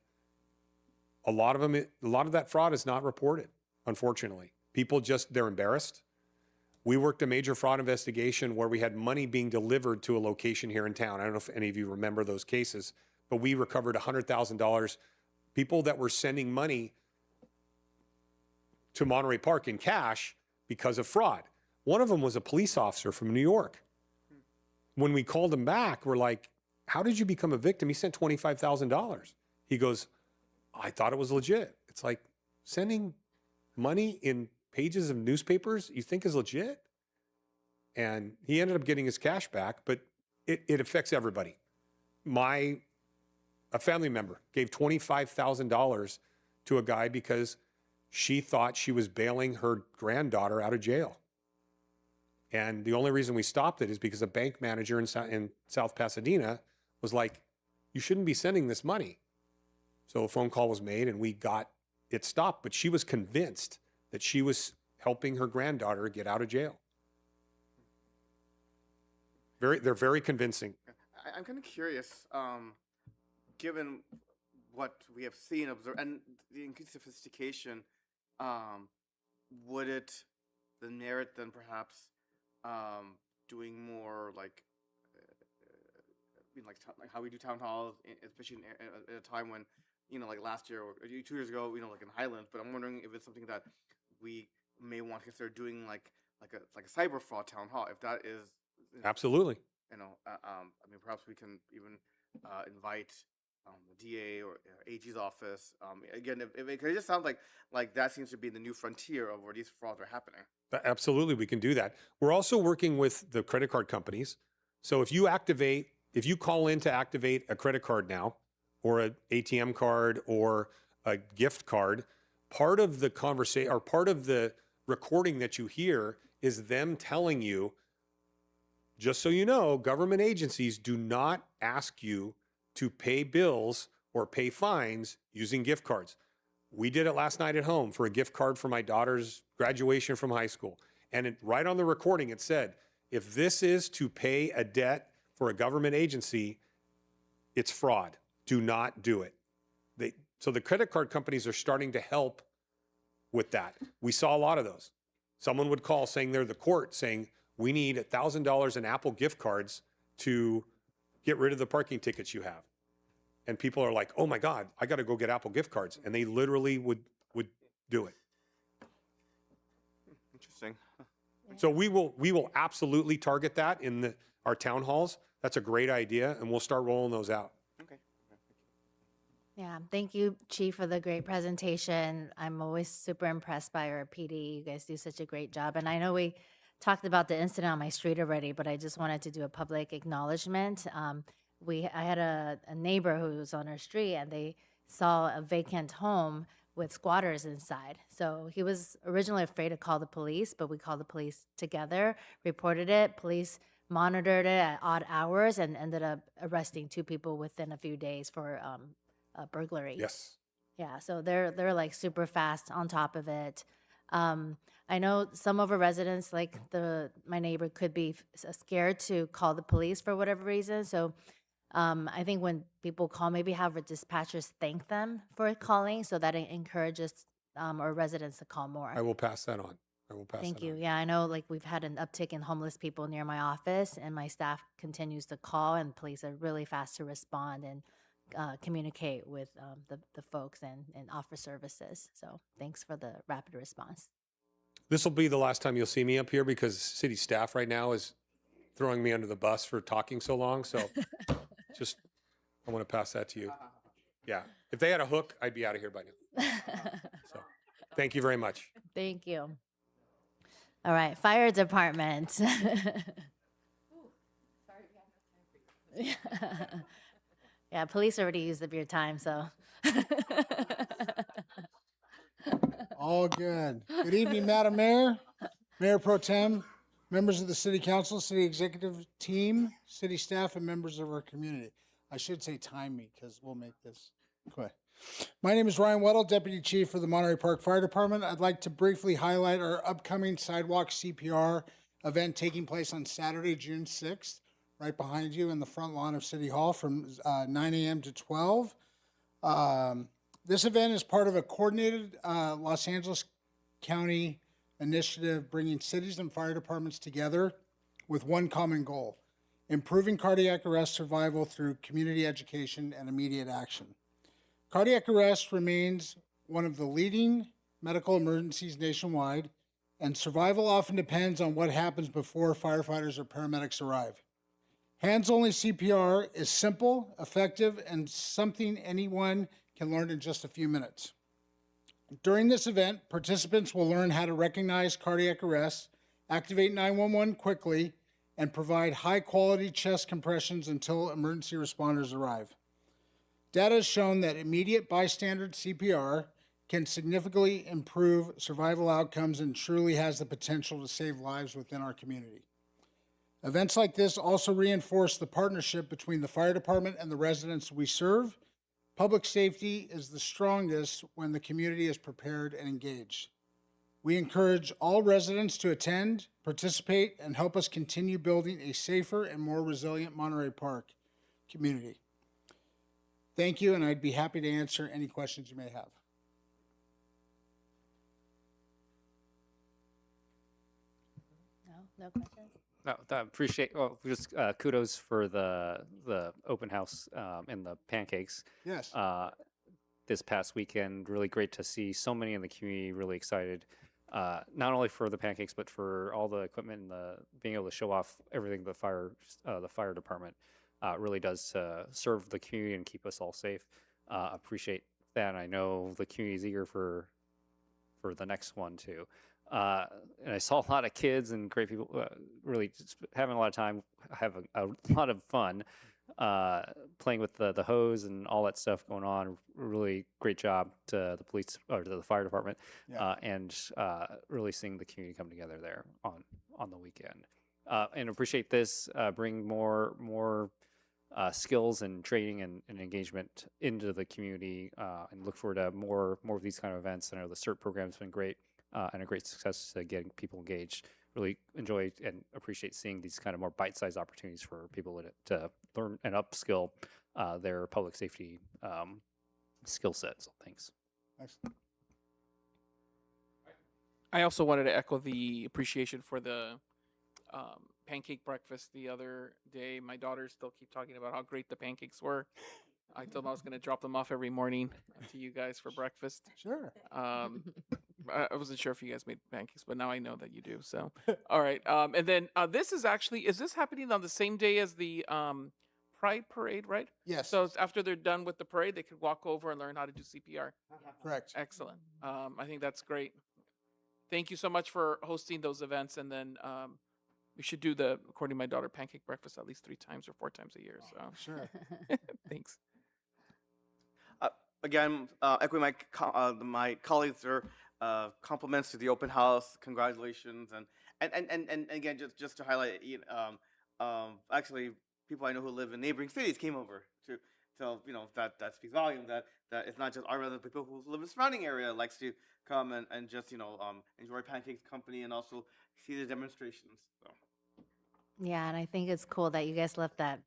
a lot of that fraud is not reported, unfortunately. People they're embarrassed. We worked a major fraud investigation where we had money being delivered to a location here in town. I don't know if any of you remember those cases, but we recovered $100,000. People that were sending money to Monterey Park in cash because of fraud. One of them was a police officer from New York. When we called him back, we're like, how did you become a victim? He sent $25,000. He goes, I thought it was legit. It's like sending money in pages of newspapers you think is legit? And he ended up getting his cash back, but it affects everybody. A family member gave $25,000 to a guy because she thought she was bailing her granddaughter out of jail. And the only reason we stopped it is because a bank manager in South Pasadena was like, you shouldn't be sending this money. So a phone call was made and we got it stopped, but she was convinced that she was helping her granddaughter get out of jail. They're very convincing. I'm kind of curious, given what we have seen, observed, and the increased sophistication, would it the merit then perhaps doing more like like how we do town halls, especially at a time when, like last year or 2 years ago, like in Highlands. But I'm wondering if it's something that we may want to consider doing like a cyber fraud town hall, if that is Absolutely. I mean, perhaps we can even invite the DA or AG's office. Again, it just sounds like that seems to be the new frontier of where these frauds are happening. Absolutely, we can do that. We're also working with the credit card companies. So if you call in to activate a credit card now, or an ATM card, or a gift card, part of the conversation or part of the recording that you hear is them telling you, just so you know, government agencies do not ask you to pay bills or pay fines using gift cards. We did it last night at home for a gift card for my daughter's graduation from high school. And right on the recording, it said, if this is to pay a debt for a government agency, it's fraud. Do not do it. So the credit card companies are starting to help with that. We saw a lot of those. Someone would call saying they're the court, saying, we need $1,000 in Apple gift cards to get rid of the parking tickets you have. And people are like, oh my God, I got to go get Apple gift cards. And they literally would do it. Interesting. So we will absolutely target that in our town halls. That's a great idea, and we'll start rolling those out. Yeah, thank you, Chief, for the great presentation. I'm always super impressed by our PD. You guys do such a great job. And I know we talked about the incident on my street already, but I just wanted to do a public acknowledgement. I had a neighbor who was on our street, and they saw a vacant home with squatters inside. So he was originally afraid to call the police, but we called the police together, reported it. Police monitored it at odd hours and ended up arresting 2 people within a few days for burglary. Yes. Yeah, so they're like super fast on top of it. I know some of our residents, like my neighbor, could be scared to call the police for whatever reason. So I think when people call, maybe have our dispatchers thank them for calling, so that it encourages our residents to call more. I will pass that on. Thank you. Yeah, I know like we've had an uptick in homeless people near my office, and my staff continues to call, and police are really fast to respond and communicate with the folks and offer services. So thanks for the rapid response. This will be the last time you'll see me up here because city staff right now is throwing me under the bus for talking so long. So I want to pass that to you. Yeah. If they had a hook, I'd be out of here by now. So thank you very much. Thank you. All right, fire department. Yeah, police already used up your time, so. All good. Good evening, Madam Mayor, Mayor Pro Tem, members of the City Council, City Executive Team, city staff, and members of our community. I should say time me because we'll make this quick. My name is Ryan Weddle, Deputy Chief for the Monterey Park Fire Department. I'd like to briefly highlight our upcoming sidewalk CPR event taking place on Saturday, June 6th, right behind you in the front lawn of City Hall from 9 a.m. to 12. This event is part of a coordinated Los Angeles County initiative bringing cities and fire departments together with one common goal: improving cardiac arrest survival through community education and immediate action. Cardiac arrest remains one of the leading medical emergencies nationwide, and survival often depends on what happens before firefighters or paramedics arrive. Hands-only CPR is simple, effective, and something anyone can learn in just a few minutes. During this event, participants will learn how to recognize cardiac arrest, activate 911 quickly, and provide high-quality chest compressions until emergency responders arrive. Data has shown that immediate bystander CPR can significantly improve survival outcomes and truly has the potential to save lives within our community. Events like this also reinforce the partnership between the fire department and the residents we serve. Public safety is the strongest when the community is prepared and engaged. We encourage all residents to attend, participate, and help us continue building a safer and more resilient Monterey Park community. Thank you, and I'd be happy to answer any questions you may have. No questions? No, I appreciate. Well, just kudos for the open house and the pancakes. Yes. This past weekend, really great to see so many in the community really excited not only for the pancakes, but for all the equipment and being able to show off everything the fire department really does serve the community and keep us all safe. Appreciate that. I know the community is eager for the next one too. And I saw a lot of kids and great people really just having a lot of time, having a lot of fun playing with the hose and all that stuff going on. Really great job to the police or to the fire department, and really seeing the community come together there on the weekend. And appreciate this, bring more skills and training and engagement into the community, and look forward to more of these kind of events. I know the CERT program's been great and a great success to getting people engaged. Really enjoy and appreciate seeing these kind of more bite-sized opportunities for people to learn and upskill their public safety skill set. So thanks. Excellent. I also wanted to echo the appreciation for the pancake breakfast the other day. My daughters still keep talking about how great the pancakes were. I told them I was going to drop them off every morning to you guys for breakfast. Sure. I wasn't sure if you guys made pancakes, but now I know that you do. So, all right. And then this is this happening on the same day as the Pride Parade, right? Yes. So it's after they're done with the parade, they could walk over and learn how to do CPR. Correct. Excellent. I think that's great. Thank you so much for hosting those events. And then we should do according to my daughter, pancake breakfast at least 3 times or 4 times a year. So Sure. Thanks. Again, echoing my colleagues' compliments to the open house. Congratulations, and again, just to highlight, actually, people I know who live in neighboring cities came over to tell that speaks volume. That it's not just our residents, people who live in the surrounding area likes to come and just enjoy pancakes company and also see the demonstrations. So. Yeah, and I think it's cool that you guys left that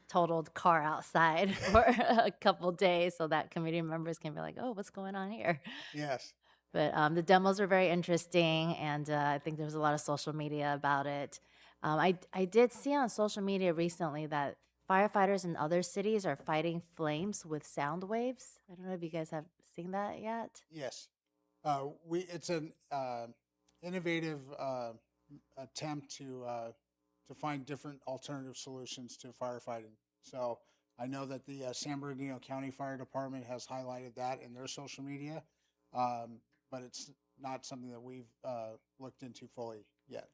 totaled car outside for a couple days so that community members can be like, oh, what's going on here? Yes. But the demos are very interesting, and I think there was a lot of social media about it. I did see on social media recently that firefighters in other cities are fighting flames with sound waves. I don't know if you guys have seen that yet. Yes. It's an innovative attempt to find different alternative solutions to firefighting. So I know that the San Bernardino County Fire Department has highlighted that in their social media, but it's not something that we've looked into fully yet.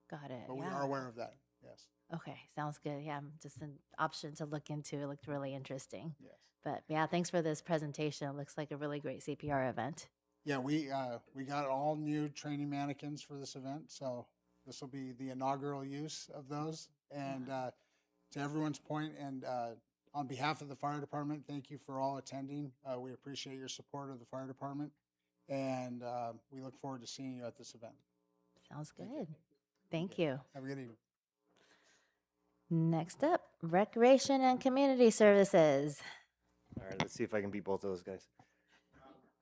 Got it. But we yeah. are aware of that. Yes. Okay, sounds good. Yeah, just an option to look into. It looked really interesting. Yes. But yeah, thanks for this presentation. It looks like a really great CPR event. Yeah, we got all new training mannequins for this event, so this will be the inaugural use of those. And to everyone's point, and on behalf of the fire department, thank you for all attending. We appreciate your support of the fire department, and we look forward to seeing you at this event. Sounds good. Thank you. Have a good evening. Next up, Recreation and Community Services. All right, let's see if I can beat both of those guys.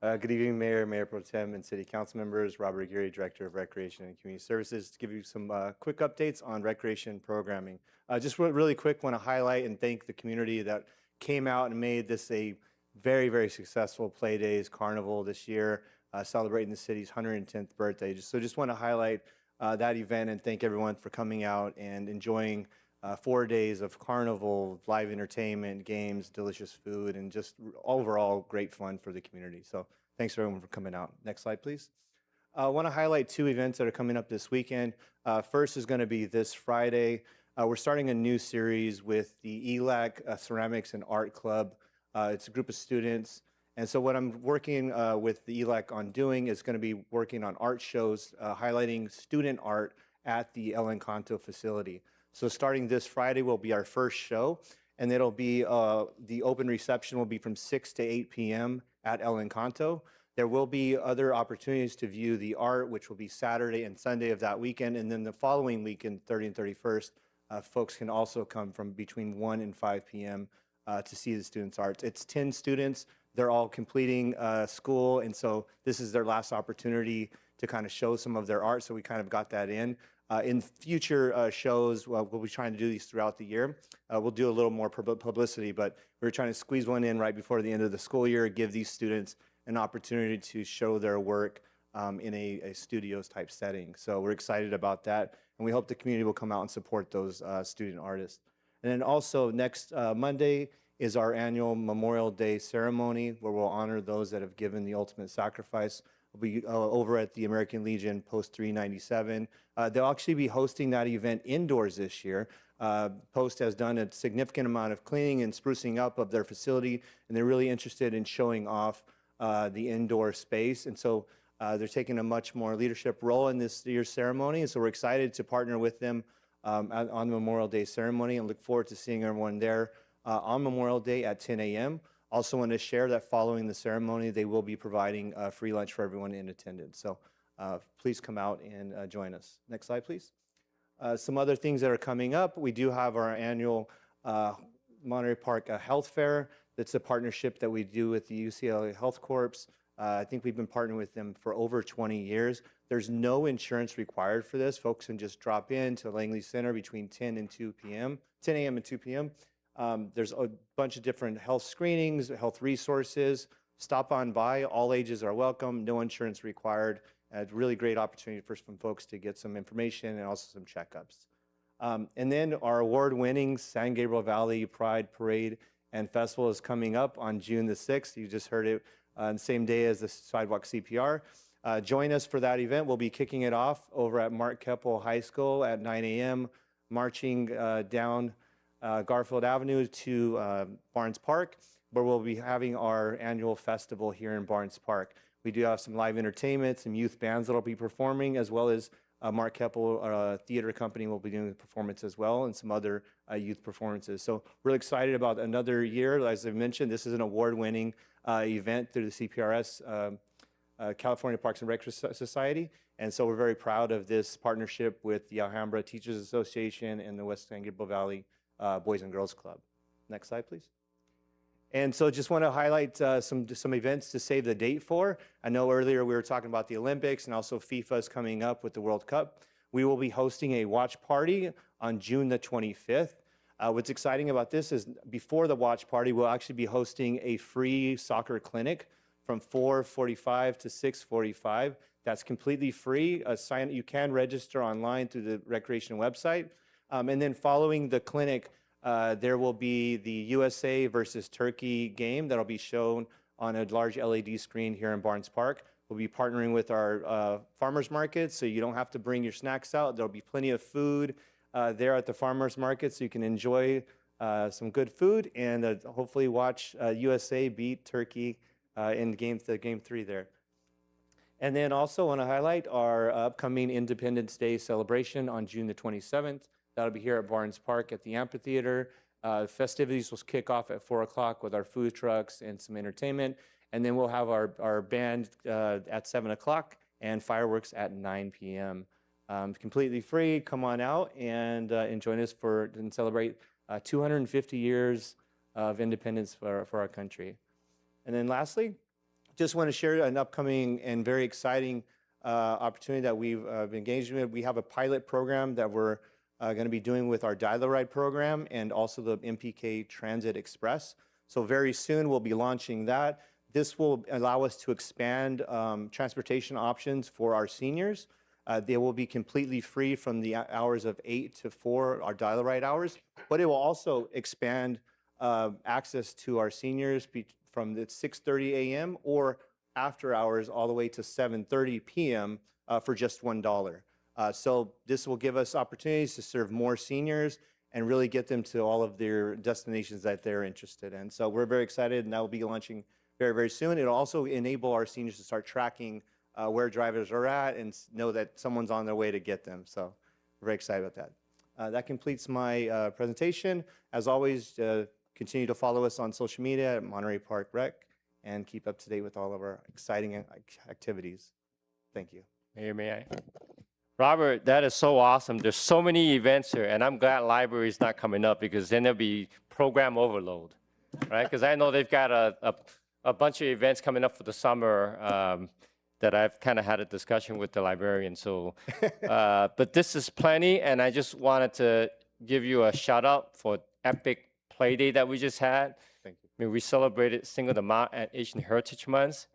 Good evening, Mayor, Mayor Pro Tem, and City Council members. Robert Aguirre, Director of Recreation and Community Services, to give you some quick updates on recreation programming. Just really quick, want to highlight and thank the community that came out and made this a very, very successful Play Days Carnival this year, celebrating the city's 110th birthday. Just want to highlight that event and thank everyone for coming out and enjoying 4 days of carnival, live entertainment, games, delicious food, and just overall great fun for the community. So thanks everyone for coming out. Next slide, please. I want to highlight 2 events that are coming up this weekend. First is going to be this Friday. We're starting a new series with the ELAC Ceramics and Art Club. It's a group of students. And so what I'm working with the ELAC on doing is going to be working on art shows, highlighting student art at the El Encanto facility. So starting this Friday will be our first show, and it'll be the open reception will be from 6 to 8 p.m. at El Encanto. There will be other opportunities to view the art, which will be Saturday and Sunday of that weekend, and then the following weekend, 30 and 31st, folks can also come from between 1 and 5 p.m. To see the students' arts. It's 10 students. They're all completing school, and so this is their last opportunity to kind of show some of their art, so we kind of got that in. In future shows, we'll be trying to do these throughout the year. We'll do a little more publicity, but we're trying to squeeze one in right before the end of the school year, give these students an opportunity to show their work in a studios type setting. So we're excited about that, and we hope the community will come out and support those student artists. And then also next Monday is our annual Memorial Day ceremony, where we'll honor those that have given the ultimate sacrifice. We'll be over at the American Legion Post 397. They'll actually be hosting that event indoors this year. Post has done a significant amount of cleaning and sprucing up of their facility, and they're really interested in showing off the indoor space. And so they're taking a much more leadership role in this year's ceremony. And so we're excited to partner with them on the Memorial Day ceremony, and look forward to seeing everyone there on Memorial Day at 10 a.m. Also want to share that following the ceremony, they will be providing free lunch for everyone in attendance. So please come out and join us. Next slide, please. Some other things that are coming up. We do have our annual Monterey Park Health Fair. That's a partnership that we do with the UCLA Health Corps. I think we've been partnering with them for over 20 years. There's no insurance required for this. Folks can just drop in to Langley Center between 10 and 2 p.m., 10 a.m. and 2 p.m. There's a bunch of different health screenings, health resources. Stop on by. All ages are welcome. No insurance required. A really great opportunity for some folks to get some information and also some checkups. And then our award-winning San Gabriel Valley Pride Parade and Festival is coming up on June the 6th. You just heard it on the same day as the Sidewalk CPR. Join us for that event. We'll be kicking it off over at Mark Keppel High School at 9 a.m., marching down Garfield Avenue to Barnes Park, where we'll be having our annual festival here in Barnes Park. We do have some live entertainment, some youth bands that will be performing, as well as Mark Keppel Theater Company will be doing the performance as well, and some other youth performances. So really excited about another year. As I mentioned, this is an award-winning event through the CPRS, California Parks and Rec Society. And so we're very proud of this partnership with the Alhambra Teachers Association and the West San Gabriel Valley Boys and Girls Club. Next slide, please. And so just want to highlight some events to save the date for. I know earlier we were talking about the Olympics, and also FIFA is coming up with the World Cup. We will be hosting a watch party on June the 25th. What's exciting about this is before the watch party, we'll actually be hosting a free soccer clinic from 4:45 to 6:45. That's completely free. You can register online through the Recreation website. And then following the clinic, there will be the USA versus Turkey game that'll be shown on a large LED screen here in Barnes Park. We'll be partnering with our farmers market, so you don't have to bring your snacks out. There'll be plenty of food there at the farmers market, so you can enjoy some good food and hopefully watch USA beat Turkey in game 3 there. And then also want to highlight our upcoming Independence Day celebration on June the 27th. That'll be here at Barnes Park at the amphitheater. Festivities will kick off at 4 o'clock with our food trucks and some entertainment. And then we'll have our band at 7 o'clock and fireworks at 9 p.m. Completely free. Come on out and join us and celebrate 250 years of independence for our country. And then lastly, just want to share an upcoming and very exciting opportunity that we've been engaged with. We have a pilot program that we're going to be doing with our Dial-A-Ride program and also the MPK Transit Express. So very soon we'll be launching that. This will allow us to expand transportation options for our seniors. They will be completely free from the hours of 8 to 4, our Dial-A-Ride hours, but it will also expand access to our seniors from the 6:30 a.m. or after hours all the way to 7:30 p.m. For just $1. So this will give us opportunities to serve more seniors and really get them to all of their destinations that they're interested in. So we're very excited, and that will be launching very, very soon. It'll also enable our seniors to start tracking where drivers are at and know that someone's on their way to get them. So we're very excited about that. That completes my presentation. As always, continue to follow us on social media at Monterey Park Rec and keep up to date with all of our exciting activities. Thank you. Mayor, may I? Robert, that is so awesome. There's so many events here, and I'm glad library is not coming up because then there'll be program overload, right? Because I know they've got a bunch of events coming up for the summer that I've kind of had a discussion with the librarian. So, but this is plenty, and I just wanted to give you a shout out for epic play day that we just had. Thank you. I mean, we celebrated Cinco de Mayo at Asian Heritage Month.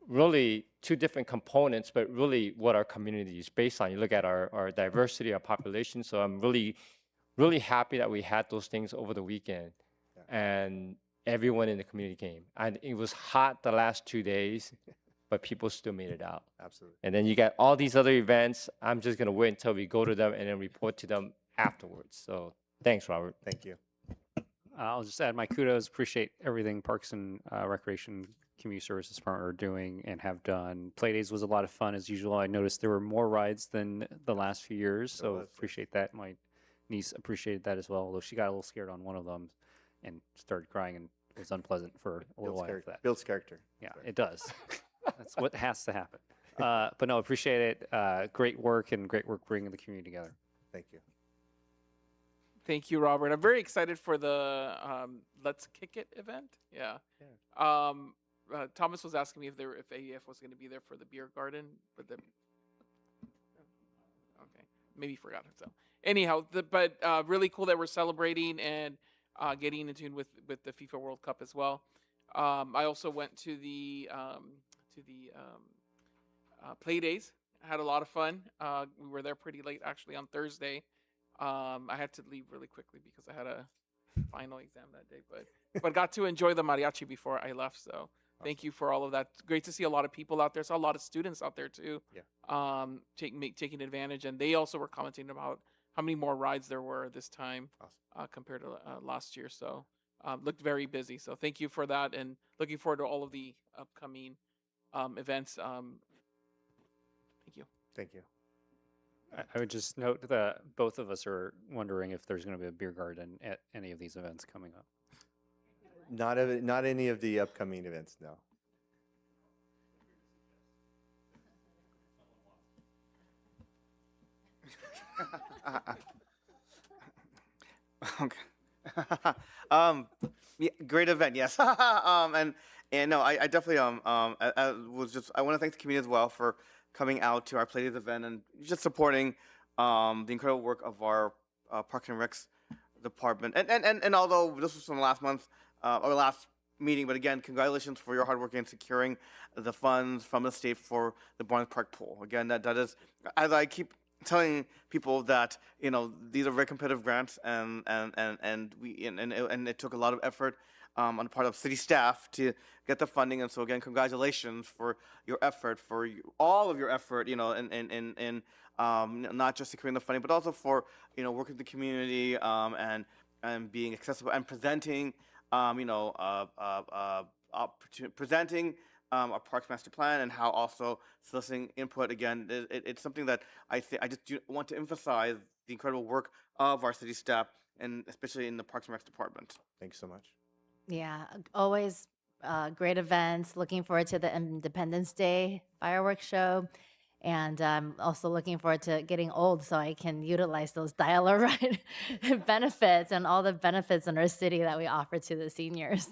really two different components, but really what our community is based on. You look at our diversity, our population. So I'm really, really happy that we had those things over the weekend, and everyone in the community came. And it was hot the last 2 days, but people still made it out. Absolutely. And then you got all these other events. I'm just gonna wait until we go to them and then report to them afterwards. So thanks, Robert. Thank you. I'll just add my kudos. Appreciate everything Parks and Recreation Community Services Department are doing and have done. Playdays was a lot of fun as usual. I noticed there were more rides than the last few years, so appreciate that. My niece appreciated that as well, although she got a little scared on one of them and started crying, and it was unpleasant for a little while after that. Builds character. Yeah, it does. That's what has to happen. But no, appreciate it. Great work bringing the community together. Thank you. Thank you, Robert. I'm very excited for the Let's Kick It event. Yeah. Thomas was asking me if AEF was going to be there for the beer garden, but okay, maybe he forgot. So anyhow, but really cool that we're celebrating and getting in tune with the FIFA World Cup as well. I also went to the play days. I had a lot of fun. We were there pretty late actually on Thursday. I had to leave really quickly because I had a final exam that day, but got to enjoy the mariachi before I left. So thank you for all of that. Great to see a lot of people out there. Saw a lot of students out there too. Yeah. Taking advantage, and they also were commenting about how many more rides there were this time compared to last year. So looked very busy. So thank you for that, and looking forward to all of the upcoming events. Thank you. Thank you. I would just note that both of us are wondering if there's going to be a beer garden at any of these events coming up. Not any of the upcoming events, no. Okay. Yeah, great event, yes. And no, I definitely I want to thank the community as well for coming out to our Playdays event and just supporting the incredible work of our Parks and Recs department. And although this was from last month or last meeting, but again, congratulations for your hard work in securing the funds from the state for the Barnes Park pool. Again, that is, as I keep telling people, that these are very competitive grants, and it took a lot of effort on the part of city staff to get the funding. And so again, congratulations for your effort, all of your effort, in not just securing the funding, but also for working with the community and being accessible and presenting presenting our Parks Master Plan, and how also soliciting input. Again, it's something that I just want to emphasize the incredible work of our city staff, and especially in the Parks and Recs department. Thanks so much. Yeah, always great events. Looking forward to the Independence Day fireworks show. And I'm also looking forward to getting old so I can utilize those dial-a-ride benefits and all the benefits in our city that we offer to the seniors.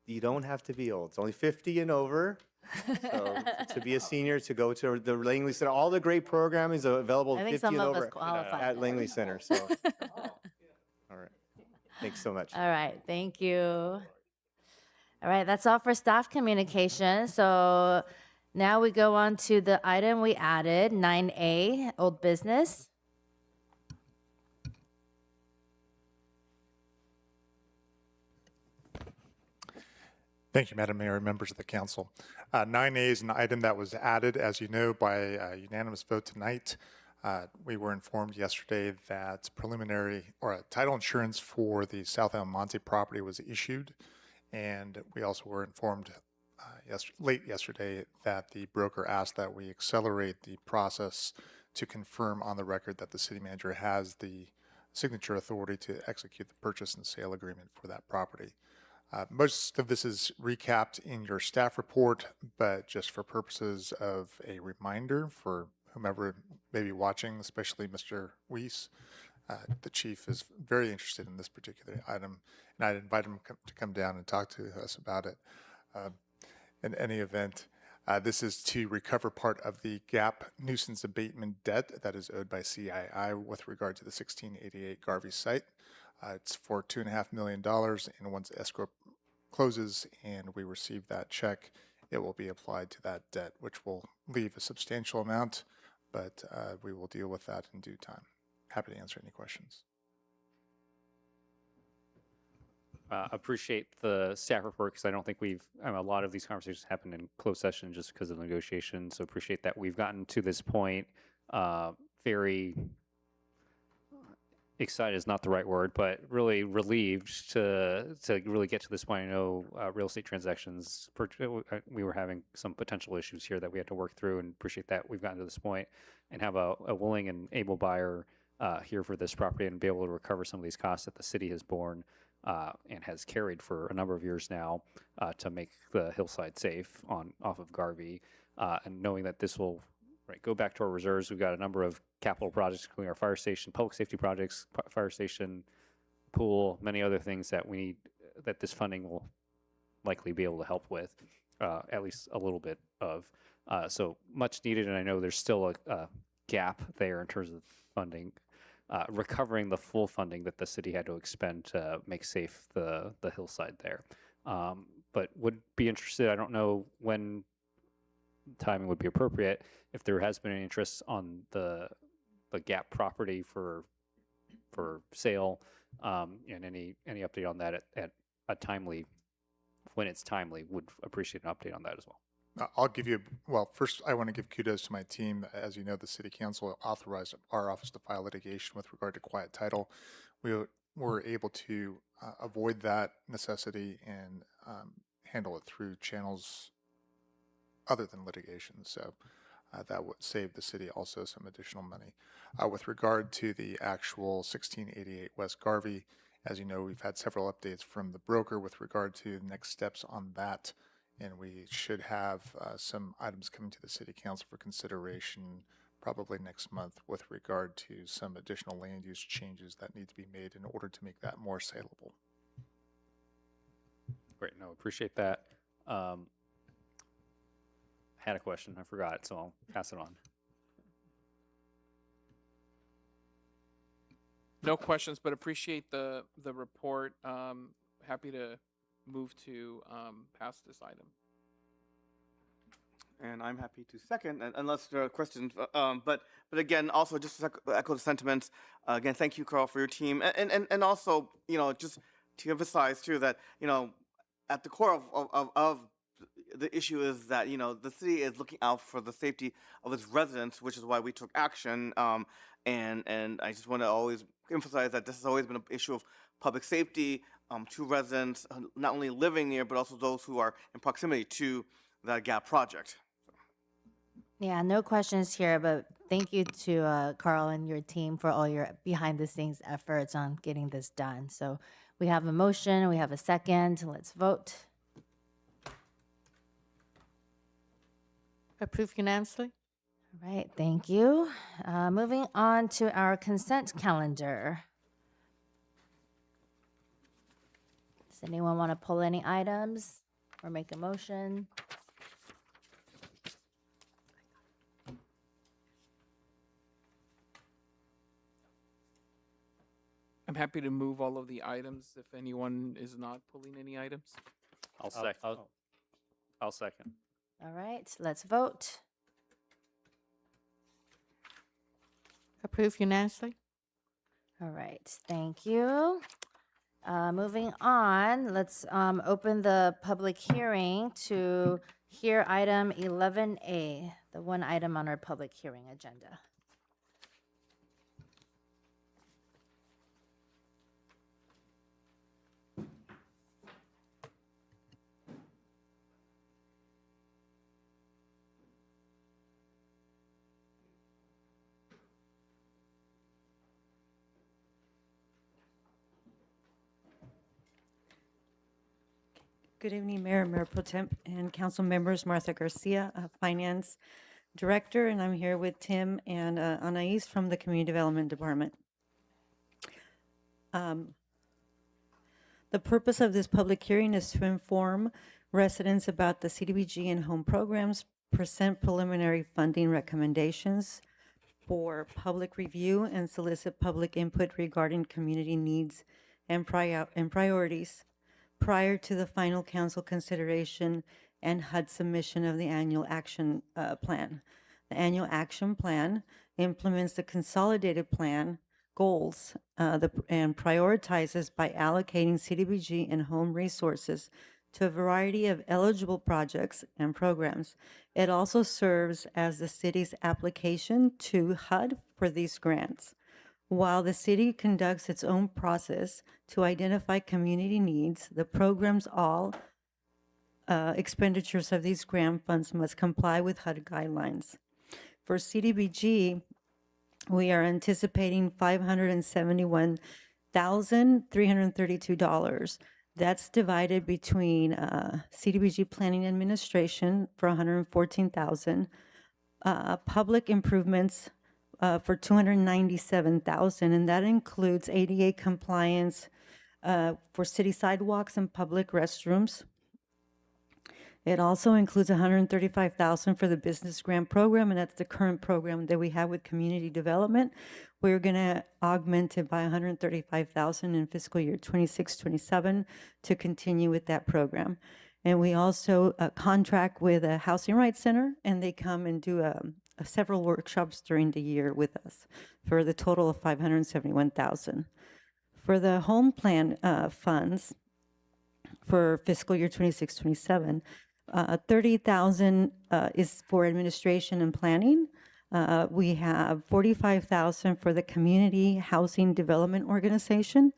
You don't have to be old. It's only 50 and over. So to be a senior, to go to the Langley Center, all the great programming is available I at think 50 some and of us over qualify. at Langley Center. So, all right. Thanks so much. All right, thank you. All right, that's all for staff communication. So now we go on to the item we added, 9A, old business. Thank you, Madam Mayor and members of the council. 9A is an item that was added, as you know, by a unanimous vote tonight. We were informed yesterday that preliminary or title insurance for the South El Monte property was issued. And we also were informed late yesterday that the broker asked that we accelerate the process to confirm on the record that the city manager has the signature authority to execute the purchase and sale agreement for that property. Most of this is recapped in your staff report, but just for purposes of a reminder for whomever may be watching, especially Mr. Weiss, the chief is very interested in this particular item, and I'd invite him to come down and talk to us about it. In any event, this is to recover part of the gap nuisance abatement debt that is owed by CII with regard to the 1688 Garvey site. It's for $2.5 million, and once escrow closes and we receive that check it will be applied to that debt, which will leave a substantial amount, but we will deal with that in due time. Happy to answer any questions. Appreciate the staff report because I don't think a lot of these conversations happen in closed session just because of the negotiation. So appreciate that we've gotten to this point. Very excited is not the right word, but really relieved to really get to this point. I know real estate transactions, we were having some potential issues here that we had to work through, and appreciate that we've gotten to this point and have a willing and able buyer here for this property and be able to recover some of these costs that the city has borne and has carried for a number of years now to make the hillside safe off of Garvey, and knowing that this will go back to our reserves. We've got a number of capital projects, including our fire station, public safety projects, fire station, pool, many other things that we need, that this funding will likely be able to help with, at least a little bit of. So much needed, and I know there's still a gap there in terms of funding, recovering the full funding that the city had to expend to make safe the hillside there. But would be interested, I don't know when timing would be appropriate, if there has been any interest on the Gap property for sale, and any update on that at a timely, when it's timely, would appreciate an update on that as well. I'll give you, well, first I want to give kudos to my team. As you know, the City Council authorized our office to file litigation with regard to quiet title. We were able to avoid that necessity and handle it through channels other than litigation. So that would save the city also some additional money. With regard to the actual 1688 West Garvey, as you know, we've had several updates from the broker with regard to the next steps on that. And we should have some items coming to the City Council for consideration probably next month with regard to some additional land use changes that need to be made in order to make that more saleable. Great, no, appreciate that. Had a question, I forgot, so I'll pass it on. No questions, but appreciate the report. Happy to move to pass this item. And I'm happy to second, unless there are questions. But again, also just to echo the sentiments. Again, thank you, Carl, for your team, and also, you know, just to emphasize too that, you know, at the core of the issue is that, you know, the city is looking out for the safety of its residents, which is why we took action. And I just want to always emphasize that this has always been an issue of public safety to residents, not only living near, but also those who are in proximity to that Gap project. Yeah, no questions here, but thank you to Carl and your team for all your behind the scenes efforts on getting this done. So we have a motion, we have a second. Let's vote. Approved unanimously. All right, thank you. Moving on to our consent calendar. Does anyone want to pull any items or make a motion? I'm happy to move all of the items if anyone is not pulling any items. I'll second. All right, let's vote. Approved unanimously. All right, thank you. Moving on, let's open the public hearing to hear item 11A, the one item on our public hearing agenda. Good evening, Mayor, Mayor Pro Tem, and council members. Martha Garcia, Finance Director, and I'm here with Tim and Anais from the Community Development Department. The purpose of this public hearing is to inform residents about the CDBG and home programs, present preliminary funding recommendations for public review, and solicit public input regarding community needs and priorities prior to the final council consideration and HUD submission of the annual action plan. The annual action plan implements the consolidated plan goals and prioritizes by allocating CDBG and home resources to a variety of eligible projects and programs. It also serves as the city's application to HUD for these grants. While the city conducts its own process to identify community needs, the program's all expenditures of these grant funds must comply with HUD guidelines. For CDBG, we are anticipating $571,332. That's divided between CDBG Planning Administration for $114,000, public improvements for $297,000, and that includes ADA compliance for city sidewalks and public restrooms. It also includes $135,000 for the business grant program, and that's the current program that we have with community development. We're going to augment it by $135,000 in fiscal year 26-27 to continue with that program. And we also contract with a housing rights center, and they come and do several workshops during the year with us for the total of $571,000. For the home plan funds for fiscal year 26-27, $30,000 is for administration and planning. We have $45,000 for the Community Housing Development Organization,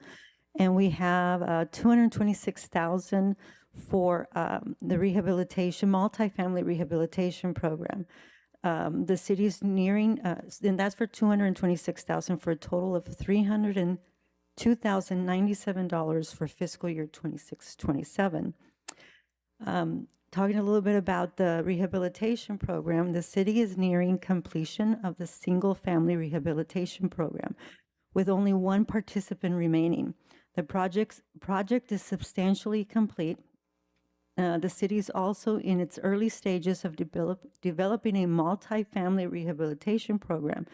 and we have $226,000 for the rehabilitation, multifamily rehabilitation program. The city's nearing, and that's for $226,000 for a total of $302,097 for fiscal year 26-27. Talking a little bit about the rehabilitation program, the city is nearing completion of the single-family rehabilitation program with only one participant remaining. The project is substantially complete. The city is also in its early stages of developing a multi-family rehabilitation program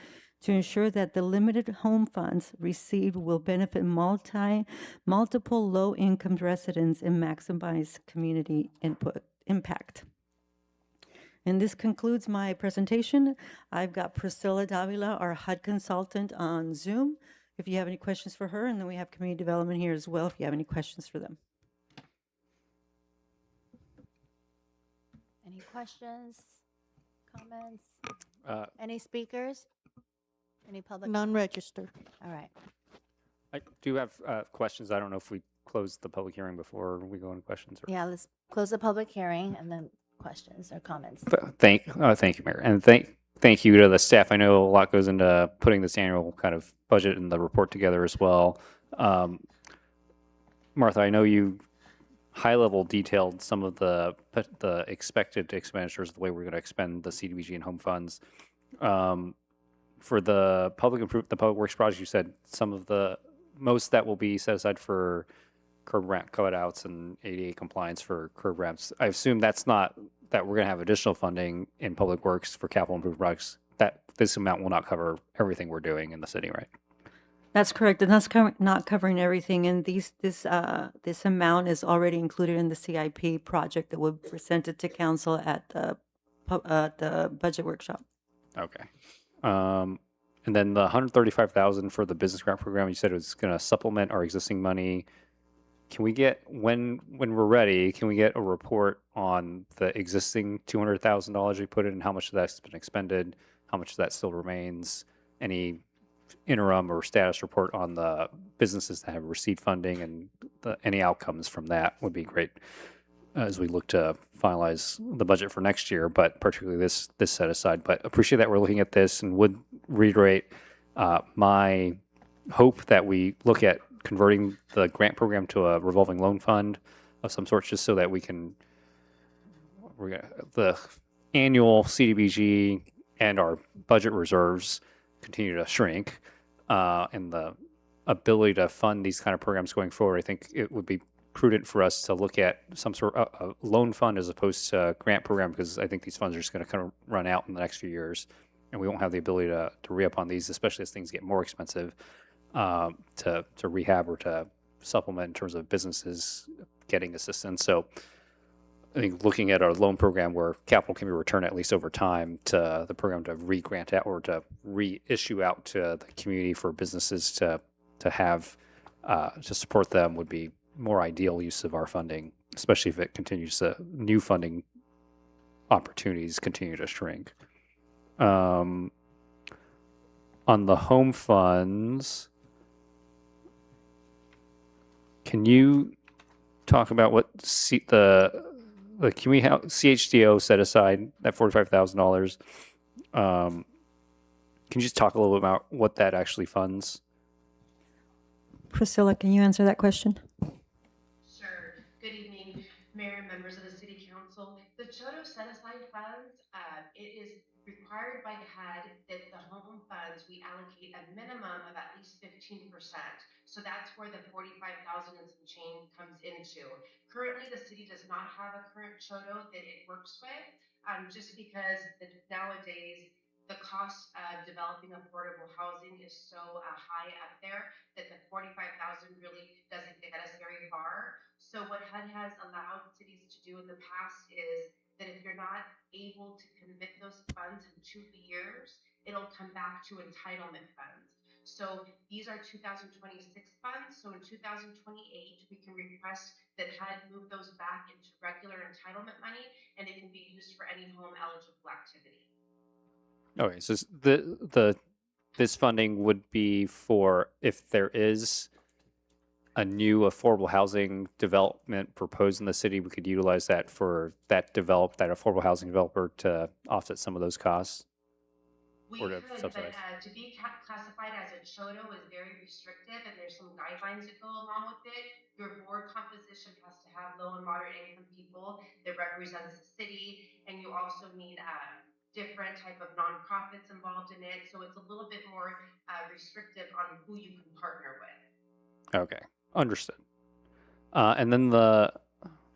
to ensure that the limited home funds received will benefit multiple low-income residents and maximize community impact. And this concludes my presentation. I've got Priscilla Davila, our HUD consultant, on Zoom, if you have any questions for her, and then we have community development here as well if you have any questions for them. Any questions, comments? Any speakers? Any public? Non-registered. All right. I do have questions. I don't know if we closed the public hearing before we go into questions. Or... Yeah, let's close the public hearing and then questions or comments. Thank you, Mayor, and thank you to the staff. I know a lot goes into putting this annual kind of budget and the report together as well. Martha, I know you high-level detailed some of the expected expenditures, the way we're going to expend the CDBG and home funds. For the public works project, you said most that will be set aside for curb ramp cutouts and ADA compliance for curb ramps. I assume that's not that we're going to have additional funding in public works for capital improvement projects. That this amount will not cover everything we're doing in the city, right? That's correct, and that's not covering everything. And this amount is already included in the CIP project that will be presented to council at the budget workshop. Okay. And then the $135,000 for the business grant program, you said it was going to supplement our existing money. Can we get, when we're ready, can we get a report on the existing $200,000 we put in, how much of that's been expended, how much of that still remains, any interim or status report on the businesses that have received funding, and any outcomes from that would be great as we look to finalize the budget for next year, but particularly this set aside. But appreciate that we're looking at this, and would reiterate my hope that we look at converting the grant program to a revolving loan fund of some sort, just so that we can, the annual CDBG and our budget reserves continue to shrink, and the ability to fund these kind of programs going forward. I think it would be prudent for us to look at some sort of a loan fund as opposed to a grant program, because I think these funds are just going to kind of run out in the next few years, and we won't have the ability to re-up on these, especially as things get more expensive to rehab or to supplement in terms of businesses getting assistance. So I think looking at our loan program where capital can be returned at least over time to the program to re-grant out or to reissue out to the community for businesses to have to support them would be more ideal use of our funding, especially if it continues to new funding opportunities continue to shrink. On the home funds, can you talk about what the community CHDO set aside that $45,000? Can you just talk a little bit about what that actually funds? Priscilla, can you answer that question? Sure. Good evening, Mayor and members of the City Council. The CHOTO set-aside funds, it is required by HUD that the home funds, we allocate a minimum of at least 15%. So that's where the 45,000 and some change comes into. Currently, the city does not have a current CHOTO that it works with, just because nowadays the cost of developing affordable housing is so high up there that the 45,000 really doesn't get us very far. So what HUD has allowed cities to do in the past is that if you're not able to commit those funds in 2 years, it'll come back to entitlement funds. So these are 2026 funds. So in 2028, we can request that HUD move those back into regular entitlement money, and it can be used for any home eligible activity. Okay, so this funding would be for if there is a new affordable housing development proposed in the city, we could utilize that for that affordable housing developer to offset some of those costs. We or to could, subsidize. but to be classified as a CHOTO is very restrictive, and there's some guidelines that go along with it. Your board composition has to have low and moderate income people that represents the city, and you also need different type of nonprofits involved in it. So it's a little bit more restrictive on who you can partner with. Okay, understood. And then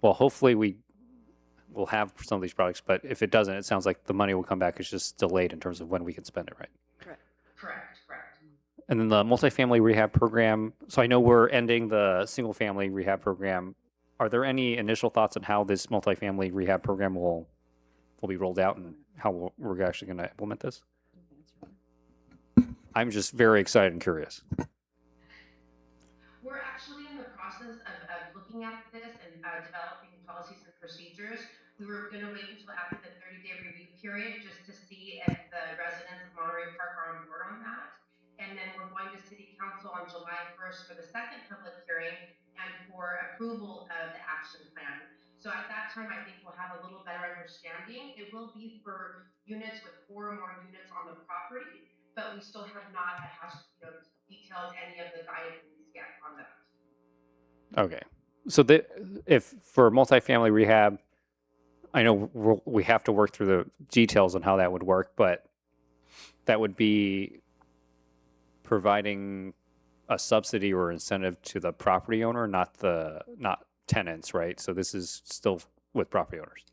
hopefully we'll have some of these products, but if it doesn't, it sounds like the money will come back. It's just delayed in terms of when we can spend it, right? Correct. And then the multifamily rehab program. So I know we're ending the single family rehab program. Are there any initial thoughts on how this multifamily rehab program will be rolled out and how we're actually going to implement this? I'm just very excited and curious. We're actually in the process of looking at this and developing policies and procedures. We were going to wait until after the 30-day review period just to see if the residents of Monterey Park are on board on that. And then we're going to City Council on July 1st for the second public hearing and for approval of the action plan. So at that time, I think we'll have a little better understanding. It will be for units with 4 or more units on the property, but we still have not detailed any of the guidance yet on that. Okay. So if for multifamily rehab, I know we have to work through the details on how that would work, but that would be providing a subsidy or incentive to the property owner, not tenants, right? So this is still with property owners.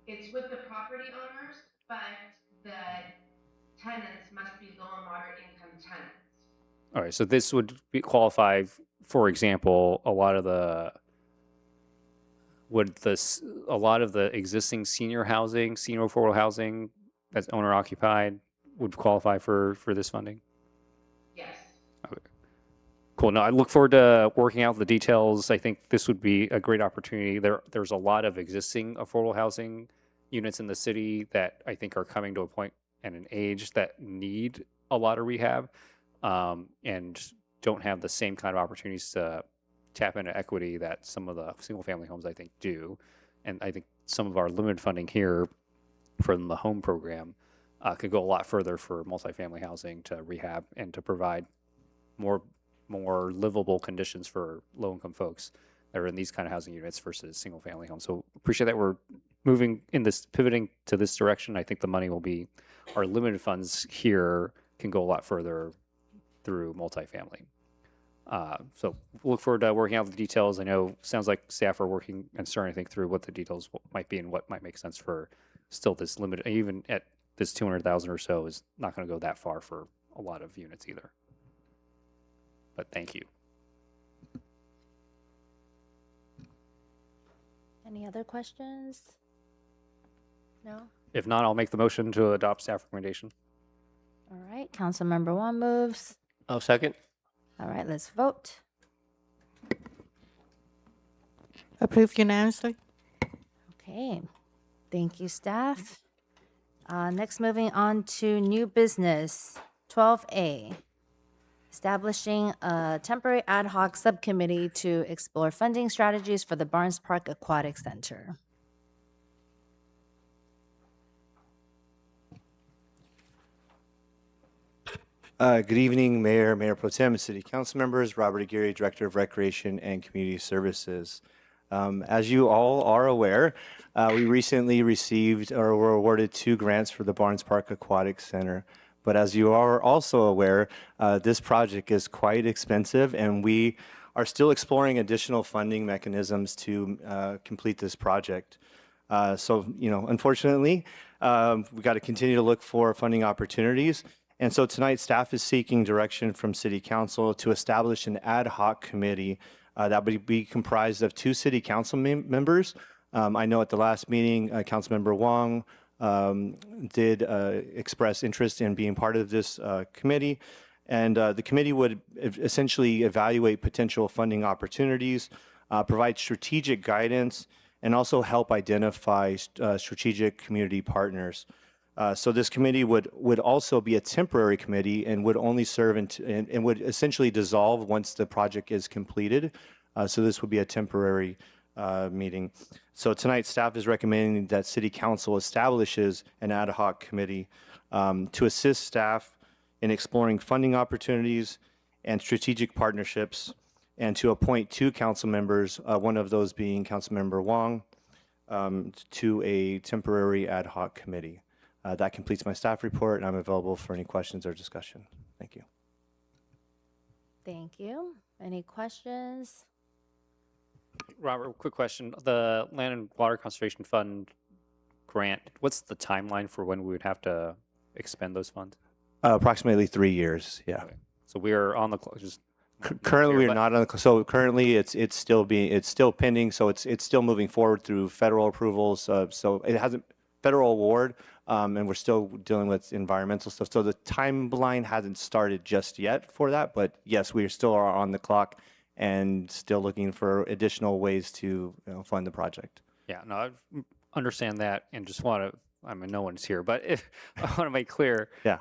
It's with the property owners, but the tenants must be low and moderate income tenants. All right. So this would qualify, for example, a lot of the existing senior affordable housing that's owner occupied would qualify for this funding? Yes. Okay. Cool. No, I look forward to working out the details. I think this would be a great opportunity. There's a lot of existing affordable housing units in the city that I think are coming to a point and an age that need a lot of rehab, and don't have the same kind of opportunities to tap into equity that some of the single family homes I think do. And I think some of our limited funding here from the home program could go a lot further for multifamily housing to rehab and to provide more livable conditions for low income folks that are in these kind of housing units versus single family homes. So appreciate that we're pivoting to this direction. I think the money will be, our limited funds here can go a lot further through multifamily. So look forward to working out the details. I know sounds like staff are working and starting to think through what the details might be and what might make sense for still this limited, even at this 200,000 or so is not going to go that far for a lot of units either. But thank you. Any other questions? No? If not, I'll make the motion to adopt staff recommendation. All right, Councilmember Wong moves. I'll second. All right, let's vote. Approved unanimously. Okay, thank you, staff. Next, moving on to new business, 12A. Establishing a temporary ad hoc subcommittee to explore funding strategies for the Barnes Park Aquatic Center. Good evening, Mayor, Mayor Pro Tem, and City Council members. Robert Aguirre, Director of Recreation and Community Services. As you all are aware, we recently received or were awarded 2 grants for the Barnes Park Aquatic Center. But as you are also aware, this project is quite expensive, and we are still exploring additional funding mechanisms to complete this project. So, unfortunately, we got to continue to look for funding opportunities. And so tonight, staff is seeking direction from City Council to establish an ad hoc committee that would be comprised of 2 City Council members. I know at the last meeting, Councilmember Wong did express interest in being part of this committee. And the committee would essentially evaluate potential funding opportunities, provide strategic guidance, and also help identify strategic community partners. So this committee would also be a temporary committee and would only serve and would essentially dissolve once the project is completed. So this would be a temporary meeting. So tonight, staff is recommending that City Council establishes an ad hoc committee to assist staff in exploring funding opportunities and strategic partnerships, and to appoint 2 council members, one of those being Councilmember Wong, to a temporary ad hoc committee. That completes my staff report, and I'm available for any questions or discussion. Thank you. Thank you. Any questions? Robert, quick question. The Land and Water Conservation Fund grant, what's the timeline for when we would have to expend those funds? Approximately 3 years, yeah. Okay. So we're on the clock. Just Currently, we're not on the. So currently, it's still pending. So it's still moving forward through federal approvals. So it hasn't federal award, and we're still dealing with environmental stuff. So the timeline hasn't started just yet for that. But yes, we still are on the clock and still looking for additional ways to fund the project. Yeah, no, I understand that, and just want to. I mean, no one's here, but if, I want to make clear. Yeah.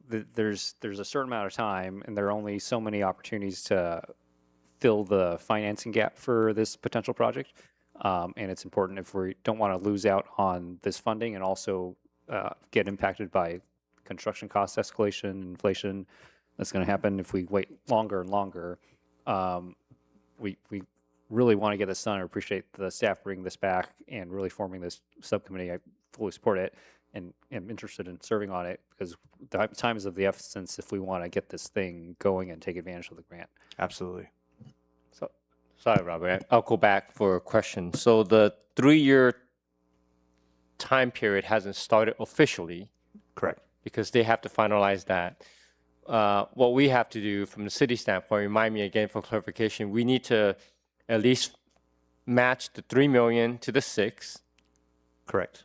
There's a certain amount of time, and there are only so many opportunities to fill the financing gap for this potential project. And it's important if we don't want to lose out on this funding and also get impacted by construction cost escalation, inflation. That's going to happen if we wait longer and longer. We really want to get this done. I appreciate the staff bringing this back and really forming this subcommittee. I fully support it and am interested in serving on it because the time is of the essence if we want to get this thing going and take advantage of the grant. Absolutely. So, sorry, Robert. I'll go back for a question. So the 3-year time period hasn't started officially. Correct. Because they have to finalize that. What we have to do from the city standpoint, remind me again for clarification, we need to at least match the 3 million to the 6. Correct.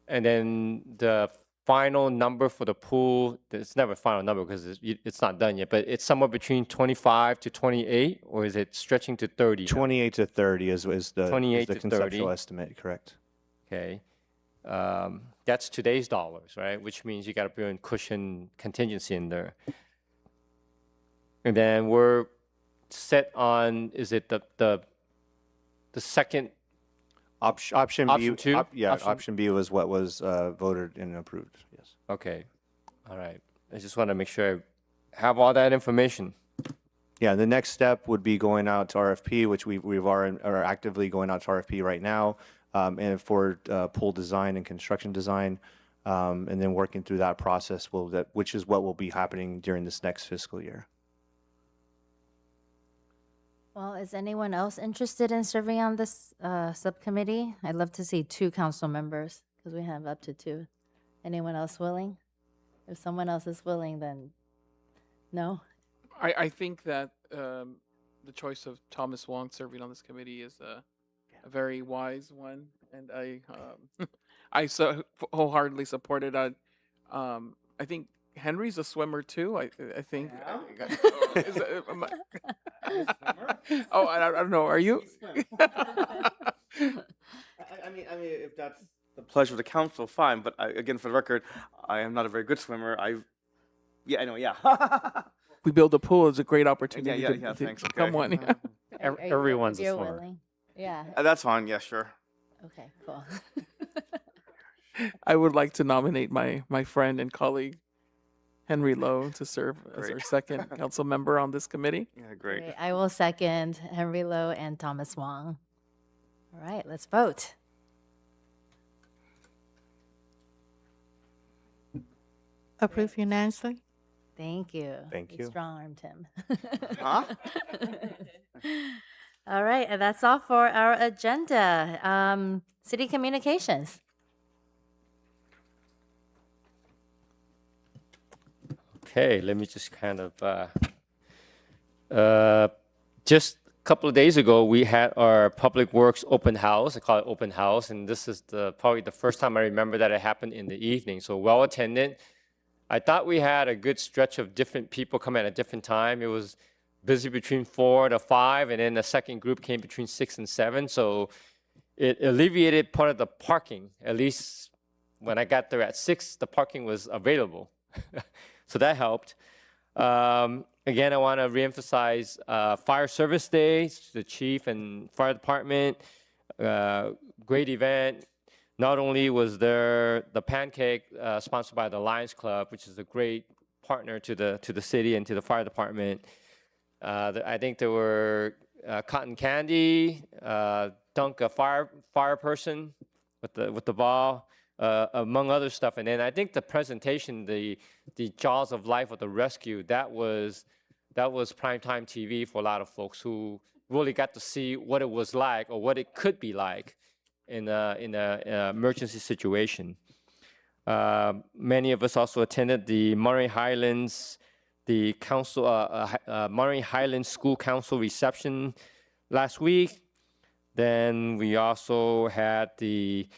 And then the final number for the pool, it's never a final number because it's not done yet, but it's somewhere between 25 to 28, or is it stretching to 30? 28 to 30 is the 28 to conceptual 30. estimate, correct? Okay. That's today's dollars, right? Which means you got to put in cushion contingency in there. And then we're set on, is it the second option B? Option 2? Option B was what was voted and approved. Yes. Okay. All right. I just want to make sure I have all that information. Yeah, the next step would be going out to RFP, which are actively going out to RFP right now, and for pool design and construction design, and then working through that process, which is what will be happening during this next fiscal year. Well, is anyone else interested in serving on this subcommittee? I'd love to see 2 council members because we have up to 2. Anyone else willing? If someone else is willing, then no? I think that the choice of Thomas Wong serving on this committee is a very wise one, and I so wholeheartedly support it. I think Henry's a swimmer too. I think. Is it- am oh, I don't know. Are you? I mean, if that's the pleasure of the council, fine. But again, for the record, I am not a very good swimmer. Yeah, I know, yeah. We build a pool. It's a great Yeah, opportunity yeah, to, yeah. to Thanks. become Okay. one. Yeah. Everyone's a You're swimmer. willing. Yeah. That's fine. Yeah, sure. Okay, cool. I would like to nominate my friend and colleague Henry Lowe to serve as our Great. second council member on this committee. Yeah, great. Great. I will second Henry Lowe and Thomas Wong. All right, let's vote. Approve unanimously? Thank you. Thank you. Strong armed him. Huh? All right, and that's all for our agenda. City communications. Okay, let me just kind of, just a couple of days ago, we had our Public Works open house. I call it open house, and this is probably the first time I remember that it happened in the evening. So well attended. I thought we had a good stretch of different people coming at a different time. It was busy between 4 to 5, and then the second group came between 6 and 7. So it alleviated part of the parking. At least when I got there at 6, the parking was available. So that helped. Again, I want to reemphasize Fire Service Day, the chief and fire department. Great event. Not only was there the pancake sponsored by the Lions Club, which is a great partner to the city and to the fire department. I think there were cotton candy, dunk a fire person with the ball, among other stuff. And then I think the presentation, the Jaws of Life of the Rescue, that was primetime TV for a lot of folks who really got to see what it was like or what it could be like in an emergency situation. Many of us also attended the Murray Highlands, the council, Murray Highlands School Council reception last week. Then we also had the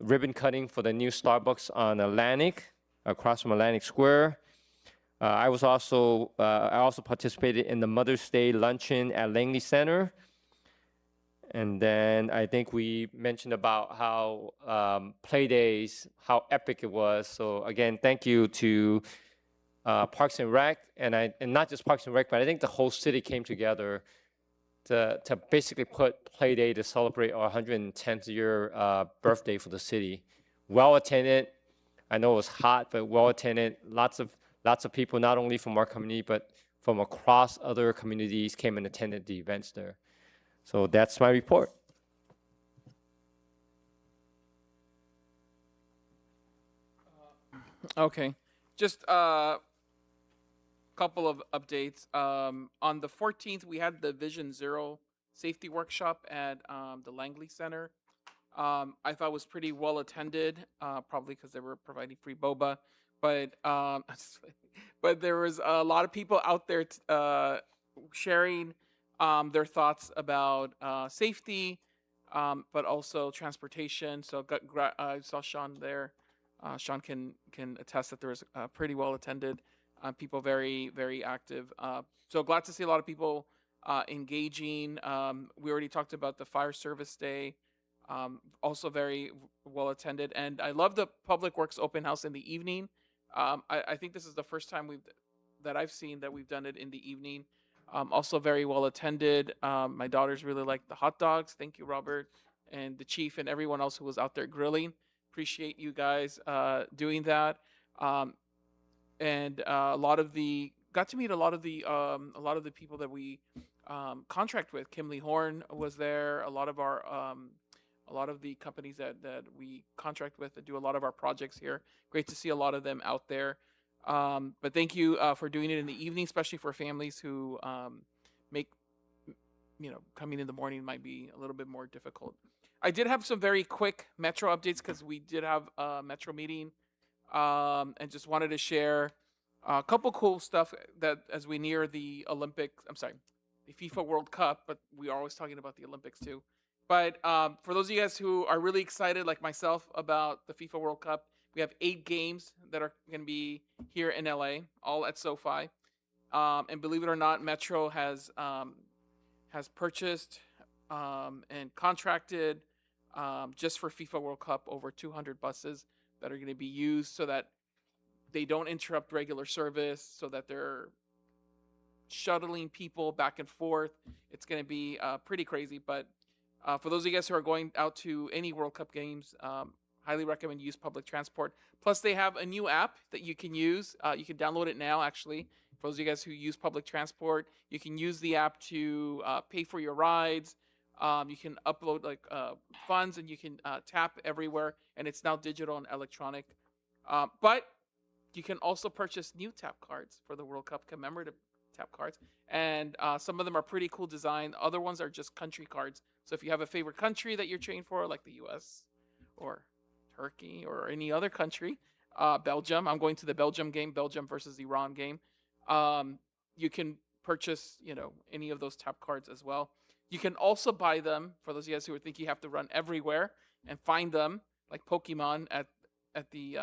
ribbon cutting for the new Starbucks on Atlantic, across from Atlantic Square. I also participated in the Mother's Day luncheon at Langley Center. And then I think we mentioned about how play days, how epic it was. So again, thank you to Parks and Rec, and not just Parks and Rec, but I think the whole city came together to basically put play day to celebrate our 110th year birthday for the city. Well attended. I know it was hot, but well attended. Lots of people, not only from our community, but from across other communities came and attended the events there. So that's my report. Okay, just a couple of updates. On the 14th, we had the Vision Zero safety workshop at the Langley Center. I thought it was pretty well attended, probably because they were providing free boba. But but there was a lot of people out there sharing their thoughts about safety, but also transportation. So I saw Sean there. Sean can attest that there was pretty well attended. People very, very active. So glad to see a lot of people engaging. We already talked about the Fire Service Day. Also very well attended. And I love the Public Works open house in the evening. I think this is the first time that I've seen that we've done it in the evening. Also very well attended. My daughters really liked the hot dogs. Thank you, Robert, and the chief and everyone else who was out there grilling. Appreciate you guys doing that. And got to meet a lot of the people that we contract with. Kimley Horn was there. A lot of the companies that we contract with that do a lot of our projects here. Great to see a lot of them out there. But thank you for doing it in the evening, especially for families who coming in the morning might be a little bit more difficult. I did have some very quick Metro updates because we did have a Metro meeting, and just wanted to share a couple cool stuff that as we near the FIFA World Cup, but we are always talking about the Olympics too. But for those of you guys who are really excited, like myself, about the FIFA World Cup, we have 8 games that are going to be here in LA, all at SoFi. And believe it or not, Metro has purchased and contracted just for FIFA World Cup over 200 buses that are going to be used so that they don't interrupt regular service, so that they're shuttling people back and forth. It's going to be pretty crazy. But for those of you guys who are going out to any World Cup games, highly recommend use public transport. Plus, they have a new app that you can use. You can download it now, actually. For those of you guys who use public transport, you can use the app to pay for your rides. You can upload funds, and you can tap everywhere. And it's now digital and electronic. But you can also purchase new tap cards for the World Cup, commemorative tap cards. And some of them are pretty cool design. Other ones are just country cards. So if you have a favorite country that you're cheering for, like the U.S. or Turkey or any other country, Belgium. I'm going to the Belgium game, Belgium versus Iran game. You can purchase, any of those tap cards as well. You can also buy them for those of you guys who think you have to run everywhere and find them like Pokemon at the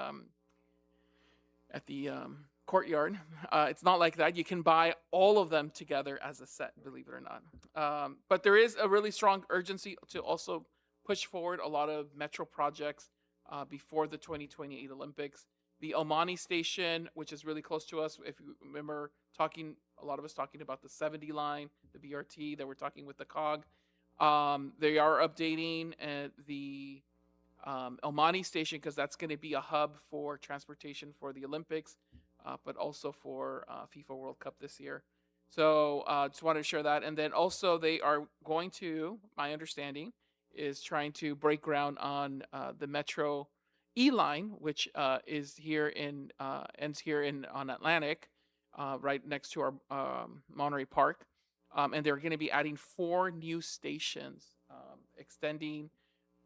courtyard. It's not like that. You can buy all of them together as a set, believe it or not. But there is a really strong urgency to also push forward a lot of metro projects before the 2028 Olympics. The Omani station, which is really close to us, if you remember a lot of us talking about the 70 line, the BRT that we're talking with the COG. They are updating the Omani station because that's going to be a hub for transportation for the Olympics, but also for FIFA World Cup this year. So just wanted to share that. And then also they are going to, my understanding, is trying to break ground on the Metro E line, which ends here on Atlantic, right next to our Monterey Park. And they're going to be adding 4 new stations, extending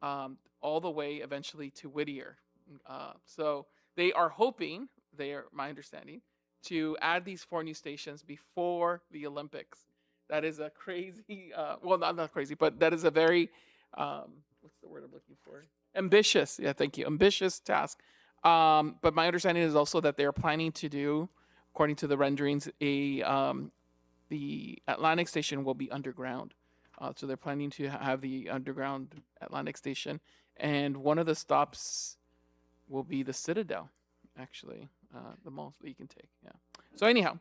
all the way eventually to Whittier. So they are hoping, my understanding, to add these 4 new stations before the Olympics. That is a crazy, well, not crazy, but that is a very, what's the word I'm looking for? Ambitious. Yeah, thank you. Ambitious task. But my understanding is also that they're planning to do, according to the renderings, the Atlantic station will be underground. So they're planning to have the underground Atlantic station. And one of the stops will be the Citadel, actually, the mall that you can take. Yeah. So anyhow,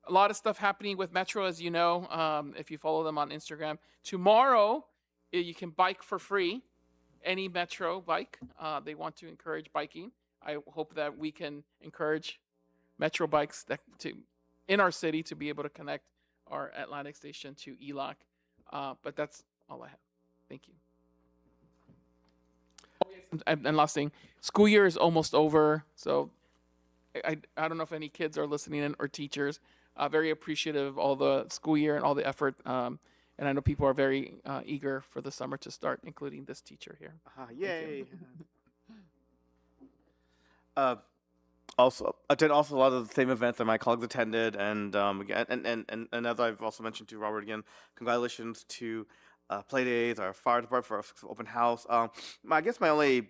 a lot of stuff happening with Metro, as you know, if you follow them on Instagram. Tomorrow, you can bike for free, any Metro bike. They want to encourage biking. I hope that we can encourage Metro bikes in our city to be able to connect our Atlantic station to ELOC. But that's all I have. Thank you. Oh, yes, and last thing, school year is almost over, so I don't know if any kids are listening in or teachers. Very appreciative of all the school year and all the effort. And I know people are very eager for the summer to start, including this teacher here. Yay! Also attend a lot of the same events that my colleagues attended, and again, and as I've also mentioned to Robert again, congratulations to Playdays, our fire department for our open house. I guess my only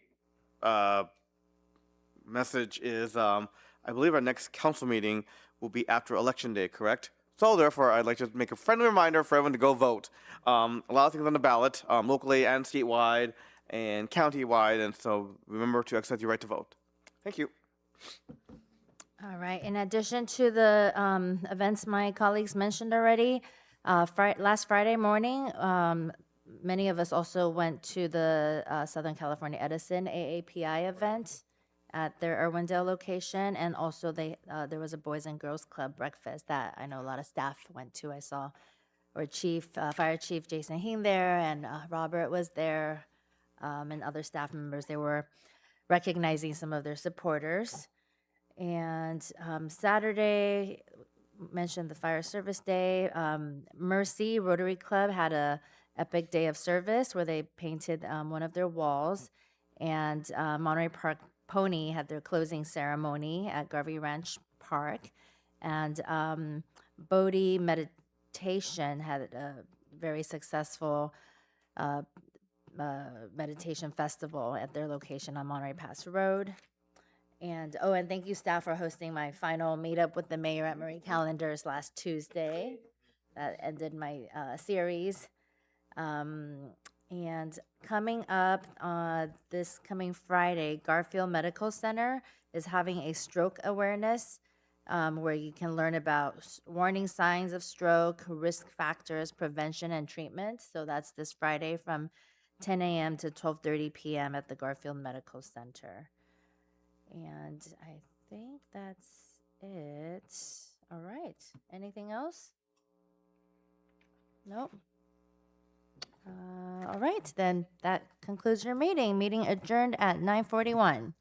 message is I believe our next council meeting will be after Election Day, correct? So therefore, I'd like to make a friendly reminder for everyone to go vote. A lot of things on the ballot, locally and statewide and county-wide, and so remember to exercise your right to vote. Thank you. All right. In addition to the events my colleagues mentioned already, last Friday morning, many of us also went to the Southern California Edison AAPI event at their Irwindale location, and also there was a Boys and Girls Club breakfast that I know a lot of staff went to. I saw our Fire Chief Jason Hing there, and Robert was there, and other staff members. They were recognizing some of their supporters. And Saturday, mentioned the Fire Service Day. Mercy Rotary Club had a epic day of service where they painted one of their walls, and Monterey Park Pony had their closing ceremony at Garvey Ranch Park, and Bodhi Meditation had a very successful meditation festival at their location on Monterey Pass Road. And and thank you, staff, for hosting my final meetup with the mayor at Marie Callender's last Tuesday. That ended my series. And coming up this coming Friday, Garfield Medical Center is having a stroke awareness where you can learn about warning signs of stroke, risk factors, prevention, and treatment. So that's this Friday from 10 a.m. to 12:30 p.m. at the Garfield Medical Center. And I think that's it. All right. Anything else? Nope. All right, then that concludes your meeting. Meeting adjourned at 9:41.